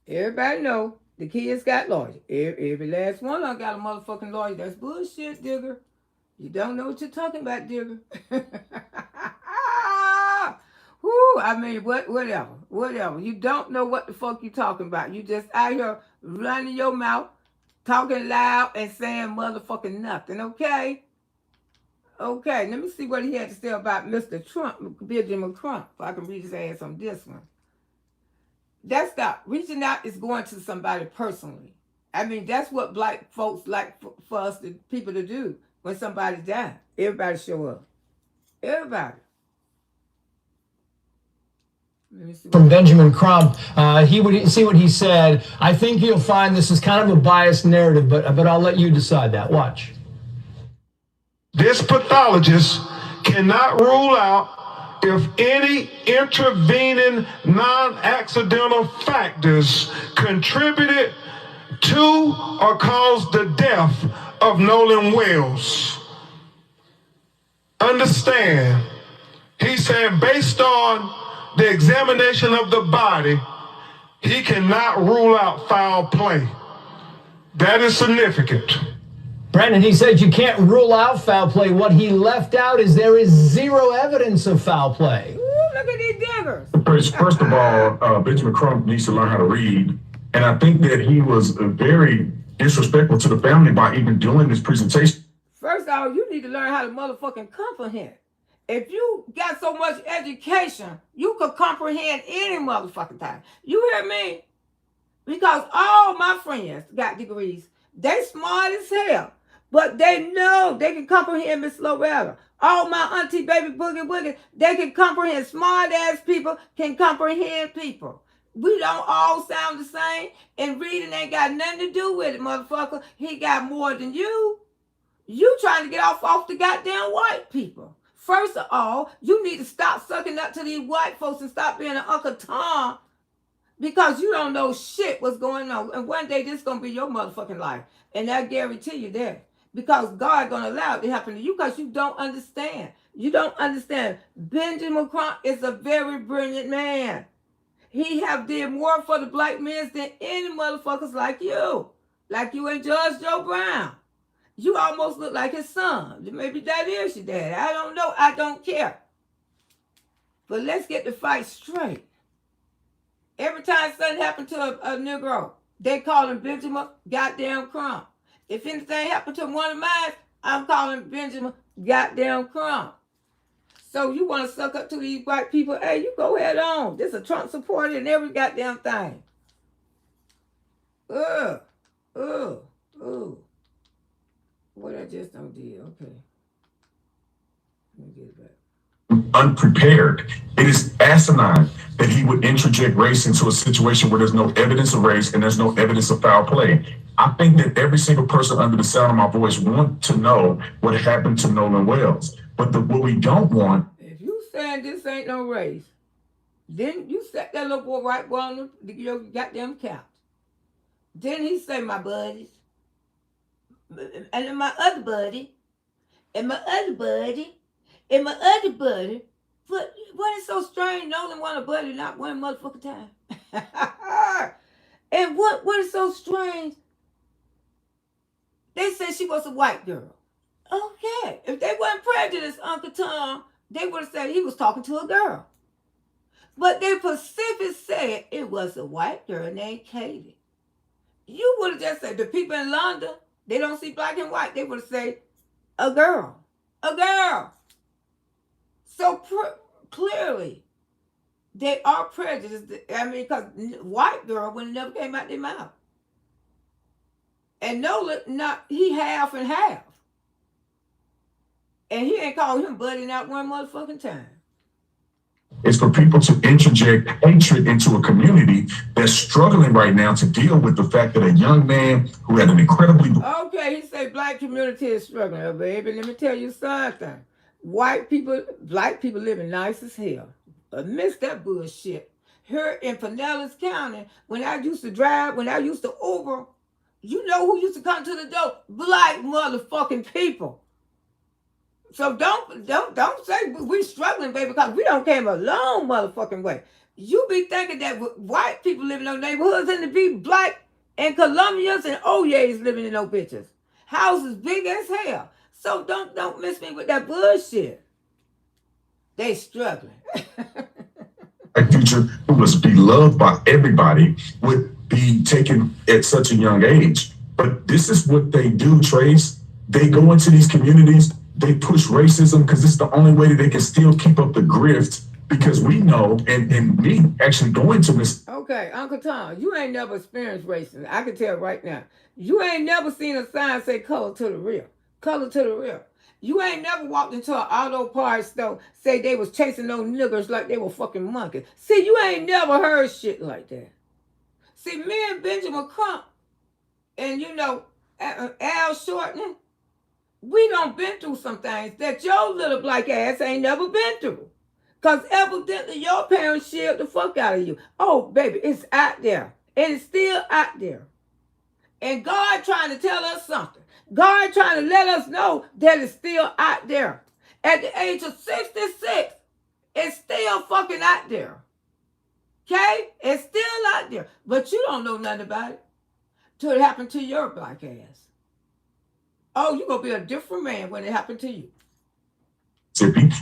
Speaker 1: Everybody know the kids got lawyers. Every last one of them got a motherfucking lawyer. That's bullshit, Digger. You don't know what you're talking about, Digger. Whoo, I mean, whatever. You don't know what the fuck you talking about. You just out here running your mouth, talking loud, and saying motherfucking nothing, okay? Okay, let me see what he had to say about Mr. Trump, Benjamin Trump, if I can read his ass on this one. That's not, reaching out is going to somebody personally. I mean, that's what black folks like for us, people to do when somebody dies. Everybody show up. Everybody.
Speaker 9: From Benjamin Crump, he would see what he said. I think you'll find this is kind of a biased narrative, but I'll let you decide that. Watch.
Speaker 10: This pathologist cannot rule out if any intervening non-accidental factors contributed to or caused the death of Nolan Wells. Understand, he said based on the examination of the body, he cannot rule out foul play. That is significant.
Speaker 9: Brandon, he said you can't rule out foul play. What he left out is there is zero evidence of foul play.
Speaker 1: Ooh, look at these diggers.
Speaker 2: First of all, Benjamin Crump needs to learn how to read. And I think that he was very disrespectful to the family by even doing this presentation.
Speaker 1: First of all, you need to learn how to motherfucking comprehend. If you got so much education, you could comprehend any motherfucking time. You hear me? Because all my friends got degrees. They smart as hell. But they know they can comprehend Miss Loretta. All my auntie baby boogie, they can comprehend. Smart ass people can comprehend people. We don't all sound the same. And reading ain't got nothing to do with it, motherfucker. He got more than you. You trying to get off the goddamn white people. First of all, you need to stop sucking up to these white folks and stop being an Uncle Tom. Because you don't know shit what's going on. And one day this is going to be your motherfucking life. And I guarantee you that. Because God going to allow it to happen to you because you don't understand. You don't understand. Benjamin Crump is a very brilliant man. He have did more for the black men than any motherfuckers like you. Like you and Judge Joe Brown. You almost look like his son. Maybe that is your dad. I don't know. I don't care. But let's get the fight straight. Every time something happened to a Negro, they call him Benjamin goddamn Crump. If anything happened to one of mine, I'm calling Benjamin goddamn Crump. So you want to suck up to these white people? Hey, you go ahead on. This a Trump supporter in every goddamn thing. What I just don't did. Okay. Let me get it back.
Speaker 2: Unprepared. It is asinine that he would interject race into a situation where there's no evidence of race and there's no evidence of foul play. I think that every single person under the sound of my voice wants to know what happened to Nolan Wells. But what we don't want...
Speaker 1: If you saying this ain't no race, Then you set that little boy right on your goddamn couch. Then he say, my buddies, and then my other buddy, and my other buddy, and my other buddy. But what is so strange? Nolan want a buddy not one motherfucking time. And what is so strange? They said she was a white girl. Okay. If they weren't prejudiced, Uncle Tom, they would have said he was talking to a girl. But they Pacific said it was a white girl named Katie. You would have just said, the people in London, they don't see black and white. They would have said, a girl. A girl. So clearly, they are prejudiced. I mean, because white girl would have never came out their mouth. And Nolan, he half and half. And he ain't called him buddy not one motherfucking time.
Speaker 2: It's for people to interject hatred into a community that's struggling right now to deal with the fact that a young man who had an incredibly...
Speaker 1: Okay, he say black community is struggling, oh, baby. Let me tell you something. White people, black people living nice as hell. Miss that bullshit. Here in Pinellas County, when I used to drive, when I used to Uber, you know who used to come to the door? Black motherfucking people. So don't say we struggling, baby, because we don't came a long motherfucking way. You be thinking that white people living in those neighborhoods and to be black and Colombians and Oyes living in those bitches. Houses big as hell. So don't miss me with that bullshit. They struggling.
Speaker 2: A future who was beloved by everybody would be taken at such a young age. But this is what they do, Trace. They go into these communities, they push racism because it's the only way that they can still keep up the grift. Because we know, and me actually going to this.
Speaker 1: Okay, Uncle Tom, you ain't never experienced racism. I can tell right now. You ain't never seen a sign say color to the rear. Color to the rear. You ain't never walked into an auto parts store, say they was chasing those niggers like they were fucking monkeys. See, you ain't never heard shit like that. See, me and Benjamin Crump, and you know, Al Shorten, we done been through some things that your little black ass ain't never been through. Because evidently your parents shared the fuck out of you. Oh, baby, it's out there. And it's still out there. And God trying to tell us something. God trying to let us know that it's still out there. At the age of 66, it's still fucking out there. Okay? It's still out there. But you don't know nothing about it till it happened to your black ass. Oh, you're going to be a different man when it happened to you.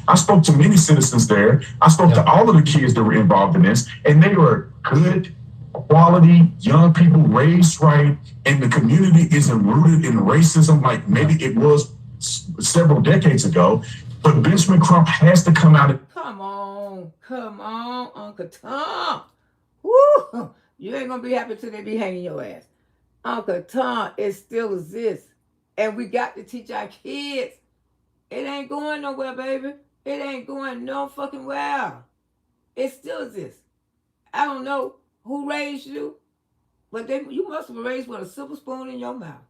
Speaker 2: I spoke to many citizens there. I spoke to all of the kids that were involved in this, and they were good, quality, young people raised right, and the community isn't rooted in racism like maybe it was several decades ago. But Benjamin Crump has to come out.
Speaker 1: Come on, Uncle Tom. Woo! You ain't going to be happy till they be hanging your ass. Uncle Tom, it still exists. And we got to teach our kids. It ain't going nowhere, baby. It ain't going no fucking where. It still exists. I don't know who raised you, but you must have been raised with a silver spoon in your mouth.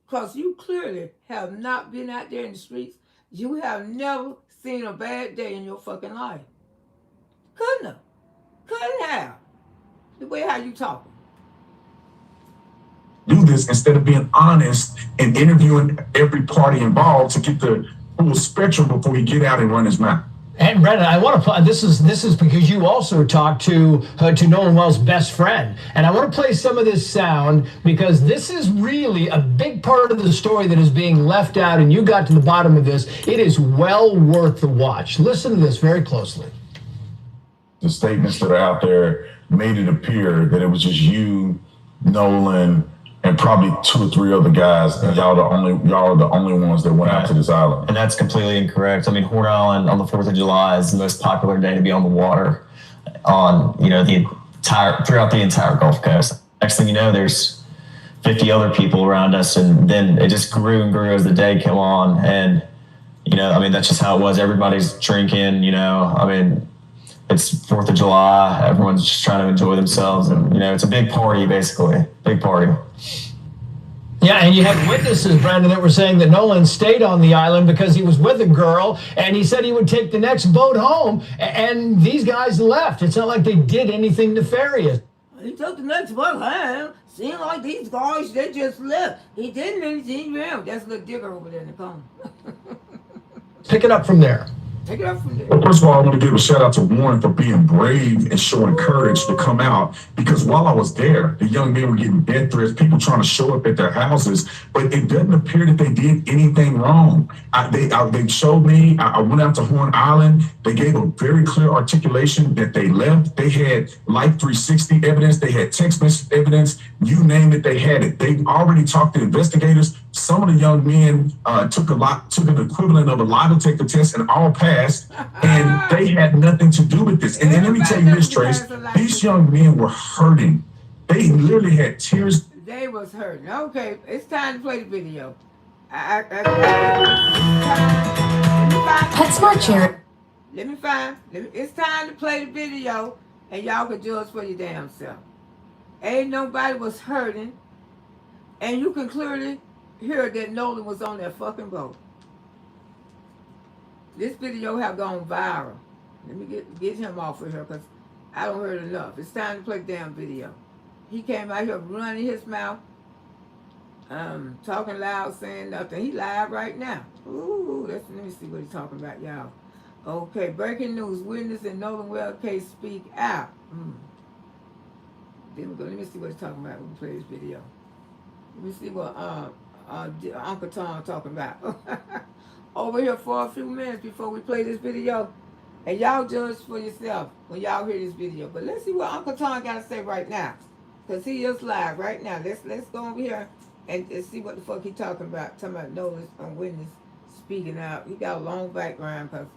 Speaker 1: Because you clearly have not been out there in the streets. You have never seen a bad day in your fucking life. Couldn't have. The way how you talking.
Speaker 2: Do this instead of being honest and interviewing every party involved to get the full spectrum before he get out and run his mouth.
Speaker 9: And Brendan, I want to play. This is because you also talked to Nolan Wells' best friend, and I want to play some of this sound because this is really a big part of the story that is being left out, and you got to the bottom of this. It is well worth the watch. Listen to this very closely.
Speaker 2: The statements that are out there made it appear that it was just you, Nolan, and probably 2 or 3 other guys, and y'all are the only ones that went out to this island.
Speaker 11: And that's completely incorrect. I mean, Horn Island on the 4th of July is the most popular day to be on the water on, throughout the entire Gulf Coast. Next thing you know, there's 50 other people around us, and then it just grew and grew as the day came on. And, that's just how it was. Everybody's drinking, it's 4th of July. Everyone's just trying to enjoy themselves. And, it's a big party, basically. Big party.
Speaker 9: Yeah, and you had witnesses, Brandon, that were saying that Nolan stayed on the island because he was with a girl, and he said he would take the next boat home, and these guys left. It's not like they did anything nefarious.
Speaker 1: He took the next boat home. Seemed like these guys, they just left. He didn't anything real. That's the digger over there in the corner.
Speaker 9: Pick it up from there.
Speaker 1: Take it up from there.
Speaker 2: Well, first of all, I want to give a shout out to Warren for being brave and showing courage to come out, because while I was there, the young men were getting death threats, people trying to show up at their houses, but it doesn't appear that they did anything wrong. They showed me, I went out to Horn Island, they gave a very clear articulation that they left. They had Life 360 evidence, they had text message evidence, you name it, they had it. They already talked to investigators. Some of the young men took an equivalent of a lie detector test and all passed, and they had nothing to do with this. And then let me tell you this, Trace, these young men were hurting. They literally had tears.
Speaker 1: They was hurting. Okay, it's time to play the video.
Speaker 12: PetSmart Charity.
Speaker 1: It's time to play the video, and y'all can judge for your damn self. Ain't nobody was hurting, and you can clearly hear that Nolan was on that fucking boat. This video have gone viral. Let me get him off of here, because I don't heard enough. It's time to play the damn video. He came out here running his mouth, talking loud, saying nothing. He live right now. Ooh, let me see what he's talking about, y'all. Okay, breaking news. Witness in Nolan Well case speak out. Then we go. Let me see what he's talking about when we play this video. Let me see what Uncle Tom talking about. Over here for a few minutes before we play this video. And y'all judge for yourself when y'all hear this video. But let's see what Uncle Tom got to say right now. Because he is live right now. Let's go over here and see what the fuck he talking about. Talking about Nolan's witness speaking out. He got a long background because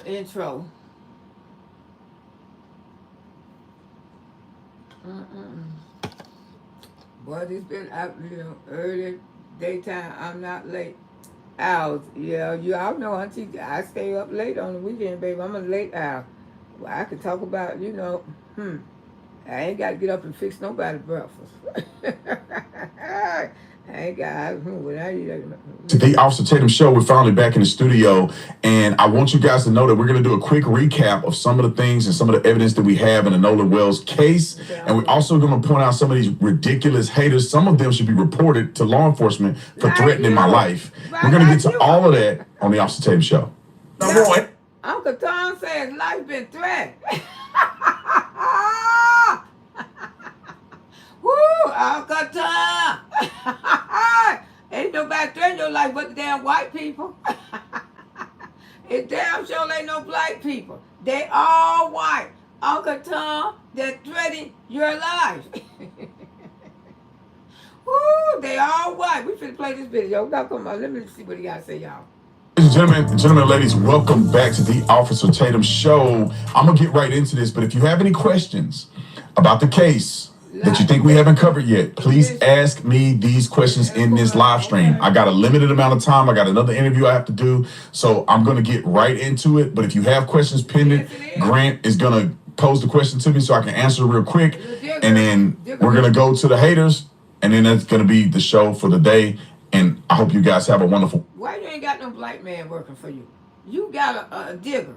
Speaker 1: intro. Boy, this been out, early daytime. I'm not late hours. Yeah, you all know, Auntie, I stay up late on the weekend, baby. I'm a late owl. Well, I can talk about, I ain't got to get up and fix nobody's breakfast. I ain't got,
Speaker 2: The Officer Tatum Show, we're finally back in the studio, and I want you guys to know that we're going to do a quick recap of some of the things and some of the evidence that we have in the Nolan Wells case, and we're also going to point out some of these ridiculous haters. Some of them should be reported to law enforcement for threatening my life. We're going to get to all of that on the Officer Tatum Show.
Speaker 1: Uncle Tom says life been threatened. Woo, Uncle Tom. Ain't nobody threatening your life but the damn white people. It damn sure ain't no black people. They all white. Uncle Tom, they're threatening your life. Woo, they all white. We finna play this video. Now, come on, let me see what he got to say, y'all.
Speaker 2: Ladies and gentlemen, ladies, welcome back to the Officer Tatum Show. I'm going to get right into this, but if you have any questions about the case that you think we haven't covered yet, please ask me these questions in this live stream. I got a limited amount of time. I got another interview I have to do, so I'm going to get right into it. But if you have questions pending, Grant is going to pose the question to me so I can answer real quick, and then we're going to go to the haters, and then that's going to be the show for the day. And I hope you guys have a wonderful...
Speaker 1: Why you ain't got no black man working for you? You got a digger.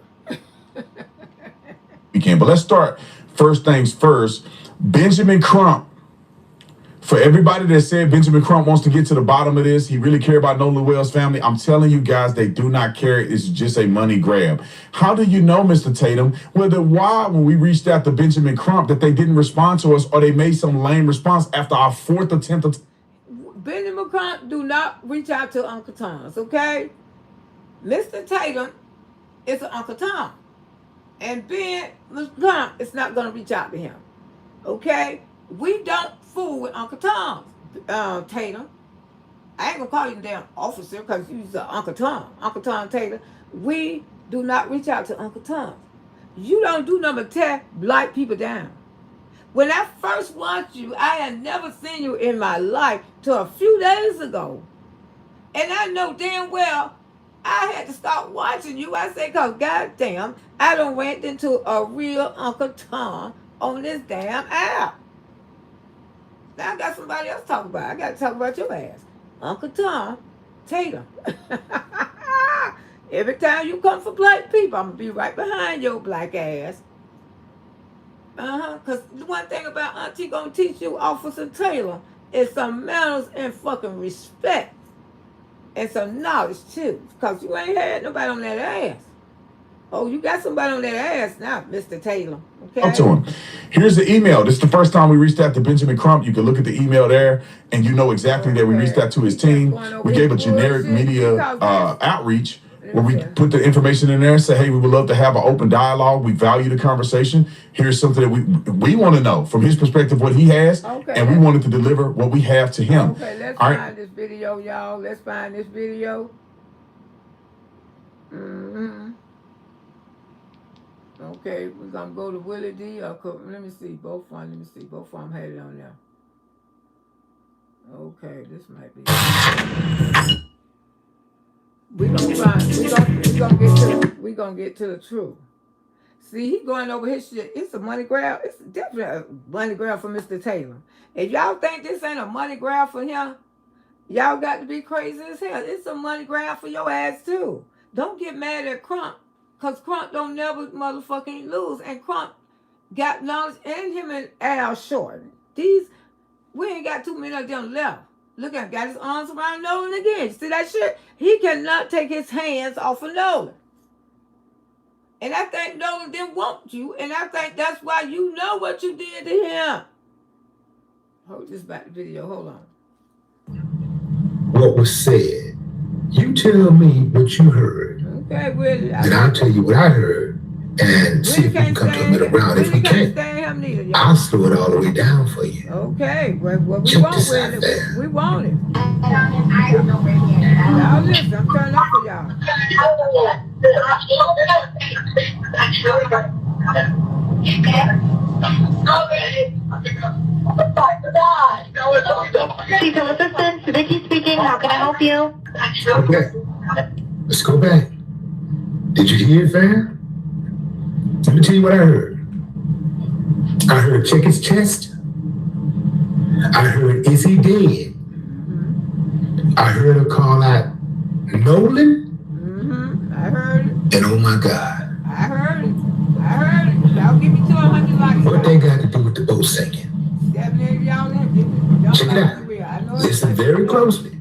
Speaker 2: Weekend. But let's start. First things first, Benjamin Crump. For everybody that said Benjamin Crump wants to get to the bottom of this, he really cared about Nolan Wells' family, I'm telling you guys, they do not care. It's just a money grab. How do you know, Mr. Tatum? Well, then why, when we reached out to Benjamin Crump, that they didn't respond to us, or they made some lame response after our fourth attempt?
Speaker 1: Benjamin Crump do not reach out to Uncle Tom's, okay? Mr. Tatum is an Uncle Tom. And Ben Crump is not going to reach out to him, okay? We don't fool with Uncle Tom, Tatum. I ain't going to call you the damn officer because you's Uncle Tom. Uncle Tom Tatum. We do not reach out to Uncle Tom. You don't do nothing but tear black people down. When I first watched you, I had never seen you in my life till a few days ago. And I know damn well I had to stop watching you. I say, because goddamn, I done went into a real Uncle Tom on this damn app. Now I got somebody else to talk about. I got to talk about your ass. Uncle Tom Taylor. Every time you come for black people, I'm going to be right behind your black ass. Because the one thing about Auntie going to teach you, Officer Taylor, is some manners and fucking respect. And some knowledge, too. Because you ain't had nobody on that ass. Oh, you got somebody on that ass now, Mr. Taylor. Okay.
Speaker 2: Talk to him. Here's the email. This is the first time we reached out to Benjamin Crump. You can look at the email there, and you know exactly that we reached out to his team. We gave a generic media outreach where we put the information in there and say, hey, we would love to have an open dialogue. We value the conversation. Here's something that we want to know from his perspective what he has, and we wanted to deliver what we have to him.
Speaker 1: Okay, let's find this video, y'all. Let's find this video. Okay, we're going to go to Willie D. Let me see. Both of them had it on there. Okay, this might be. We're gonna get to the truth. See, he going over his shit. It's a money grab. It's definitely a money grab for Mr. Taylor. If y'all think this ain't a money grab for him, y'all got to be crazy as hell. It's a money grab for your ass too. Don't get mad at Crump. Because Crump don't never motherfucking lose. And Crump got knowledge, and him and Al Short. We ain't got too many of them left. Look at him, got his arms around Nolan again. See that shit? He cannot take his hands off of Nolan. And I think Nolan didn't want you. And I think that's why you know what you did to him. Hold this back the video. Hold on.
Speaker 3: What was said. You tell me what you heard.
Speaker 1: Okay, Willie.
Speaker 3: And I'll tell you what I heard and see if we can come to a middle ground. If we can't, I'll slow it all the way down for you.
Speaker 1: Okay, well, we want
Speaker 3: it.
Speaker 1: We want it. Y'all listen, I'm turning up for y'all.
Speaker 12: Cecil Assistant, Vicky speaking. How can I help you?
Speaker 3: Okay, let's go back. Did you hear it, fam? Let me tell you what I heard. I heard check his chest. I heard, is he dead? I heard her call out Nolan.
Speaker 1: I heard it.
Speaker 3: And oh my God.
Speaker 1: I heard it. Y'all give me 200 likes.
Speaker 3: What they got to do with the boat sinking? Check it out. Listen very closely.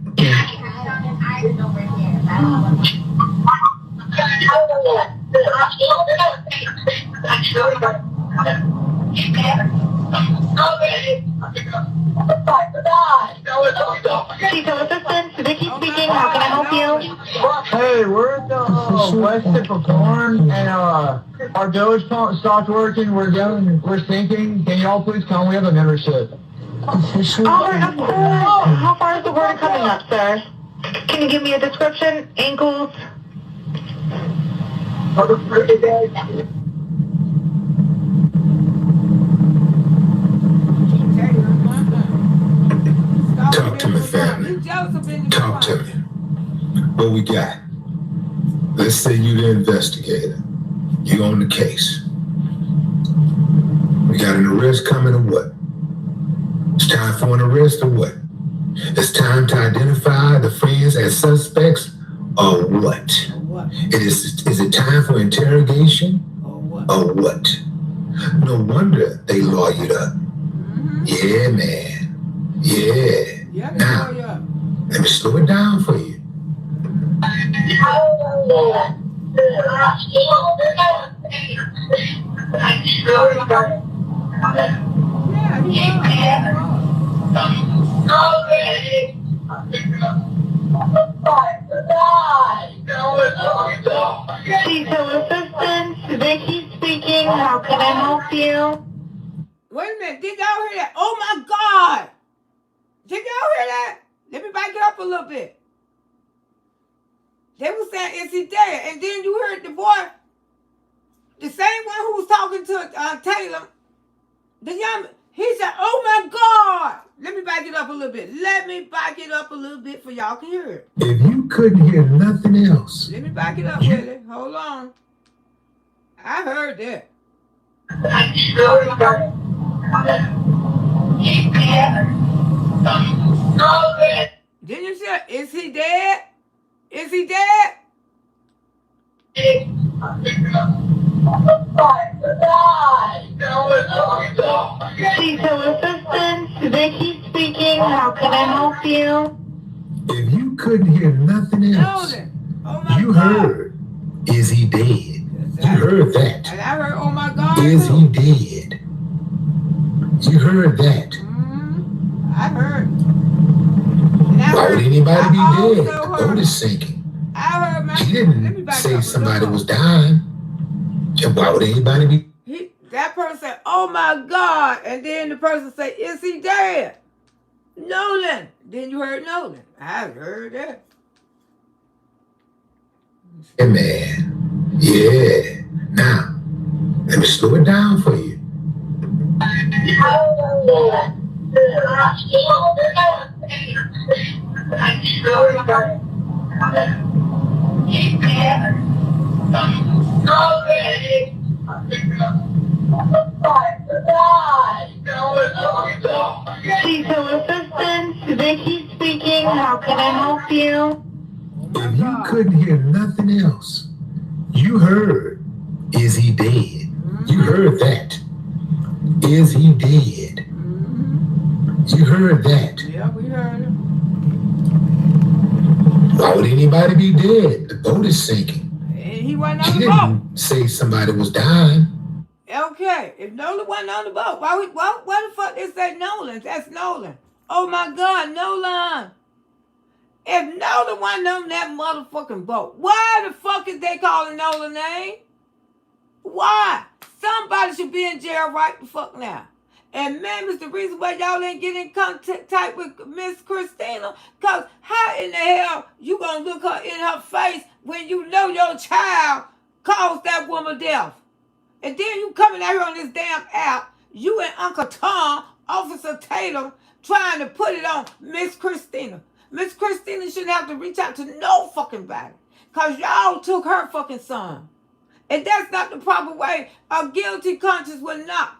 Speaker 12: Cecil Assistant, Vicky speaking. How can I help you?
Speaker 13: Hey, we're at the west tip of Corn, and our village pump stopped working. We're sinking. Can y'all please come? We have a membership.
Speaker 12: All right, of course. How far is the water coming up, sir? Can you give me a description? Ankles?
Speaker 3: Talk to me, family. Talk to me. What we got? Let's say you the investigator. You on the case. We got an arrest coming or what? It's time for an arrest or what? It's time to identify the friends as suspects or what? Is it time for interrogation or what? No wonder they lawyered up. Yeah, man. Yeah. Now, let me slow it down for you.
Speaker 12: Cecil Assistant, Vicky speaking. How can I help you?
Speaker 1: Wait a minute. Did y'all hear that? Oh my God. Did y'all hear that? Let me back it up a little bit. They were saying, is he dead? And then you heard the boy, the same one who was talking to Taylor, the young, he said, oh my God. Let me back it up a little bit. For y'all can hear it.
Speaker 3: If you couldn't hear nothing else.
Speaker 1: Let me back it up, Willie. Hold on. I heard that. Didn't you say, is he dead? Is he dead?
Speaker 12: Cecil assistance, Vicky speaking. How can I help you?
Speaker 3: If you couldn't hear nothing else, you heard, is he dead? You heard that.
Speaker 1: And I heard, oh my God.
Speaker 3: Is he dead? You heard that.
Speaker 1: I heard.
Speaker 3: Why would anybody be dead? The boat is sinking.
Speaker 1: I heard my.
Speaker 3: He didn't say somebody was dying. Why would anybody be?
Speaker 1: That person said, oh my God. And then the person said, is he dead? Nolan. Then you heard Nolan. I heard that.
Speaker 3: Hey man. Yeah. Now, let me slow it down for you.
Speaker 12: Cecil assistance, Vicky speaking. How can I help you?
Speaker 3: If you couldn't hear nothing else, you heard, is he dead? You heard that. Is he dead? You heard that.
Speaker 1: Yeah, we heard him.
Speaker 3: Why would anybody be dead? The boat is sinking.
Speaker 1: And he wasn't on
Speaker 3: He
Speaker 1: the boat.
Speaker 3: didn't say somebody was dying.
Speaker 1: Okay, if Nolan wasn't on the boat, why the fuck they say Nolan? That's Nolan. Oh my God, Nolan. If Nolan wasn't on that motherfucking boat, why the fuck is they calling Nolan name? Why? Somebody should be in jail right the fuck now. And man, it's the reason why y'all ain't getting in contact with Miss Christina. Cause how in the hell you gonna look her in her face when you know your child caused that woman death? And then you coming out here on this damn app, you and Uncle Tom, Officer Taylor, trying to put it on Miss Christina. Miss Christina shouldn't have to reach out to no fucking body. Cause y'all took her fucking son. And that's not the proper way. A guilty conscience will not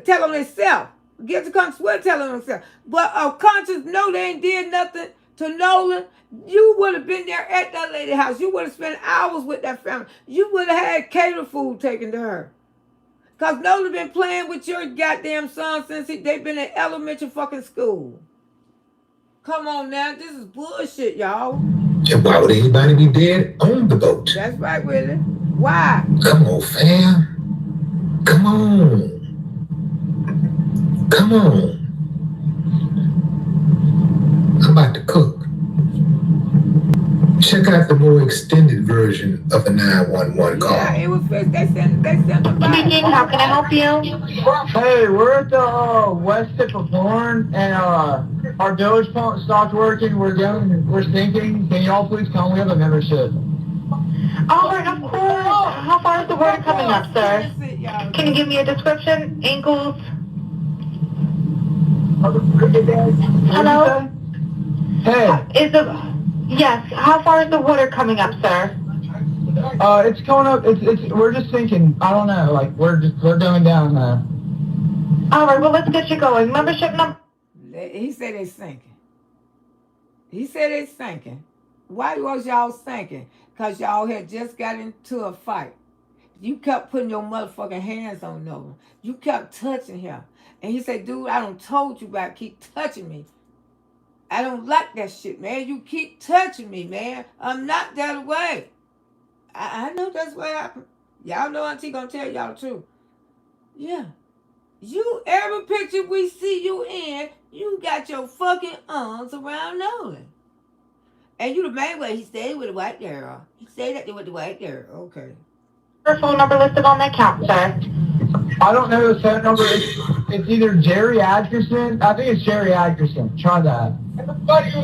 Speaker 1: tell on themselves. A guilty conscience will tell on themselves. But a conscience know they ain't did nothing to Nolan. You would have been there at that lady's house. You would have spent hours with that family. You would have had cater food taken to her. Because Nolan been playing with your goddamn son since they've been in elementary fucking school. Come on now. This is bullshit, y'all.
Speaker 3: And why would anybody be dead on the boat?
Speaker 1: That's right, Willie. Why?
Speaker 3: Come on, fam. Come on. Come on. I'm about to cook. Check out the more extended version of the 911 call.
Speaker 1: Yeah, it was fixed. They sent the body.
Speaker 12: Speaking, how can I help you?
Speaker 13: Hey, we're at the west tip of Horn, and our Doge pump stopped working. We're sinking. Can y'all please come? We have a membership.
Speaker 12: All right, of course. How far is the water coming up, sir? Can you give me a description? Ankles? Hello?
Speaker 13: Hey.
Speaker 12: Yes. How far is the water coming up, sir?
Speaker 13: It's going up. We're just sinking. I don't know. Like we're going down now.
Speaker 12: All right. Well, let's get you going. Membership number.
Speaker 1: He said they sinking. He said they sinking. Why was y'all sinking? Because y'all had just got into a fight. You kept putting your motherfucking hands on Nolan. You kept touching him. And he said, dude, I done told you about keep touching me. I don't like that shit, man. You keep touching me, man. I'm not that way. I know that's what happened. Y'all know Auntie gonna tell y'all the truth. Yeah. Every picture we see you in, you got your fucking arms around Nolan. And you the main way he stayed with the white girl. He stayed at with the white girl. Okay.
Speaker 12: Your phone number listed on the account, sir.
Speaker 13: I don't know the phone number. It's either Jerry Atkerson. I think it's Jerry Atkerson. Try that.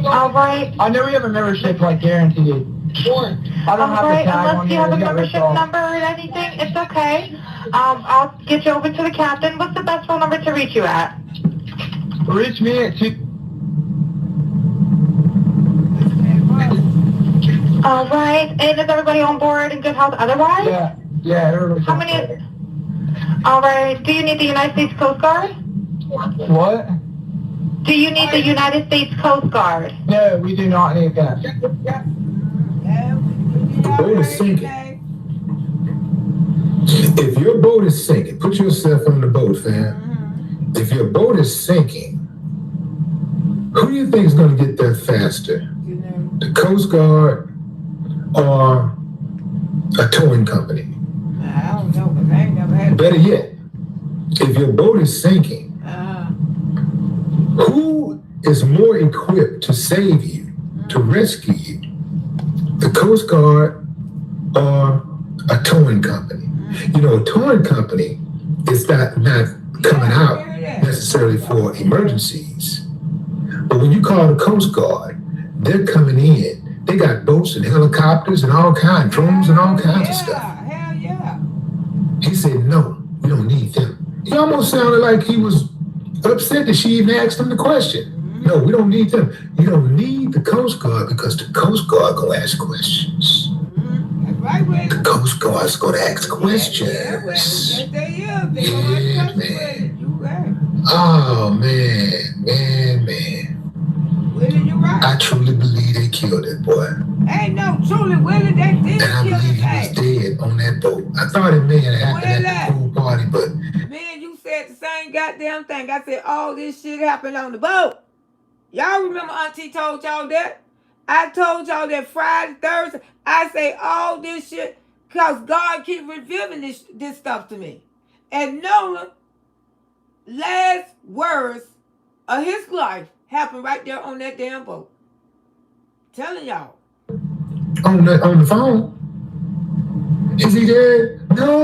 Speaker 12: All right.
Speaker 13: I know we have a membership, like guaranteed. I don't have the tag on
Speaker 12: unless you have a membership number or anything, it's okay. I'll get you over to the captain. What's the best phone number to reach you at?
Speaker 13: Reach me at 2.
Speaker 12: All right. And is everybody on board in good health otherwise?
Speaker 13: Yeah, everybody's
Speaker 12: How many? All right. Do you need the United States Coast Guard?
Speaker 13: What?
Speaker 12: Do you need the United States Coast Guard?
Speaker 13: No, we do not need that.
Speaker 3: The boat is sinking. If your boat is sinking, put yourself on the boat, fam. If your boat is sinking, who do you think is going to get there faster? The Coast Guard or a towing company?
Speaker 1: I don't know, because I ain't never had.
Speaker 3: Better yet, if your boat is sinking, who is more equipped to save you, to rescue you? The Coast Guard or a towing company? You know, a towing company is not coming out necessarily for emergencies. But when you call the Coast Guard, they're coming in. They got boats and helicopters and all kinds, drones and all kinds of stuff.
Speaker 1: Hell yeah.
Speaker 3: He said, no, we don't need them. He almost sounded like he was upset that she even asked him the question. No, we don't need them. You don't need the Coast Guard because the Coast Guard gonna ask questions.
Speaker 1: That's right, Willie.
Speaker 3: The Coast Guard's gonna ask questions.
Speaker 1: Yes, they is. They gonna ask questions. You right.
Speaker 3: Oh, man.
Speaker 1: Willie, you right.
Speaker 3: I truly believe they killed that boy.
Speaker 1: Ain't no truly, Willie, they did
Speaker 3: And I
Speaker 1: kill
Speaker 3: believe
Speaker 1: his
Speaker 3: he was
Speaker 1: ass.
Speaker 3: dead on that boat. I thought it may have happened at the pool party, but
Speaker 1: Me and you said the same goddamn thing. I said all this shit happened on the boat. Y'all remember Auntie told y'all that? I told y'all that Friday, Thursday. I say all this shit because God keep revealing this stuff to me. And Nolan, last words of his life happened right there on that damn boat. Telling y'all.
Speaker 3: on the phone. Is he dead? No.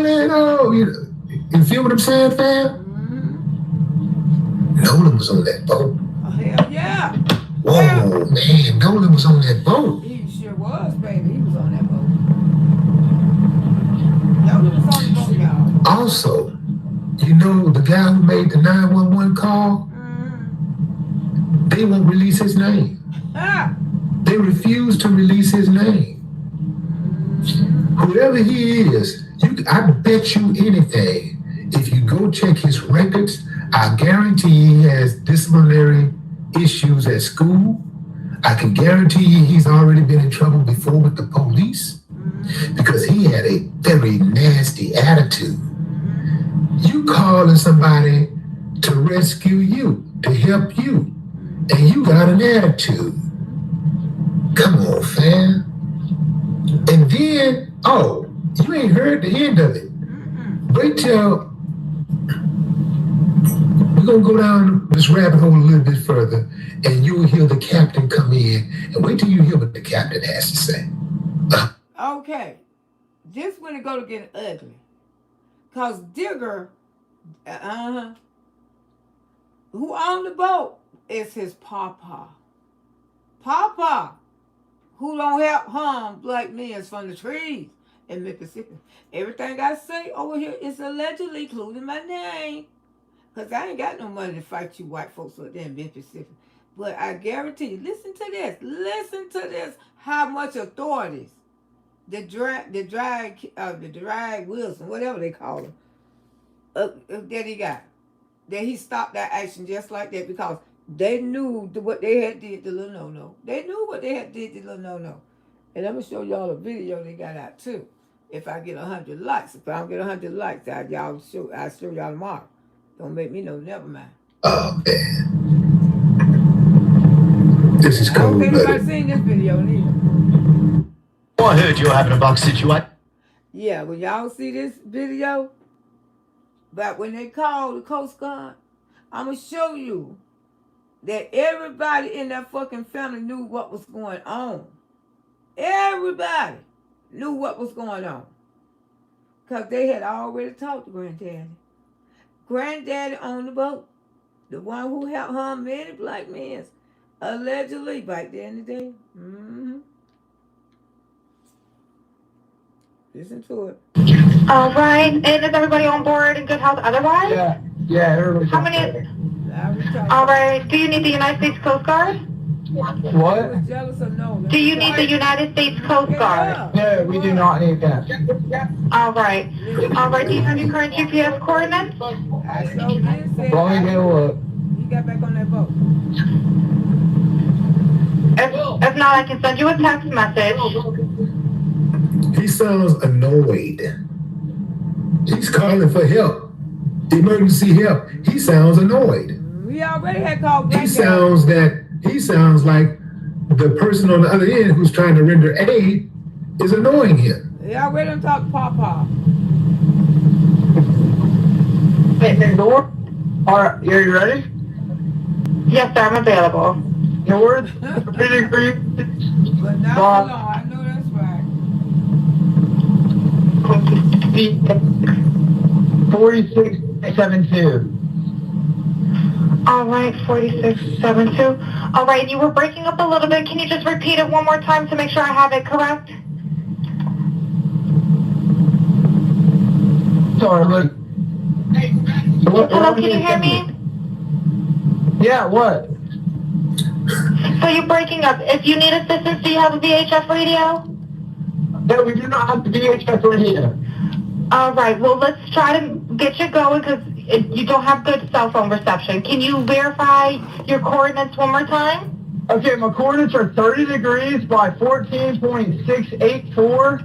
Speaker 3: You feel what I'm saying, fam? Nolan was on that boat.
Speaker 1: Oh, hell yeah.
Speaker 3: Whoa, man, Nolan was on that boat.
Speaker 1: He sure was, baby. He was on that boat. Nolan was on the boat, y'all.
Speaker 3: Also, you know the guy who made the 911 call? They won't release his name. They refuse to release his name. Whoever he is, I bet you anything. If you go check his records, I guarantee he has disciplinary issues at school. I can guarantee you he's already been in trouble before with the police because he had a very nasty attitude. You calling somebody to rescue you, to help you, and you got an attitude. Come on, fam. And then, you ain't heard the end of it. Wait till we're gonna go down this rabbit hole a little bit further, and you'll hear the captain come in, and wait till you hear what the captain has to say.
Speaker 1: Okay, this when it go to get ugly, cause Digger, who owned the boat, is his papa. Papa, who don't help harm black men from the trees in Mississippi. Everything I say over here is allegedly, including my name. Because I ain't got no money to fight you white folks up there in Mississippi. But I guarantee you, listen to this, how much authorities, the drag Wilson, whatever they call him, that he got. That he stopped that action just like that because they knew what they had did to little no-no. They knew what they had did to little no-no. And I'm going to show y'all a video they got out too. If I get 100 likes. If I don't get 100 likes, I'll show y'all tomorrow. Don't make me know, never mind.
Speaker 3: Oh, man. This is cold.
Speaker 1: I don't think anybody's seen this video neither.
Speaker 9: Oh, I heard you were having a box situation.
Speaker 1: Yeah, when y'all see this video, but when they call the Coast Guard, I'm going to show you that everybody in that fucking family knew what was going on. Everybody knew what was going on. Because they had already talked to Granddaddy. Granddaddy on the boat. The one who helped harm many black men. Allegedly, back there in the day. Listen to it.
Speaker 12: All right. And is everybody on board in good health otherwise?
Speaker 13: Yeah, everybody's
Speaker 12: How many? All right. Do you need the United States Coast Guard?
Speaker 13: What?
Speaker 12: Do you need the United States Coast Guard?
Speaker 13: No, we do not need that.
Speaker 12: All right. All right. Do you have your current GPS coordinates?
Speaker 13: Let me get a look.
Speaker 1: you got back on that boat?
Speaker 12: If not, I can send you a text message.
Speaker 3: He sounds annoyed. He's calling for help, emergency help. He sounds annoyed.
Speaker 1: We already had called
Speaker 3: He sounds like the person on the other end who's trying to render aid is annoying him.
Speaker 1: They already done talked to Papa.
Speaker 13: Hey, Lord, are you ready?
Speaker 12: Yes, sir, I'm available.
Speaker 13: North, 3 degrees.
Speaker 1: But not for long. I know that's right.
Speaker 13: 4672.
Speaker 12: All right, 4672. All right, you were breaking up a little bit. Can you just repeat it one more time to make sure I have it correct?
Speaker 13: Sorry, look.
Speaker 12: Hello, can you hear me?
Speaker 13: Yeah, what?
Speaker 12: So you're breaking up. If you need assistance, do you have a VHF radio?
Speaker 13: No, we do not have the VHF radio.
Speaker 12: All right, well, let's try to get you going because you don't have good cell phone reception. Can you verify your coordinates one more time?
Speaker 13: Okay, my coordinates are 30 degrees by 14.684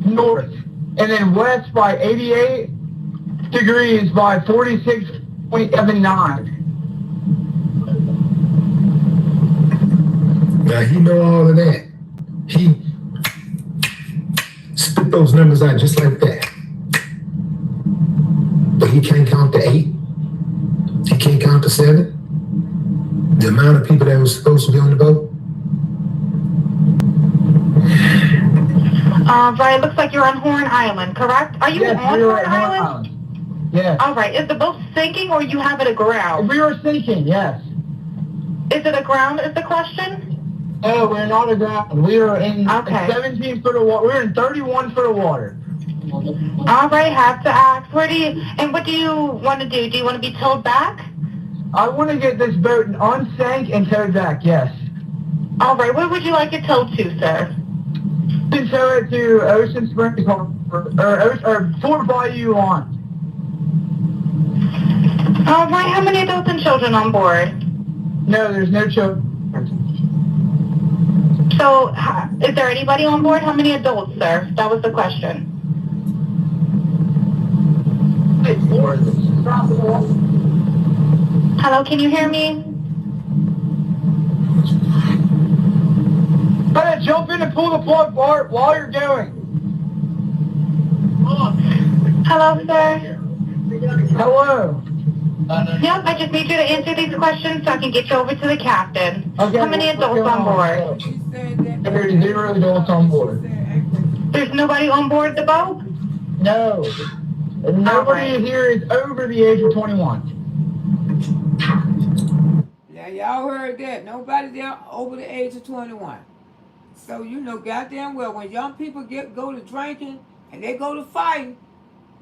Speaker 13: north, and then west by 88 degrees by 46.79.
Speaker 3: Now he know all of that. He spit those numbers out just like that. But he can't count to 8. He can't count to 7. The amount of people that was supposed to be on the boat.
Speaker 12: Right, looks like you're on Horn Island, correct? Are you on Horn Island?
Speaker 13: Yes.
Speaker 12: All right, is the boat sinking or you have it aground?
Speaker 13: We are sinking, yes.
Speaker 12: Is it aground is the question?
Speaker 13: No, we're not aground. We are in 17 foot of water. We're in 31 foot of water.
Speaker 12: All right, have to ask. What do you want to do? Do you want to be towed back?
Speaker 13: I want to get this boat unsank and towed back, yes.
Speaker 12: All right, where would you like it towed to, sir?
Speaker 13: You can tow it to Ocean Springs or Fort Bayou on.
Speaker 12: All right, how many adults and children on board?
Speaker 13: No, there's no children.
Speaker 12: So, is there anybody on board? How many adults, sir? That was the question. Hello, can you hear me?
Speaker 13: Better jump in and pull the plug, Bart, while you're going.
Speaker 12: Hello, sir.
Speaker 13: Hello.
Speaker 12: Yep, I just need you to answer these questions so I can get you over to the captain.
Speaker 13: Okay,
Speaker 12: how many adults on board?
Speaker 13: There's 0 adults on board.
Speaker 12: There's nobody on board the boat?
Speaker 13: No. Nobody here is over the age of 21.
Speaker 1: Now, y'all heard that. Nobody there over the age of 21. So, you know goddamn well, when young people go to drinking and they go to fighting,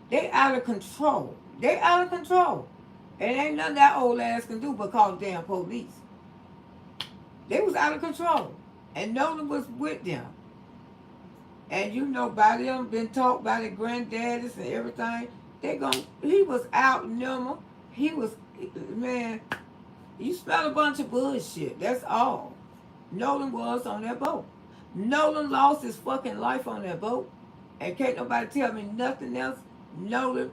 Speaker 1: they out of control. They out of control. And ain't nothing that old ass can do but call the damn police. They was out of control. And Nolan was with them. And you know, by them been taught by their granddaddies and everything, he was out number. He was, man, you smell a bunch of bullshit. That's all. Nolan was on that boat. Nolan lost his fucking life on that boat. And can't nobody tell me nothing else. Nolan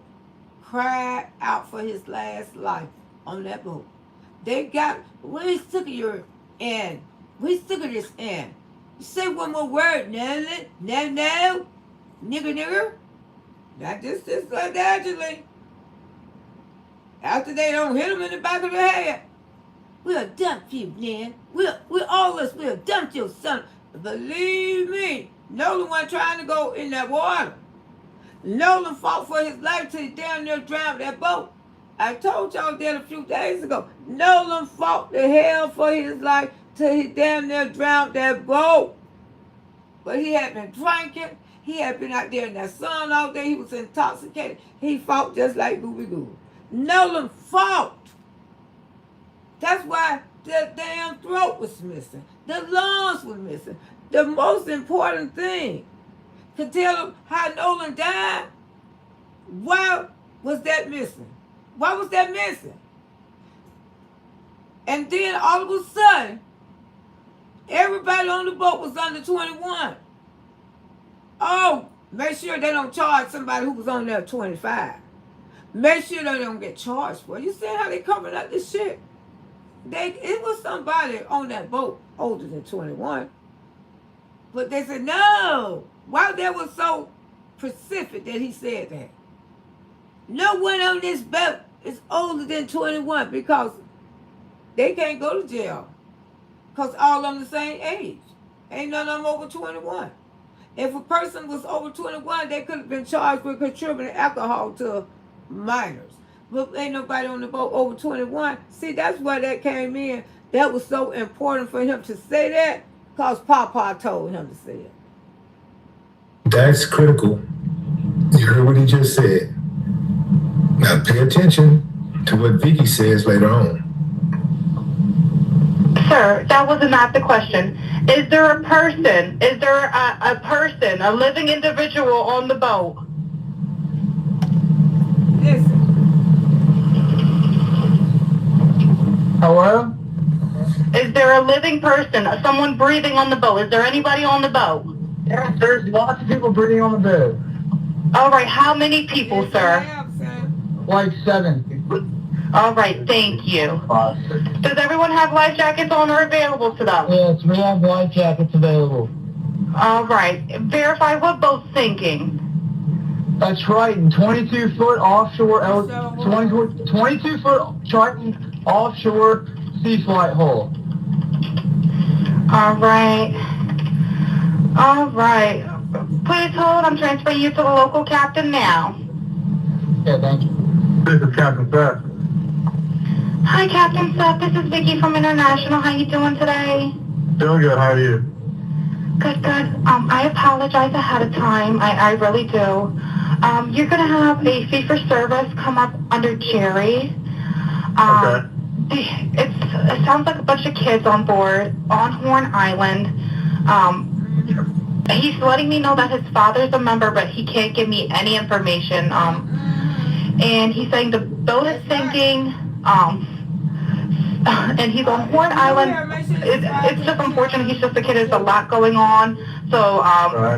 Speaker 1: cried out for his last life on that boat. They got, we sick of your end. We sick of this end. You say one more word, no, nigger. Not just allegedly. After they don't hit him in the back of the head. We'll dump you, man. We'll all of us will dump your son. Believe me, Nolan wasn't trying to go in that water. Nolan fought for his life till he down there drowned that boat. I told y'all that a few days ago. Nolan fought the hell for his life till he damn near drowned that boat. But he had been drinking. He had been out there in that sun all day. He was intoxicated. He fought just like Bubbie Goo. Nolan fought. That's why the damn throat was missing. The lungs were missing. The most important thing, to tell him how Nolan died, why was that missing? Why was that missing? And then all of a sudden, everybody on the boat was under 21. Oh, make sure they don't charge somebody who was on there 25. Make sure they don't get charged for it. You see how they covered up this shit? It was somebody on that boat older than 21. But they said, no. Why that was so specific that he said that? No one on this boat is older than 21 because they can't go to jail. Because all of them the same age. Ain't none of them over 21. If a person was over 21, they could have been charged with contributing alcohol to minors. But ain't nobody on the boat over 21. See, that's why that came in. That was so important for him to say that because Papa told him to say it.
Speaker 3: That's critical. You heard what he just said. Now pay attention to what Vicky says later on.
Speaker 12: Sir, that was not the question. Is there a person, a living individual on the boat?
Speaker 1: Listen.
Speaker 13: Hello?
Speaker 12: Is there a living person, someone breathing on the boat? Is there anybody on the boat?
Speaker 13: Yes, there's lots of people breathing on the boat.
Speaker 12: All right, how many people, sir?
Speaker 13: Like 7.
Speaker 12: All right, thank you. Does everyone have life jackets on or available to them?
Speaker 13: Yes, we have life jackets available.
Speaker 12: All right, verify what boat's sinking.
Speaker 13: That's Triton, 22-foot offshore, 22-foot Triton offshore sea flight hull.
Speaker 12: All right. All right. Please hold. I'm transferring you to the local captain now.
Speaker 13: Yeah, thank you.
Speaker 10: This is Captain Seth.
Speaker 12: Hi, Captain Seth. This is Vicky from International. How you doing today?
Speaker 10: Doing good. How are you?
Speaker 12: Good, good. I apologize ahead of time. I really do. You're going to have a fee for service come up under Jerry.
Speaker 10: Okay.
Speaker 12: It sounds like a bunch of kids on board on Horn Island. He's letting me know that his father's a member, but he can't give me any information. And he's saying the boat is sinking. And he's on Horn Island. It's just unfortunate. He's just a kid. There's a lot going on. So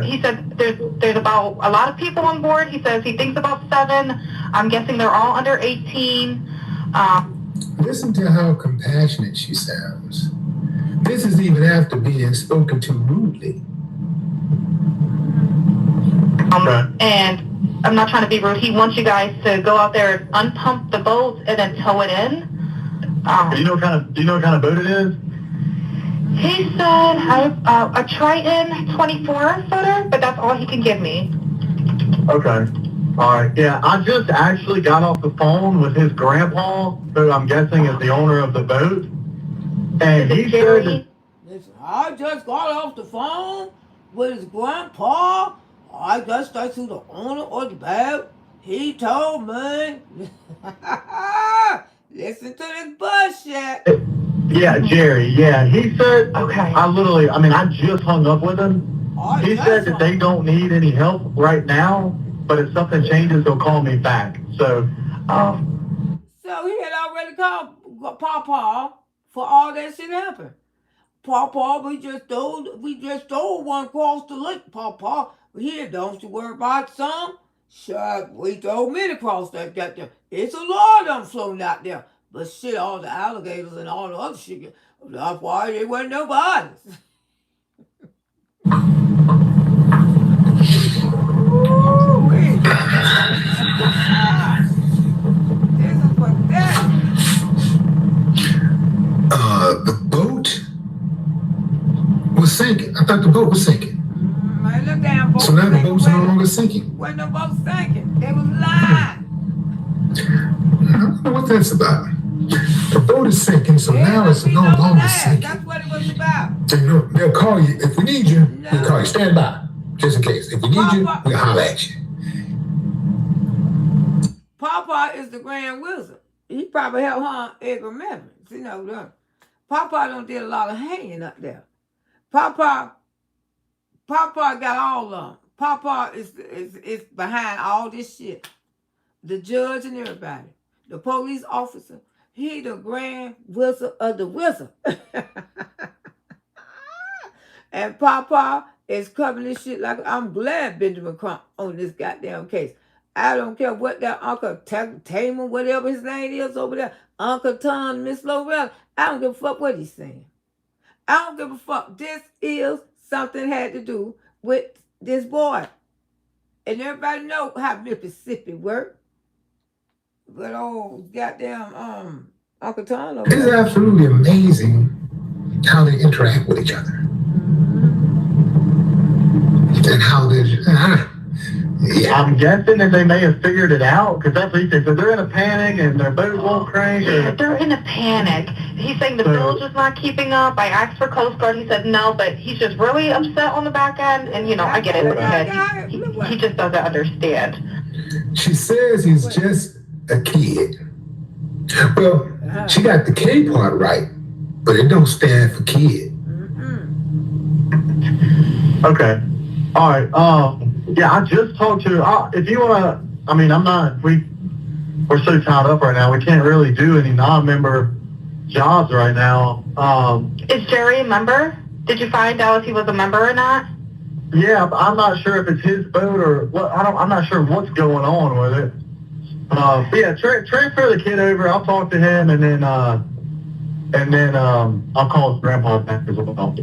Speaker 12: he said there's about a lot of people on board. He says he thinks about 7. I'm guessing they're all under 18.
Speaker 3: Listen to how compassionate she sounds. This is even after being spoken to rudely.
Speaker 12: And I'm not trying to be rude. He wants you guys to go out there and unpump the boat and then tow it in.
Speaker 10: Do you know what kind of boat it is?
Speaker 12: He said a Triton 24-footer, but that's all he can give me.
Speaker 10: Okay. All right. Yeah, I just actually got off the phone with his grandpa, who I'm guessing is the owner of the boat, and he said that,
Speaker 1: Listen, I just got off the phone with his grandpa. I guess that's who the owner of the boat. He told me. Listen to this bullshit.
Speaker 10: yeah, Jerry. Yeah, he said.
Speaker 12: Okay.
Speaker 10: I just hung up with him. He said that they don't need any help right now, but if something changes, they'll call me back. So.
Speaker 1: So he had already called Papa for all that shit happened. Papa, we just stole one across the lake, Papa. Here, don't you worry about some. Sure, we throw many across that there. It's a lot of them floating out there. But shit, all the alligators and all the other shit, that's why they weren't nobody.
Speaker 3: The boat was sinking. I thought the boat was sinking. So now the boat's no longer sinking.
Speaker 1: When the boat sinking, they was lying.
Speaker 3: I don't know what that's about. The boat is sinking, so now it's no longer sinking.
Speaker 1: That's what it was about.
Speaker 3: They'll call you. If we need you, we'll call you. Stand by, just in case. If we need you, we'll holler at you.
Speaker 1: Papa is the grand wizard. He probably helped her Edgar Memphis. You know, Papa don't did a lot of hanging up there. Papa got all of them. Papa is behind all this shit. The judge and everybody. The police officer. He the grand wizard of the wizard. And Papa is covering this shit like I'm glad Benjamin Crump on this goddamn case. I don't care what that Uncle Tamer, whatever his name is over there, Uncle Tom, Miss Loretta. I don't give a fuck what he's saying. I don't give a fuck. This is something had to do with this boy. And everybody know how Mississippi work. But goddamn Uncle Tom over
Speaker 3: It's
Speaker 1: there.
Speaker 3: absolutely amazing how they interact with each other. And how they, yeah.
Speaker 13: I'm guessing that they may have figured it out, because that's what he said. So they're in a panic and their boat won't crank.
Speaker 12: Yeah, they're in a panic. He's saying the bilge is not keeping up. I asked for Coast Guard. He said no, but he's just really upset on the back end. And, you know, I get it with him. He just doesn't understand.
Speaker 3: She says he's just a kid. Well, she got the K part right, but it don't stand for kid.
Speaker 13: Okay. All right. Yeah, I just talked to. If you want to, I mean, I'm not. We're so tied up right now. We can't really do any non-member jobs right now.
Speaker 12: Is Jerry a member? Did you find out if he was a member or not?
Speaker 13: Yeah, I'm not sure if it's his boat or what. I'm not sure what's going on with it. But yeah, transfer the kid over. I'll talk to him, and then I'll call his grandpa back as well.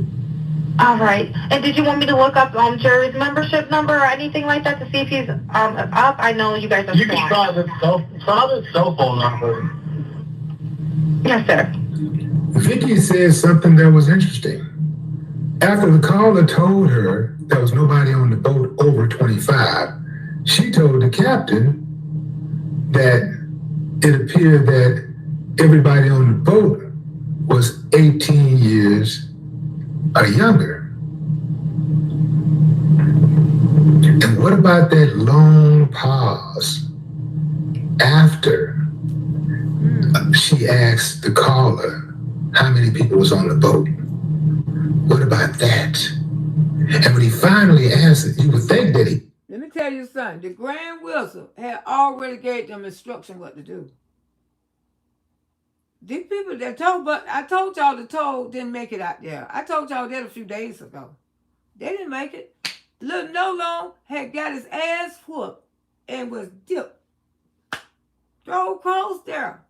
Speaker 12: All right. And did you want me to look up Jerry's membership number or anything like that to see if he's up? I know you guys are
Speaker 13: You can try the cell phone number.
Speaker 12: Yes, sir.
Speaker 3: Vicky said something that was interesting. After the caller told her there was nobody on the boat over 25, she told the captain that it appeared that everybody on the boat was 18 years or younger. And what about that long pause after she asked the caller how many people was on the boat? What about that? And when he finally answered, you would think that he...
Speaker 1: Let me tell you something. The Grand Wizard had already gave them instruction what to do. These people that told, but I told y'all the toll didn't make it out there. I told y'all that a few days ago. They didn't make it. Little Nolo had got his ass whooped and was dipped. Drove across there.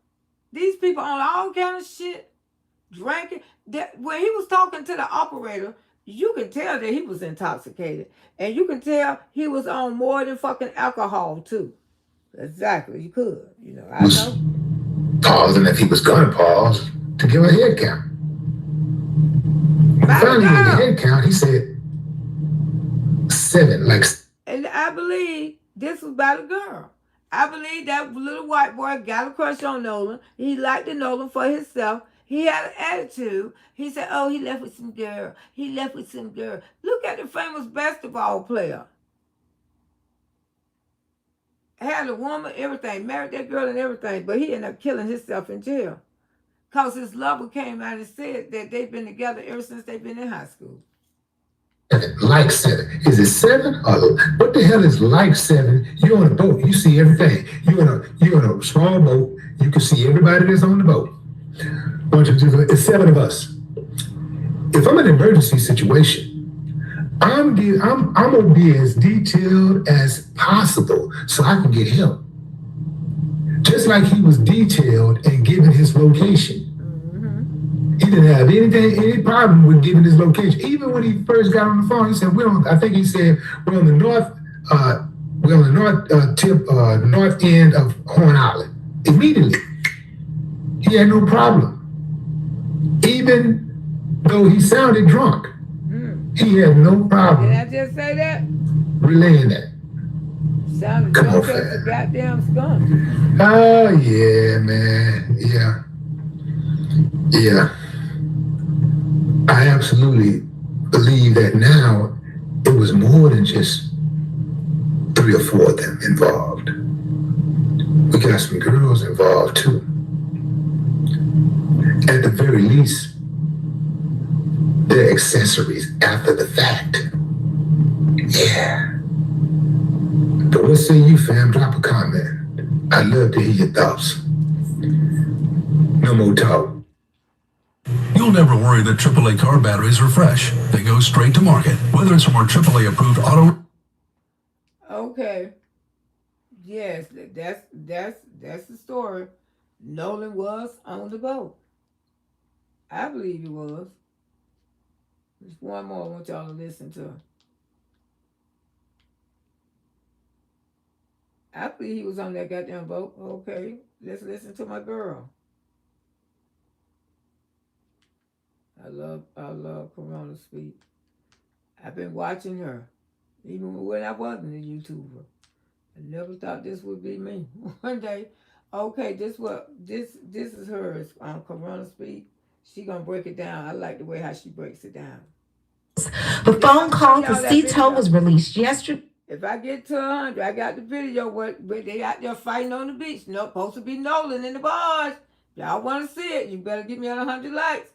Speaker 1: These people on all kind of shit, drinking. When he was talking to the operator, you can tell that he was intoxicated. And you can tell he was on more than fucking alcohol, too. Exactly. You could. You know, I know.
Speaker 3: Pausing if he was gonna pause to give a head count. When finally in the head count, he said 7.
Speaker 1: And I believe this was about a girl. I believe that little white boy got a crush on Nolan. He liked the Nolan for himself. He had an attitude. He said, oh, he left with some girl. He left with some girl. Look at the famous basketball player. Had a woman, everything, married that girl and everything, but he ended up killing himself in jail. Because his lover came out and said that they've been together ever since they've been in high school.
Speaker 3: Like 7. Is it 7? Or what the hell is like 7? You're on a boat, you see everything. You're in a small boat, you can see everybody that's on the boat. 1, 2, 3, 4. It's 7 of us. If I'm in an emergency situation, I'm gonna be as detailed as possible so I can get help. Just like he was detailed and given his location. He didn't have any problem with giving his location. Even when he first got on the phone, he said, I think he said, we're on the north north end of Horn Island. Immediately. He had no problem. Even though he sounded drunk, he had no problem.
Speaker 1: Did I just say that?
Speaker 3: Relaying that.
Speaker 1: Sounded drunk as a goddamn skunk.
Speaker 3: Oh, yeah, man. Yeah. I absolutely believe that now it was more than just 3 or 4 of them involved. We got some girls involved too. At the very least, they're accessories after the fact. Yeah. But what say you, fam? Drop a comment. I'd love to hear your thoughts. No more talk.
Speaker 5: You'll never worry that AAA car batteries are fresh. They go straight to market, whether it's from our AAA approved auto.
Speaker 1: Okay. Yes, that's the story. Nolan was on the boat. I believe he was. There's one more I want y'all to listen to. I believe he was on that goddamn boat. Okay, let's listen to my girl. I love Corona Speak. I've been watching her, even when I wasn't a YouTuber. I never thought this would be me one day. Okay, this is hers on Corona Speak. She gonna break it down. I like the way how she breaks it down.
Speaker 14: The phone call to Cito was released yesterday.
Speaker 1: If I get to 100, I got the video where they out there fighting on the beach. No, supposed to be Nolan in the bars. Y'all want to see it? You better give me 100 likes.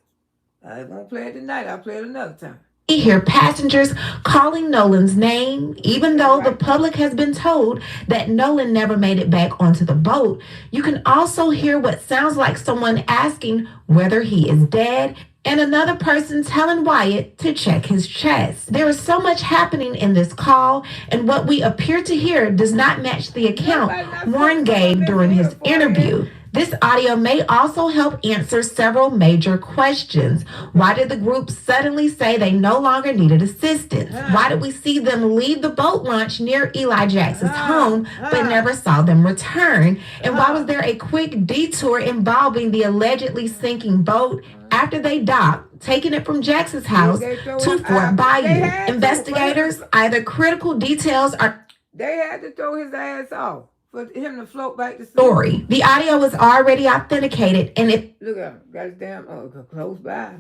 Speaker 1: I won't play it tonight. I'll play it another time.
Speaker 14: We hear passengers calling Nolan's name, even though the public has been told that Nolan never made it back onto the boat. You can also hear what sounds like someone asking whether he is dead, and another person telling Wyatt to check his chest. There is so much happening in this call, and what we appear to hear does not match the account Warren gave during his interview. This audio may also help answer several major questions. Why did the group suddenly say they no longer needed assistance? Why did we see them leave the boat launch near Eli Jackson's home but never saw them return? And why was there a quick detour involving the allegedly sinking boat after they docked, taking it from Jackson's house to Fort Bayou? Investigators, either critical details are...
Speaker 1: They had to throw his ass off for him to float back to
Speaker 14: story. The audio is already authenticated, and if
Speaker 1: look at him, got his damn close by.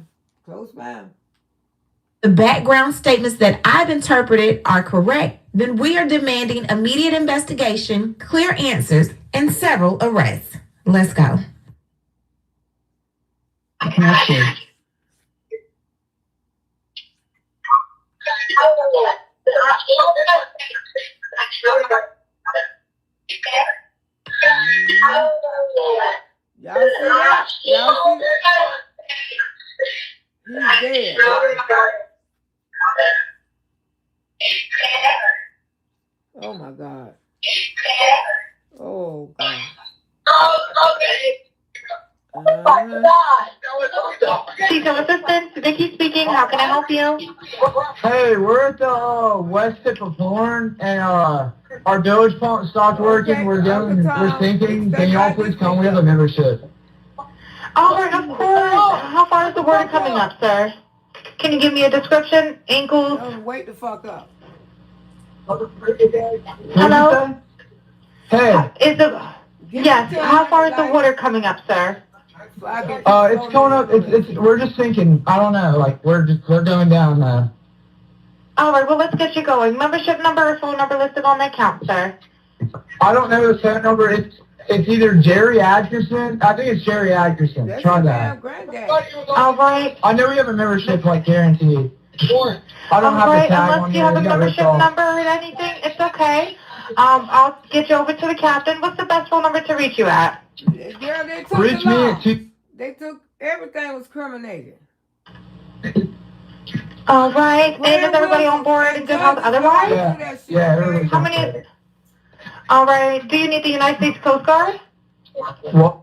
Speaker 14: The background statements that I've interpreted are correct, then we are demanding immediate investigation, clear answers, and several arrests. Let's go.
Speaker 1: Y'all see that? Y'all see that? He's dead. Oh my God. Oh God.
Speaker 12: Cito Assistant, Vicky speaking. How can I help you?
Speaker 13: Hey, we're at the west tip of Horn, and our village pump stopped working. We're sinking. Can y'all please come? We have a membership.
Speaker 12: All right, of course. How far is the water coming up, sir? Can you give me a description? Ankles?
Speaker 1: No, wait the fuck up.
Speaker 12: Hello?
Speaker 13: Hey.
Speaker 12: Yes, how far is the water coming up, sir?
Speaker 13: It's going up. We're just sinking. I don't know. Like we're going down now.
Speaker 12: All right, well, let's get you going. Membership number or phone number listed on the account, sir.
Speaker 13: I don't know the phone number. It's either Jerry Atkinson. I think it's Jerry Atkinson.
Speaker 1: That's
Speaker 13: Try that.
Speaker 12: All right.
Speaker 13: I know we have a membership, like guaranteed. I don't have the tag
Speaker 12: unless
Speaker 13: on
Speaker 12: you
Speaker 13: there.
Speaker 12: have a membership number or anything, it's okay. I'll get you over to the captain. What's the best phone number to reach you at?
Speaker 1: Girl, they took
Speaker 13: Reach
Speaker 1: the
Speaker 13: me
Speaker 1: law.
Speaker 13: at two.
Speaker 1: They took everything was criminated.
Speaker 12: All right. And is everybody on board in good health otherwise?
Speaker 13: Yeah, everybody's
Speaker 12: How many? All right. Do you need the United States Coast Guard?
Speaker 13: What?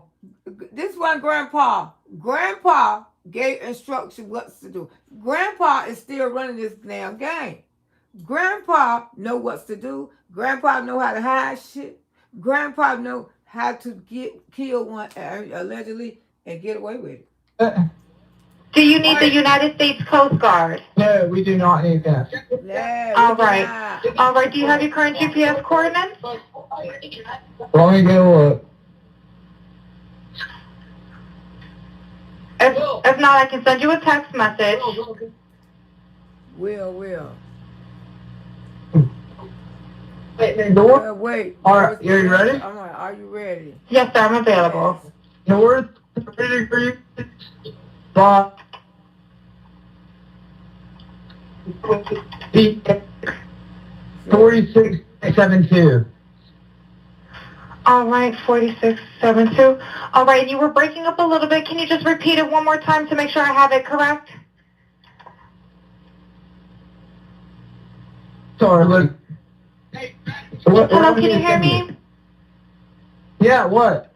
Speaker 1: This one, Grandpa. Grandpa gave instruction what to do. Grandpa is still running this damn game. Grandpa know what to do. Grandpa know how to hide shit. Grandpa know how to kill one allegedly and get away with it.
Speaker 12: Do you need the United States Coast Guard?
Speaker 13: No, we do not need that.
Speaker 1: Yeah,
Speaker 12: all right. All right. Do you have your current GPS coordinates?
Speaker 13: Let me go look.
Speaker 12: If not, I can send you a text message.
Speaker 1: Will.
Speaker 13: Wait. All right, are you ready?
Speaker 1: I'm like, are you ready?
Speaker 12: Yes, sir. I'm available.
Speaker 13: North 30 degrees. 4672.
Speaker 12: All right, 4672. All right, you were breaking up a little bit. Can you just repeat it one more time to make sure I have it correct?
Speaker 13: Sorry, look.
Speaker 12: Hello, can you hear me?
Speaker 13: Yeah, what?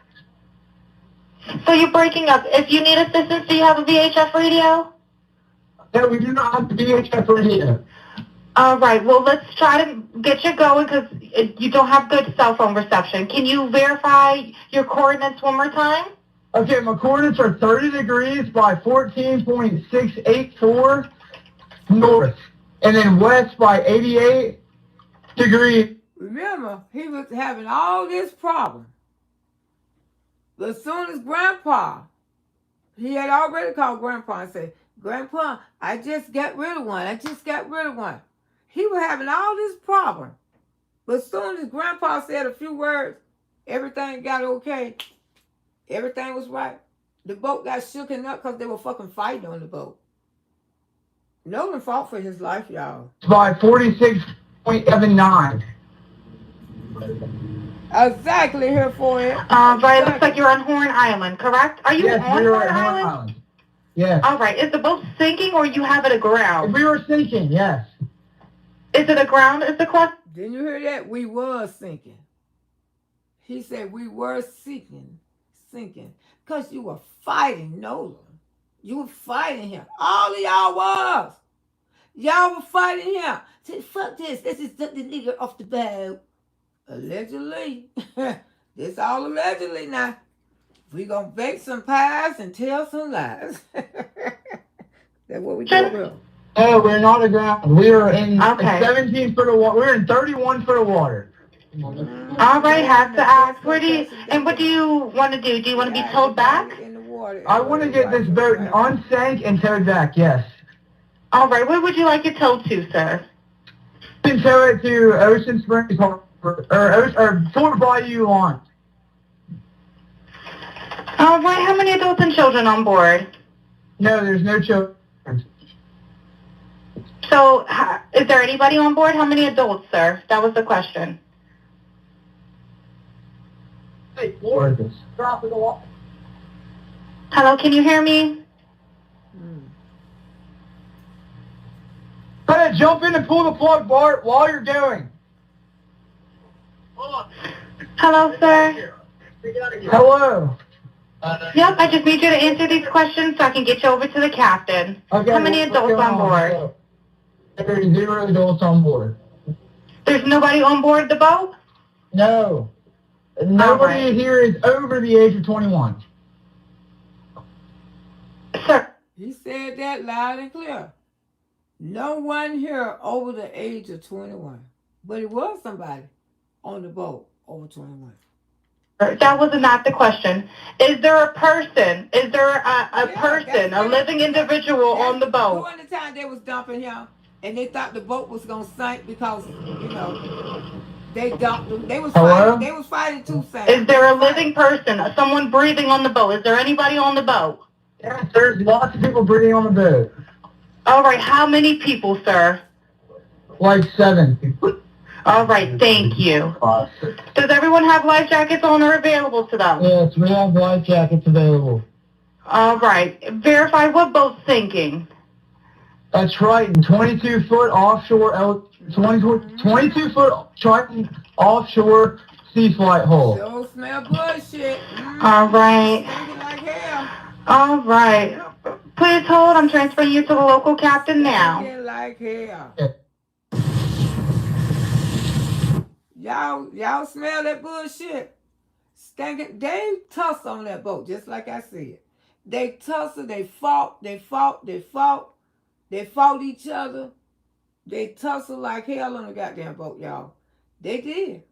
Speaker 12: So you're breaking up. If you need assistance, do you have a VHF radio?
Speaker 13: No, we do not have the VHF radio.
Speaker 12: All right, well, let's try to get you going because you don't have good cell phone reception. Can you verify your coordinates one more time?
Speaker 13: Okay, my coordinates are 30 degrees by 14.684 north, and then west by 88 degrees.
Speaker 1: Remember, he was having all this problem. But as soon as Grandpa, he had already called Grandpa and said, Grandpa, I just got rid of one. He was having all this problem. But as soon as Grandpa said a few words, everything got okay. Everything was right. The boat got shooken up because they were fucking fighting on the boat. Nolan fought for his life, y'all.
Speaker 13: By 46.79.
Speaker 1: Exactly here for it.
Speaker 12: Right, it looks like you're on Horn Island, correct? Are you on Horn
Speaker 13: Island? Yes.
Speaker 12: All right, is the boat sinking or you have it aground?
Speaker 13: We were sinking, yes.
Speaker 12: Is it aground is the question?
Speaker 1: Didn't you hear that? We was sinking. He said we were sinking. Because you were fighting Nolan. You were fighting him. All of y'all was. Y'all were fighting him. Said, fuck this. This is the nigga off the boat. Allegedly. This all allegedly now. We gonna bake some pies and tell some lies. That's what we do.
Speaker 13: Oh, we're not aground. We are in 17 foot of water. We're in 31 foot of water.
Speaker 12: All right, have to ask. What do you want to do? Do you want to be towed back?
Speaker 13: I want to get this boat unsank and towed back, yes.
Speaker 12: All right, where would you like it towed to, sir?
Speaker 13: You can tow it to Ocean Springs Harbor, or Fort Bayou launch.
Speaker 12: All right, how many adults and children on board?
Speaker 13: No, there's no children.
Speaker 12: So, is there anybody on board? How many adults, sir? That was the question.
Speaker 13: Hey, Lord, drop it off.
Speaker 12: Hello, can you hear me?
Speaker 13: Go ahead, jump in and pull the plug, Bart, while you're going.
Speaker 12: Hello, sir.
Speaker 13: Hello.
Speaker 12: Yep, I just need you to answer these questions so I can get you over to the captain.
Speaker 13: Okay,
Speaker 12: how many adults on board?
Speaker 13: There's 0 adults on board.
Speaker 12: There's nobody on board the boat?
Speaker 13: No. Nobody here is over the age of 21.
Speaker 12: Sir.
Speaker 1: He said that loud and clear. No one here over the age of 21. But it was somebody on the boat over 21.
Speaker 12: That was not the question. Is there a person? Is there a person, a living individual on the boat?
Speaker 1: During the time they was dumping him, and they thought the boat was gonna sink because, you know, they dumped them. They was fighting. They was fighting too.
Speaker 12: Is there a living person, someone breathing on the boat? Is there anybody on the boat?
Speaker 13: Yes, there's lots of people breathing on the boat.
Speaker 12: All right, how many people, sir?
Speaker 13: Like 7.
Speaker 12: All right, thank you. Does everyone have life jackets on or available to them?
Speaker 13: Yes, we have life jackets available.
Speaker 12: All right, verify what boat's sinking.
Speaker 13: That's Triton, 22 foot offshore, 22 foot Triton offshore sea flight hull.
Speaker 1: Don't smell bullshit.
Speaker 12: All right.
Speaker 1: Like hell.
Speaker 12: All right. Please hold. I'm transferring you to the local captain now.
Speaker 1: Like hell. Y'all smell that bullshit? Stinking. They tussle on that boat, just like I said. They tussle, they fought each other. They tussle like hell on the goddamn boat, y'all. They did.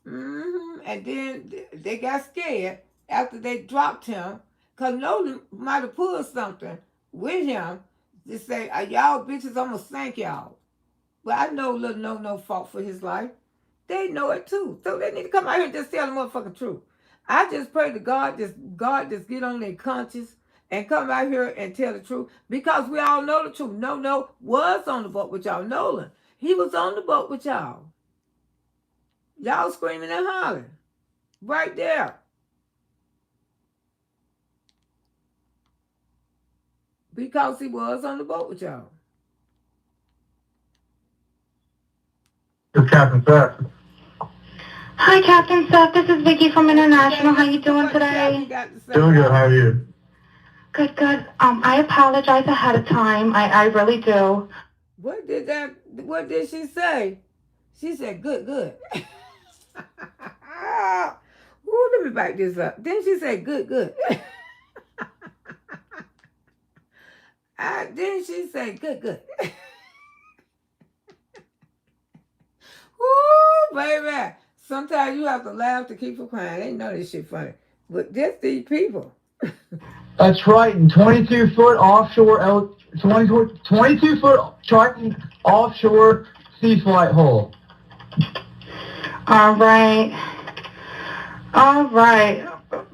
Speaker 1: And then they got scared after they dropped him, because Nolan might have pulled something with him to say, y'all bitches, I'm going to sink y'all. But I know little no fought for his life. They know it too. So they need to come out here and just tell the motherfucking truth. I just pray to God just get on their conscience and come out here and tell the truth, because we all know the truth. No was on the boat with y'all. Nolan, he was on the boat with y'all. Y'all screaming and hollering. Right there. Because he was on the boat with y'all.
Speaker 13: It's Captain Seth.
Speaker 12: Hi, Captain Seth. This is Vicky from International. How you doing today?
Speaker 13: Doing good. How are you?
Speaker 12: Good, good. I apologize ahead of time. I really do.
Speaker 1: What did she say? She said, good, good. Ooh, let me back this up. Didn't she say, good, good? Didn't she say, good, good? Ooh, baby. Sometimes you have to laugh to keep from crying. They know this shit funny. But just these people.
Speaker 13: That's right. And 22-foot offshore, 22-foot Triton offshore sea flight hull.
Speaker 12: All right. All right.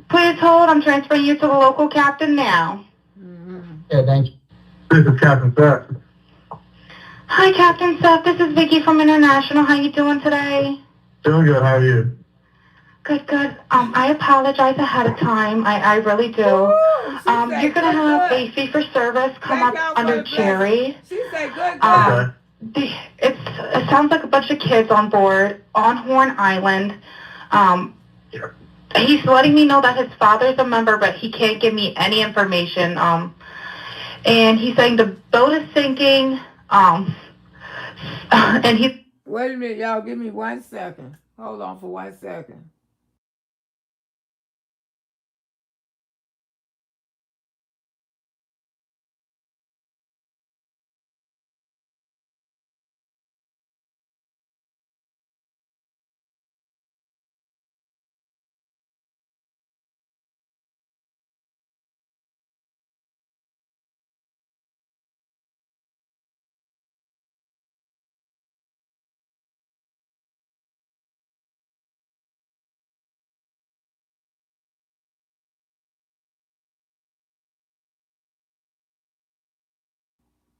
Speaker 12: Please hold. I'm transferring you to the local captain now.
Speaker 13: Yeah, thank you. This is Captain Seth.
Speaker 12: Hi, Captain Seth. This is Vicky from International. How you doing today?
Speaker 13: Doing good. How are you?
Speaker 12: Good, good. I apologize ahead of time. I really do. You're gonna have a fee for service come up under Jerry.
Speaker 1: She said, good, good.
Speaker 12: It sounds like a bunch of kids on board on Horn Island. He's letting me know that his father's a member, but he can't give me any information. And he's saying the boat is sinking. And he.
Speaker 1: Wait a minute, y'all. Give me 1 second. Hold on for 1 second.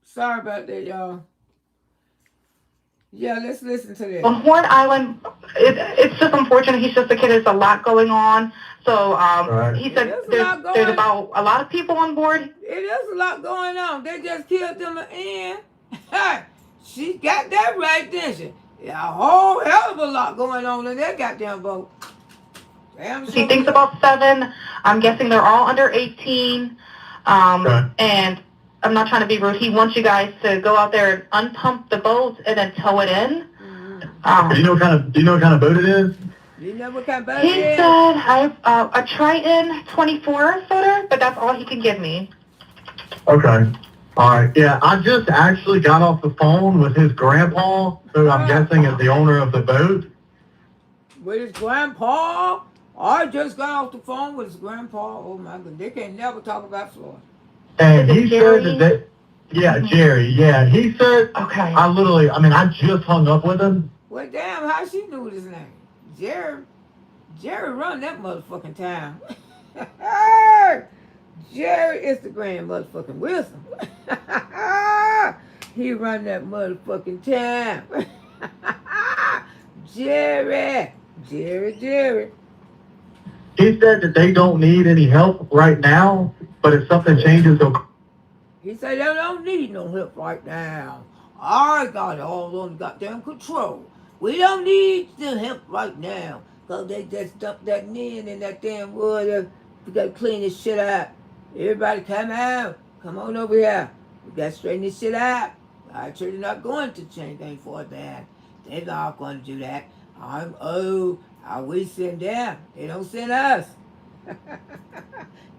Speaker 1: Sorry about that, y'all. Yeah, let's listen to this.
Speaker 12: On Horn Island, it's just unfortunate. He's just a kid. There's a lot going on. So he said there's about a lot of people on board.
Speaker 1: It is a lot going on. They just killed them in. She got that right, didn't she? Yeah, a whole hell of a lot going on in that goddamn boat. Damn sure.
Speaker 12: He thinks about 7. I'm guessing they're all under 18. And I'm not trying to be rude. He wants you guys to go out there and unpump the boat and then tow it in.
Speaker 13: Do you know what kind of boat it is?
Speaker 1: You know what kind of boat
Speaker 12: He
Speaker 1: it is?
Speaker 12: said a Triton 24-footer, but that's all he can give me.
Speaker 13: Okay. All right. Yeah, I just actually got off the phone with his grandpa, who I'm guessing is the owner of the boat.
Speaker 1: With his grandpa? I just got off the phone with his grandpa. Oh my goodness, they can never talk about Florida.
Speaker 13: And he said that Jerry, yeah. He said, okay. I just hung up with him.
Speaker 1: Well, damn, how she knew his name? Jerry run that motherfucking town. Jerry is the grand motherfucking Wilson. He run that motherfucking town. Jerry.
Speaker 13: He said that they don't need any help right now, but if something changes, they'll...
Speaker 1: He said they don't need no help right now. I got it all under goddamn control. We don't need the help right now, because they just dumped that men in that damn water. We got to clean this shit up. Everybody come out. Come on over here. We got to straighten this shit out. Our church is not going to change anything for that. They're not going to do that. We send them. They don't send us.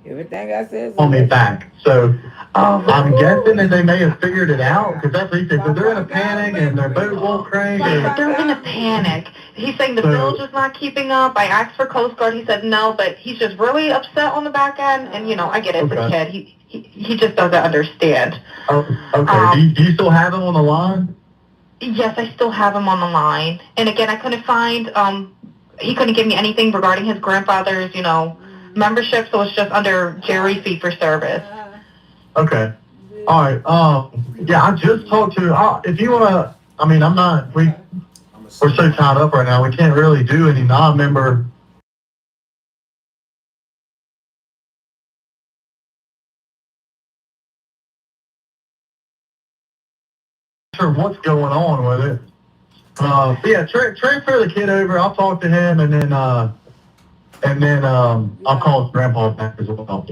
Speaker 1: Everything I said is
Speaker 13: on me back. So I'm guessing that they may have figured it out, because that's what he said. So they're in a panic and their boat won't crank.
Speaker 12: They're in a panic. He's saying the bilge is not keeping up. I asked for Coast Guard. He said no, but he's just really upset on the back end. And I get it. It's a kid. He just doesn't understand.
Speaker 13: Oh, okay. Do you still have him on the line?
Speaker 12: Yes, I still have him on the line. And again, I couldn't find. He couldn't give me anything regarding his grandfather's, membership, so it's just under Jerry fee for service.
Speaker 13: Okay. All right. Yeah, I just talked to. If you want to, we're so tied up right now. We can't really do any non-member sure what's going on with it. But yeah, transfer the kid over. I'll talk to him, and then I'll call his grandpa back as well.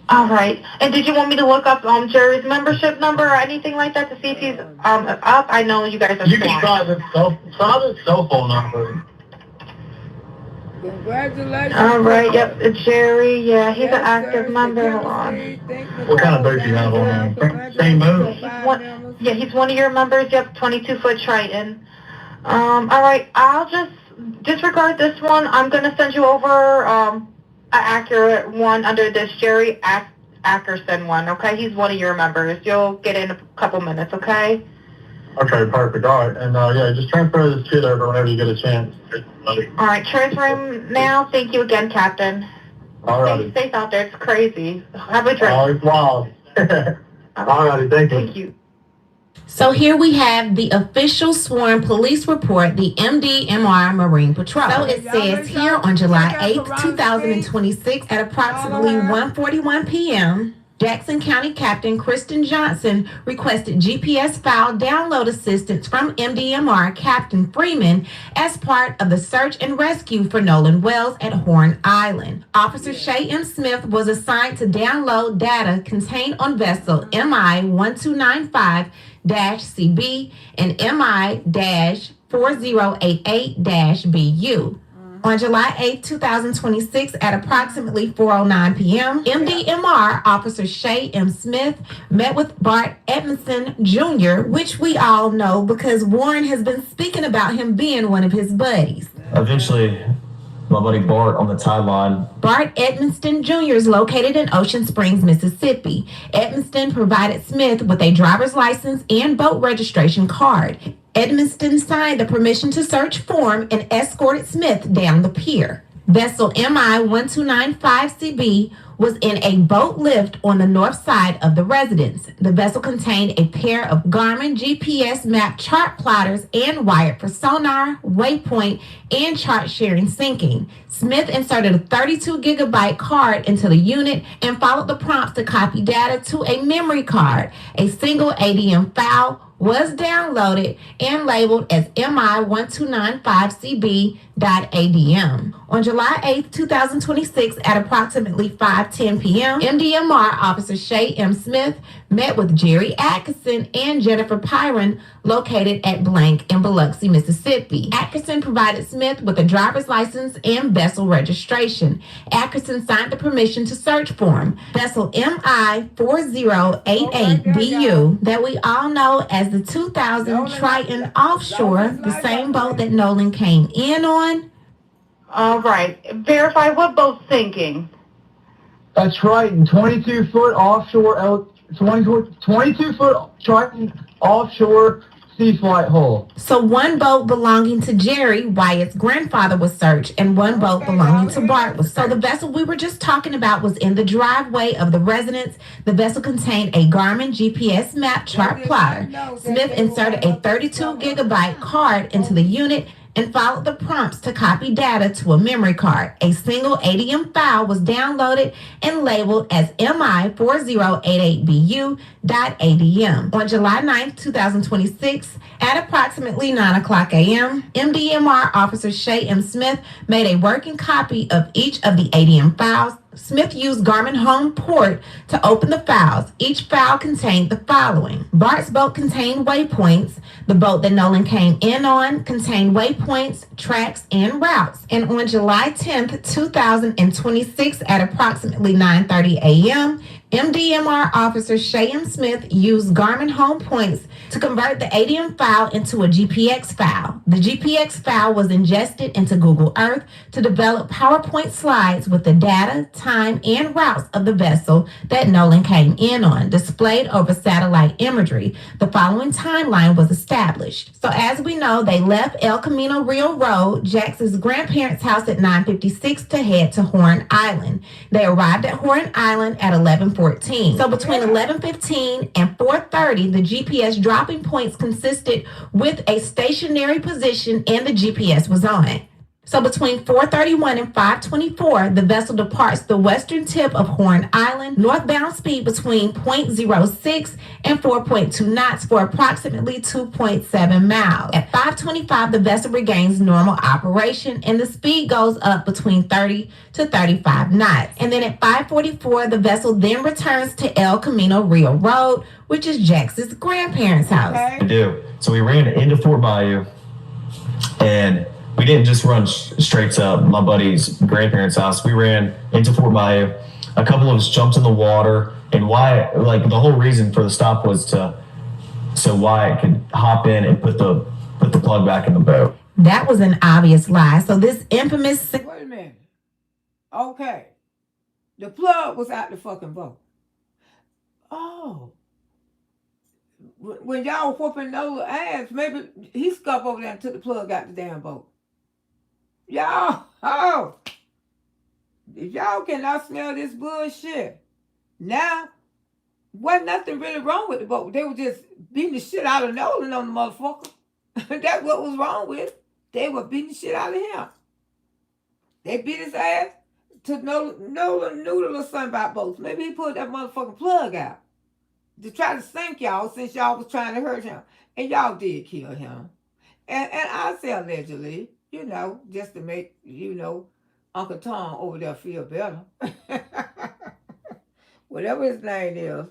Speaker 12: All right. And did you want me to look up Jerry's membership number or anything like that to see if he's up? I know you guys are
Speaker 13: You can try the cell phone number.
Speaker 1: Congratulations.
Speaker 12: All right. Yep. Jerry. Yeah, he's an active member. Hold on.
Speaker 13: What kind of boat do you have on there? Same boat?
Speaker 12: He's one of your members. Yep. 22-foot Triton. All right. I'll just disregard this one. I'm gonna send you over an accurate one under this Jerry Ackerson one. Okay. He's one of your members. You'll get in a couple minutes. Okay.
Speaker 13: Okay, perfect. All right, and yeah, just transfer this kid over whenever you get a chance.
Speaker 12: All right, transfer him now. Thank you again, Captain.
Speaker 13: All right.
Speaker 12: Stay safe out there. It's crazy. Have a drink.
Speaker 13: Oh, it's wild. All righty, thank you.
Speaker 12: Thank you.
Speaker 14: So here we have the official sworn police report, the MDMR Marine Patrol. So it says here on July 8th, 2026 at approximately 1:41 p.m., Jackson County Captain Kristen Johnson requested GPS file download assistance from MDMR Captain Freeman as part of the search and rescue for Nolan Wells at Horn Island. Officer Shay M. Smith was assigned to download data contained on vessel MI-1295-CB and MI-4088-BU. On July 8, 2026, at approximately 4:09 p.m., MDMR Officer Shay M. Smith met with Bart Edmondson Jr., which we all know because Warren has been speaking about him being one of his buddies.
Speaker 11: Eventually, my buddy Bart on the timeline.
Speaker 14: Bart Edmonston Jr. is located in Ocean Springs, Mississippi. Edmonston provided Smith with a driver's license and boat registration card. Edmonston signed a permission to search form and escorted Smith down the pier. Vessel MI-1295-CB was in a boat lift on the north side of the residence. The vessel contained a pair of Garmin GPS map chart plotters and wired for sonar, waypoint, and chart sharing syncing. Smith inserted a 32 gigabyte card into the unit and followed the prompts to copy data to a memory card. A single ADM file was downloaded and labeled as MI-1295CB.ADM. On July 8, 2026, at approximately 5:10 p.m., MDMR Officer Shay M. Smith met with Jerry Atkinson and Jennifer Pyron, located at blank in Biloxi, Mississippi. Atkinson provided Smith with a driver's license and vessel registration. Atkinson signed the permission to search form. Vessel MI-4088-BU, that we all know as the 2000 Triton Offshore, the same boat that Nolan came in on.
Speaker 12: All right. Verify what boat's sinking.
Speaker 13: That's Triton, 22-foot offshore, 22-foot Triton offshore sea flight hull.
Speaker 14: So one boat belonging to Jerry, Wyatt's grandfather, was searched, and one boat belonging to Bart was searched. So the vessel we were just talking about was in the driveway of the residence. The vessel contained a Garmin GPS map chart plotter. Smith inserted a 32 gigabyte card into the unit and followed the prompts to copy data to a memory card. A single ADM file was downloaded and labeled as MI-4088BU.ADM. On July 9, 2026, at approximately 9 o'clock a.m., MDMR Officer Shay M. Smith made a working copy of each of the ADM files. Smith used Garmin Home Port to open the files. Each file contained the following. Bart's boat contained waypoints. The boat that Nolan came in on contained waypoints, tracks, and routes. And on July 10th, 2026, at approximately 9:30 a.m., MDMR Officer Shay M. Smith used Garmin Home Points to convert the ADM file into a GPX file. The GPX file was ingested into Google Earth to develop PowerPoint slides with the data, time, and routes of the vessel that Nolan came in on, displayed over satellite imagery. The following timeline was established. So as we know, they left El Camino Rio Road, Jackson's grandparents' house at 9:56 to head to Horn Island. They arrived at Horn Island at 11:14. So between 11:15 and 4:30, the GPS dropping points consisted with a stationary position and the GPS was on. So between 4:31 and 5:24, the vessel departs the western tip of Horn Island, northbound speed between 0.06 and 4.2 knots for approximately 2.7 miles. At 5:25, the vessel regains normal operation and the speed goes up between 30 to 35 knots. And then at 5:44, the vessel then returns to El Camino Rio Road, which is Jax's grandparents' house.
Speaker 11: I do. So we ran into Fort Bayou, and we didn't just run straight to my buddy's grandparents' house. We ran into Fort Bayou. A couple of us jumped in the water, and Wyatt, like the whole reason for the stop was so Wyatt could hop in and put the plug back in the boat.
Speaker 14: That was an obvious lie. So this infamous...
Speaker 1: Wait a minute. Okay. The plug was out the fucking boat. Oh. When y'all whooping Nola ass, maybe he scuffed over there and took the plug out the damn boat. Y'all, oh. If y'all cannot smell this bullshit, now, wasn't nothing really wrong with the boat. They were just beating the shit out of Nolan on the motherfucker. That's what was wrong with it. They were beating the shit out of him. They beat his ass to Nolan noodle or something about boats. Maybe he pulled that motherfucking plug out to try to sink y'all since y'all was trying to hurt him. And y'all did kill him. And I say allegedly, you know, just to make, you know, Uncle Tom over there feel better. Whatever his name is.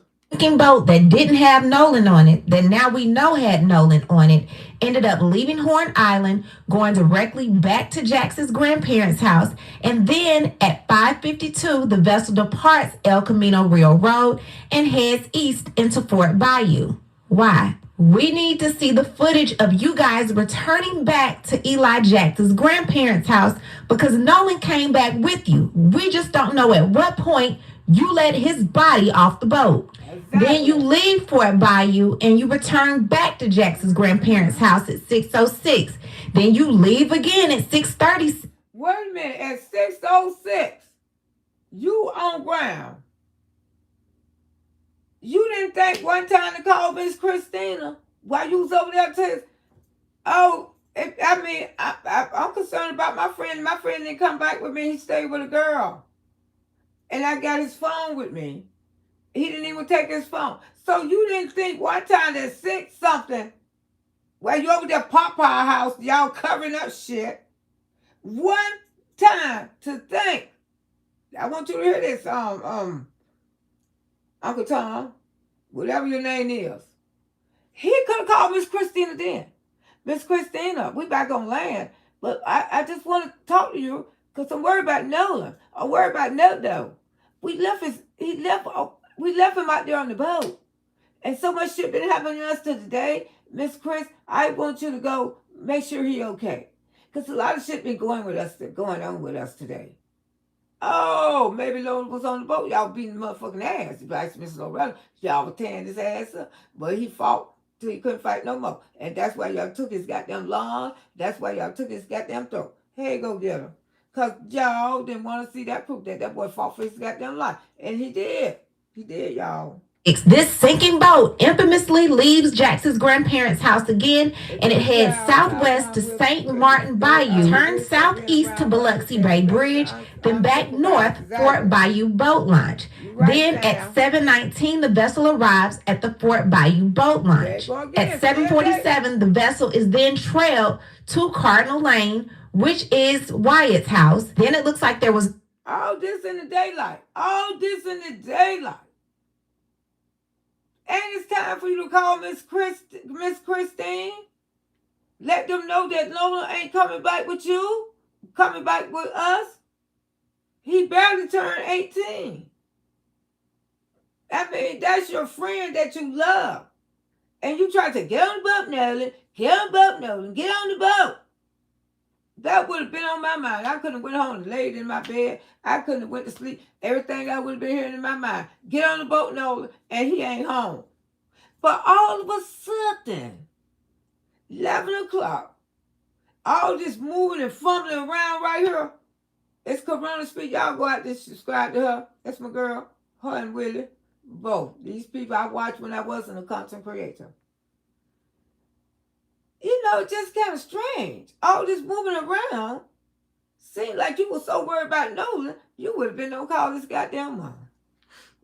Speaker 14: Boat that didn't have Nolan on it, that now we know had Nolan on it, ended up leaving Horn Island, going directly back to Jax's grandparents' house, and then at 5:52, the vessel departs El Camino Rio Road and heads east into Fort Bayou. Why? We need to see the footage of you guys returning back to Eli Jax's grandparents' house because Nolan came back with you. We just don't know at what point you let his body off the boat. Exactly. Then you leave Fort Bayou and you return back to Jax's grandparents' house at 6:06. Then you leave again at 6:30.
Speaker 1: Wait a minute, at 6:06, you on ground. You didn't think one time to call Miss Christina while you was over there to... Oh, I'm concerned about my friend. My friend didn't come back with me. He stayed with a girl. And I got his phone with me. He didn't even take his phone. So you didn't think one time at 6 something, while you over there Popeye house, y'all covering up shit. One time to think. I want you to hear this, Uncle Tom, whatever your name is. He could have called Miss Christina then. Miss Christina, we back on land, but I just want to talk to you because I'm worried about Nolan. I'm worried about Nodo. We left him out there on the boat. And so much shit been happening to us to today. Miss Chris, I want you to go make sure he okay. Because a lot of shit been going on with us today. Oh, maybe Lola was on the boat. Y'all beating the motherfucking ass. If I asked Mr. Loretta, y'all were tearing his ass up. But he fought till he couldn't fight no more. And that's why y'all took his goddamn lawn. That's why y'all took his goddamn throat. Hey, go get him. Because y'all didn't want to see that proof that boy fought for his goddamn life. And he did. He did, y'all.
Speaker 14: This sinking boat infamously leaves Jax's grandparents' house again, and it heads southwest to St. Martin Bayou, turns southeast to Biloxi Bay Bridge, then back north Fort Bayou Boat Launch. Then at 7:19, the vessel arrives at the Fort Bayou Boat Launch. At 7:47, the vessel is then trailed to Cardinal Lane, which is Wyatt's house. Then it looks like there was...
Speaker 1: All this in the daylight. All this in the daylight. And it's time for you to call Miss Christine. Let them know that Lola ain't coming back with you. Coming back with us. He barely turned 18. I mean, that's your friend that you love. And you try to get on the boat, Nolan. Get on the boat, Nolan. Get on the boat. That would have been on my mind. I couldn't have went home and laid in my bed. I couldn't have went to sleep. Everything I would have been hearing in my mind. Get on the boat, Nolan, and he ain't home. But all of a sudden, 11 o'clock, all this moving and fumbling around right here, it's Corona Speed. Y'all go out there and subscribe to her. That's my girl, her and Willie. Both. These people I watched when I wasn't a content creator. You know, it's just kind of strange. All this moving around, Seemed like you were so worried about Nolan, you would have been on call this goddamn mom.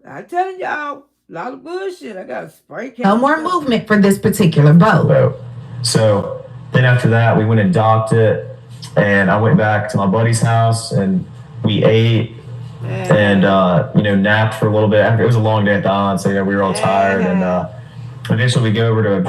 Speaker 1: I'm telling y'all, a lot of bullshit. I got a spray can.
Speaker 14: No more movement for this particular boat.
Speaker 11: So then after that, we went and docked it, and I went back to my buddy's house, and we ate and napped for a little bit. After it was a long day at the island, so we were all tired, and eventually we go over to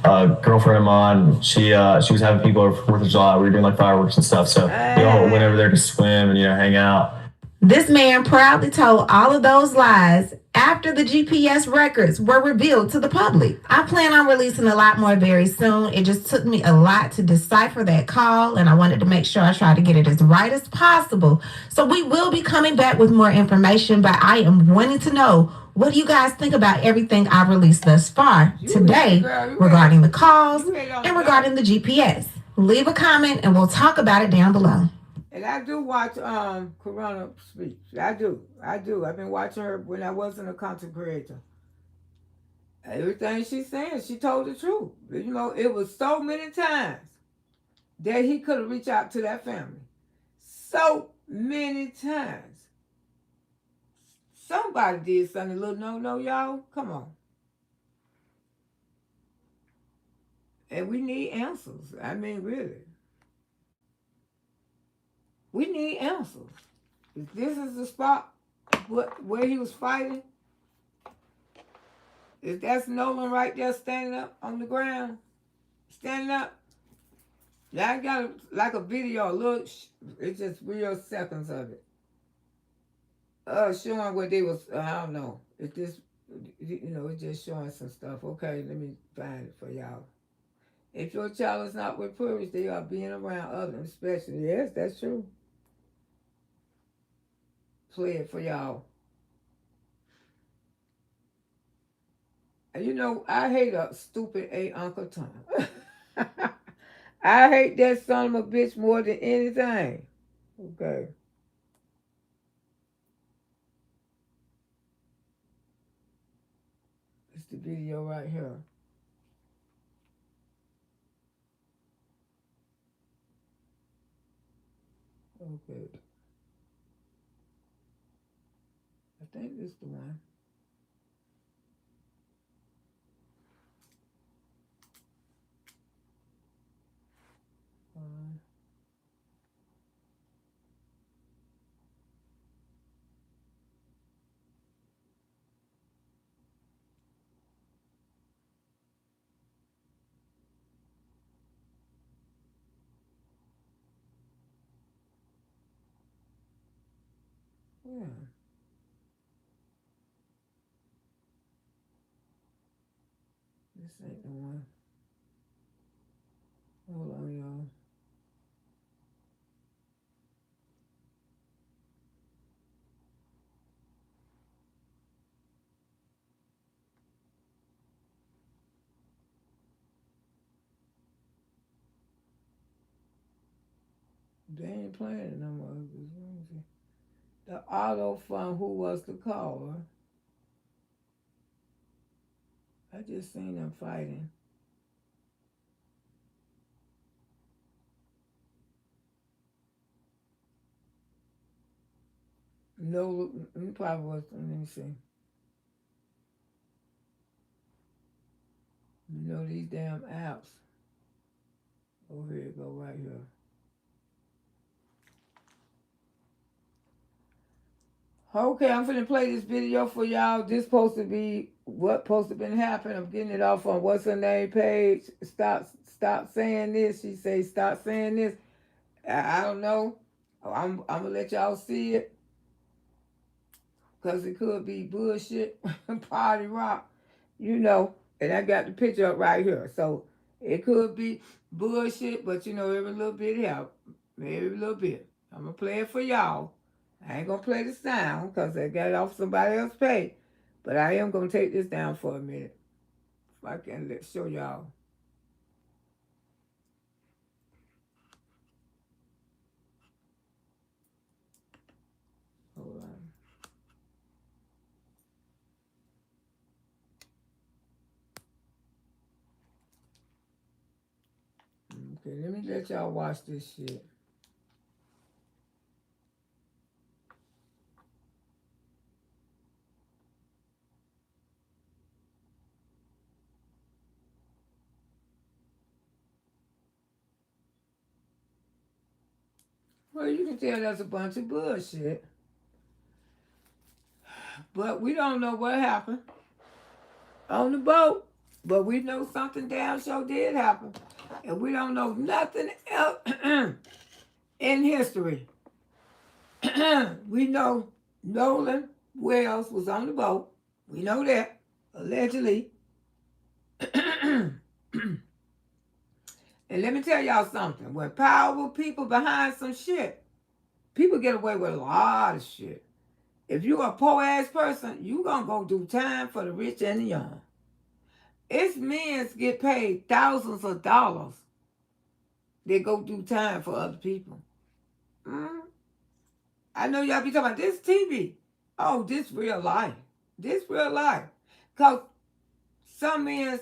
Speaker 11: a girlfriend of mine. She was having people over for 4th of July. We were doing like fireworks and stuff, so we all went over there to swim and hang out.
Speaker 14: This man proudly told all of those lies after the GPS records were revealed to the public. I plan on releasing a lot more very soon. It just took me a lot to decipher that call, and I wanted to make sure I tried to get it as right as possible. So we will be coming back with more information, but I am wanting to know, what do you guys think about everything I've released thus far today regarding the calls and regarding the GPS? Leave a comment and we'll talk about it down below.
Speaker 1: And I do watch Corona speech. I do. I've been watching her when I wasn't a content creator. Everything she's saying, she told the truth. It was so many times that he could have reached out to that family. So many times. Somebody did something a little no, y'all. Come on. And we need answers. I mean, really. We need answers. If this is the spot where he was fighting, if that's Nolan right there standing up on the ground, standing up, I got like a video, look, it's just real seconds of it. Showing what they was, I don't know. It's just, it's just showing some stuff. Okay, let me find it for y'all. If your child is not with privilege, they are being around others, especially. Yes, that's true. Play it for y'all. I hate a stupid Uncle Tom. I hate that son of a bitch more than anything. Okay. It's the video right here. Okay. I think this is the one. Yeah. This ain't the one. Hold on, y'all. They ain't playing it no more. The auto fund, who was the caller? I just seen them fighting. No, it probably was. Let me see. These damn apps. Oh, here you go, right here. Okay, I'm finna play this video for y'all. This supposed to be what supposed to been happening. I'm getting it off on what's her name page. Stop saying this. She say stop saying this. I don't know. I'm gonna let y'all see it. Cause it could be bullshit, party rock, and I got the picture up right here. So it could be bullshit, but every little bit help. Every little bit. I'm gonna play it for y'all. I ain't gonna play the sound because I got it off somebody else's page. But I am gonna take this down for a minute. If I can show y'all. Hold on. Okay, let me let y'all watch this shit. Well, you can tell that's a bunch of bullshit. But we don't know what happened on the boat. But we know something damn sure did happen. And we don't know nothing else in history. We know Nolan Wells was on the boat. We know that, allegedly. And let me tell y'all something. When powerful people behind some shit, people get away with a lot of shit. If you're a poor ass person, you gonna go do time for the rich and the young. It's men get paid thousands of dollars. They go do time for other people. I know y'all be talking about this TV. Oh, this real life. This real life. Because some men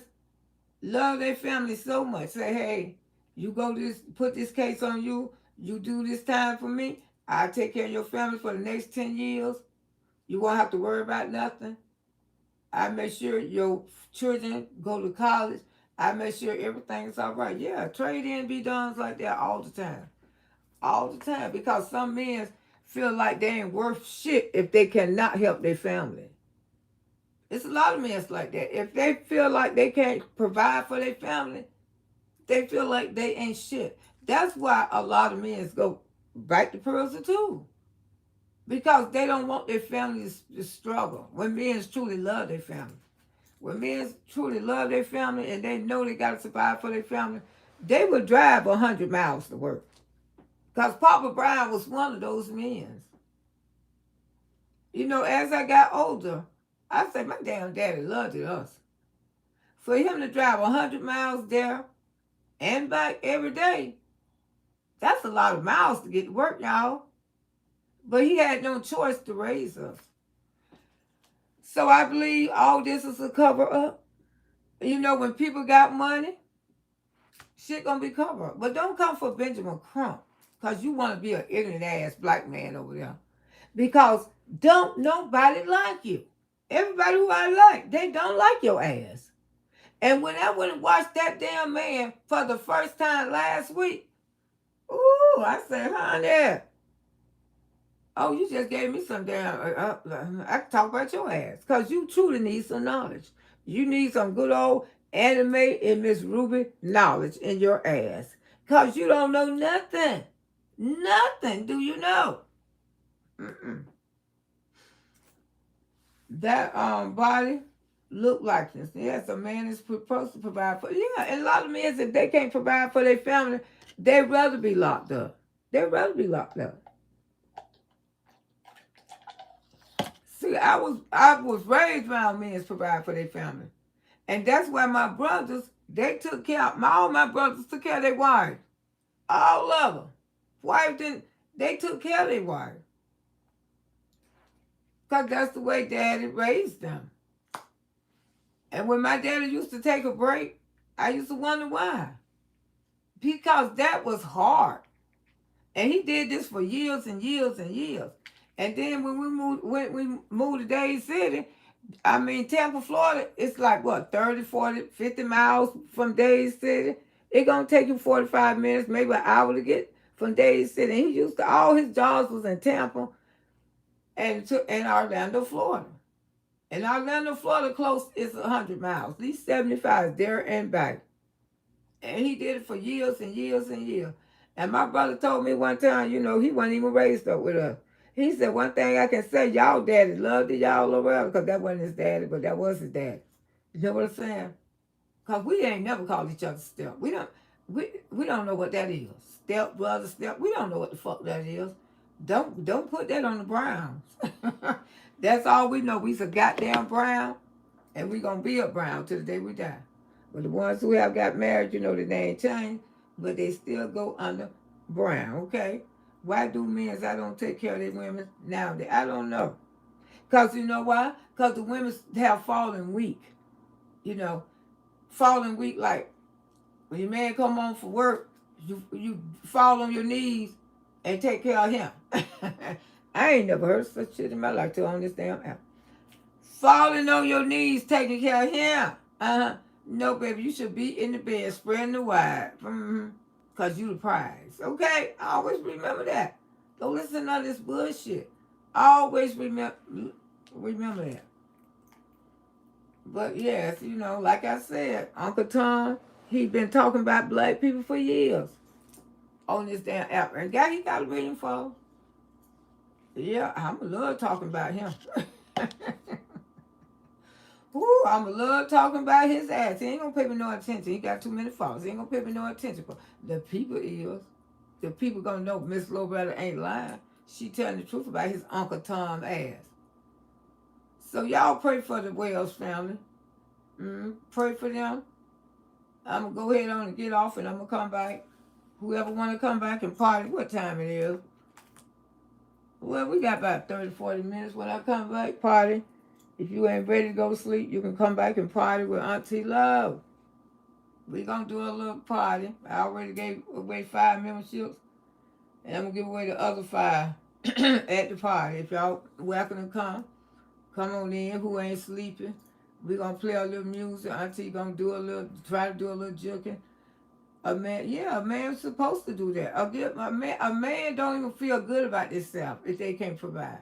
Speaker 1: love their family so much. Say, hey, you go this, put this case on you. You do this time for me. I'll take care of your family for the next 10 years. You won't have to worry about nothing. I make sure your children go to college. I make sure everything's all right. Yeah, trade-in be done like that all the time. All the time. Because some men feel like they ain't worth shit if they cannot help their family. It's a lot of men like that. If they feel like they can't provide for their family, they feel like they ain't shit. That's why a lot of men go back to prison too. Because they don't want their families to struggle. When men truly love their family. When men truly love their family and they know they got to survive for their family, they would drive 100 miles to work. Because Papa Brown was one of those men. You know, as I got older, I said, my damn daddy loved us. For him to drive 100 miles there and back every day, that's a lot of miles to get to work, y'all. But he had no choice to raise us. So I believe all this is a cover up. You know, when people got money, shit gonna be covered up. But don't come for Benjamin Crump, because you want to be an ignorant ass black man over there. Because don't nobody like you. Everybody who I like, they don't like your ass. And when I went and watched that damn man for the first time last week, ooh, I said, honey, oh, you just gave me some damn, I can talk about your ass. Because you truly need some knowledge. You need some good old anime and Miss Ruby knowledge in your ass. Because you don't know nothing. Nothing do you know. That body look like this. Yes, a man is supposed to provide for. Yeah, and a lot of men, if they can't provide for their family, they'd rather be locked up. They'd rather be locked up. See, I was raised around men provide for their family. And that's why my brothers, they took care of, all my brothers took care of their wives. All of them. Wife didn't, they took care of their wives. Because that's the way daddy raised them. And when my daddy used to take a break, I used to wonder why. Because that was hard. And he did this for years and years and years. And then when we moved to Dade City, I mean, Tampa, Florida, it's like, what, 30, 40, 50 miles from Dade City? It's going to take you 45 minutes, maybe an hour to get from Dade City. And he used to, all his jobs was in Tampa and Orlando, Florida. And Orlando, Florida, close is 100 miles. At least 75 there and back. And he did it for years and years and years. And my brother told me one time, you know, he wasn't even raised up with us. He said, one thing I can say, y'all daddy loved it, y'all Loretta, because that wasn't his daddy, but that was his daddy. You know what I'm saying? Because we ain't never called each other step. We don't know what that is. Step, brother, step. We don't know what the fuck that is. Don't put that on the Browns. That's all we know. We's a goddamn Brown, and we gonna be a Brown till the day we die. But the ones who have got married, you know, the name changed, but they still go under Brown, okay? Why do men, I don't take care of their women nowadays? I don't know. Because you know why? Because the women have fallen weak. You know, fallen weak like when your man come home for work, you fall on your knees and take care of him. I ain't never heard such shit in my life till on this damn app. Falling on your knees, taking care of him. No, baby, you should be in the bed, spreading the wide. Because you the prize. Okay? I always remember that. Don't listen to none of this bullshit. Always remember that. But yes, you know, like I said, Uncle Tom, he been talking about black people for years on this damn app. And he got a million followers. Yeah, I'm love talking about him. Ooh, I'm love talking about his ass. He ain't gonna pay me no attention. He got too many followers. He ain't gonna pay me no attention. But the people is. The people gonna know Miss Loretta ain't lying. She telling the truth about his Uncle Tom ass. So y'all pray for the Wells family. Pray for them. I'm gonna go ahead on and get off, and I'm gonna come back. Whoever want to come back and party, what time it is? Well, we got about 30, 40 minutes when I come back, party. If you ain't ready to go to sleep, you can come back and party with Auntie Love. We gonna do a little party. I already gave away 5 memberships, and I'm gonna give away the other 5 at the party. If y'all welcome to come on in. Who ain't sleeping? We gonna play a little music. Auntie gonna try to do a little juking. A man's supposed to do that. A man don't even feel good about themselves if they can't provide.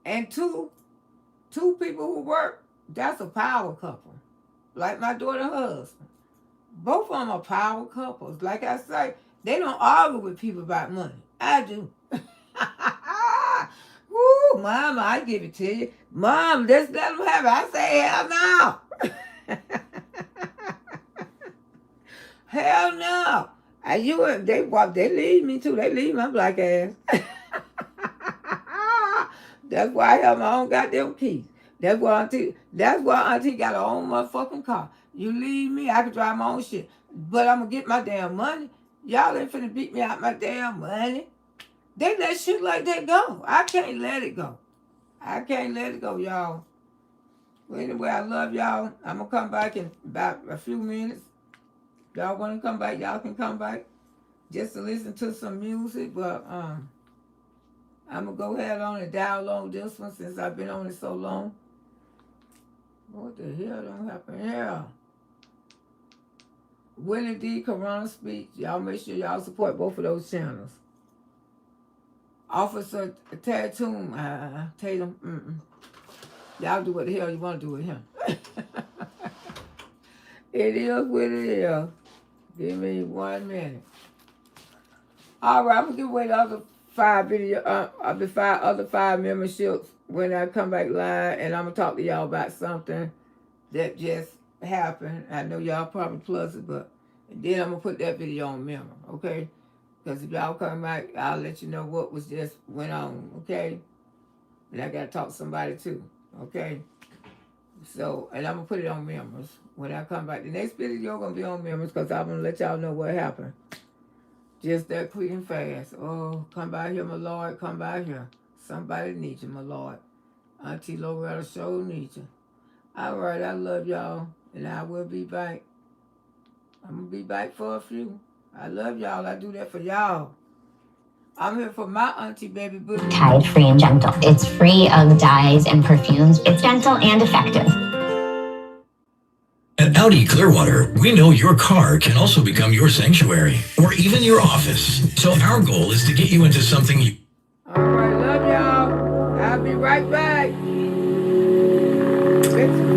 Speaker 1: And two people who work, that's a power couple. Like my daughter and her husband. Both of them are power couples. Like I say, they don't argue with people about money. I do. Woo, Mama, I give it to you. Mom, let's let them have it. I say, hell no. Hell no. They leave me too. They leave my black ass. That's why I have my own goddamn keys. That's why Auntie got her own motherfucking car. You leave me, I can drive my own shit. But I'm gonna get my damn money. Y'all ain't finna beat me out my damn money. They let shit like that go. I can't let it go. I can't let it go, y'all. Well, anyway, I love y'all. I'm gonna come back in about a few minutes. Y'all wanna come back, y'all can come back. Just to listen to some music, but I'm gonna go ahead on and download this one since I've been on it so long. What the hell don't happen here? Willie D. Corona speech. Y'all make sure y'all support both of those channels. Officer Tatum, y'all do what the hell you want to do with him. It is what it is. Give me 1 minute. All right, I'm gonna give away the other 5 memberships when I come back live, and I'm gonna talk to y'all about something that just happened. I know y'all probably plus it, but then I'm gonna put that video on memory, okay? Because if y'all come back, I'll let you know what was just went on, okay? And I gotta talk to somebody too, okay? So, and I'm gonna put it on memories when I come back. The next video gonna be on memories because I'm gonna let y'all know what happened. Just that quick and fast. Oh, come by here, my Lord. Come by here. Somebody needs you, my Lord. Auntie Loretta sure needs you. All right, I love y'all. And I will be back. I'm going to be back for a few. I love y'all. I do that for y'all. I'm here for my auntie, baby boo.
Speaker 15: Tide free and gentle. It's free of dyes and perfumes. It's gentle and effective.
Speaker 16: At Audi Clearwater, we know your car can also become your sanctuary or even your office. So our goal is to get you into something you...
Speaker 1: All right, love y'all. I'll be right back. It's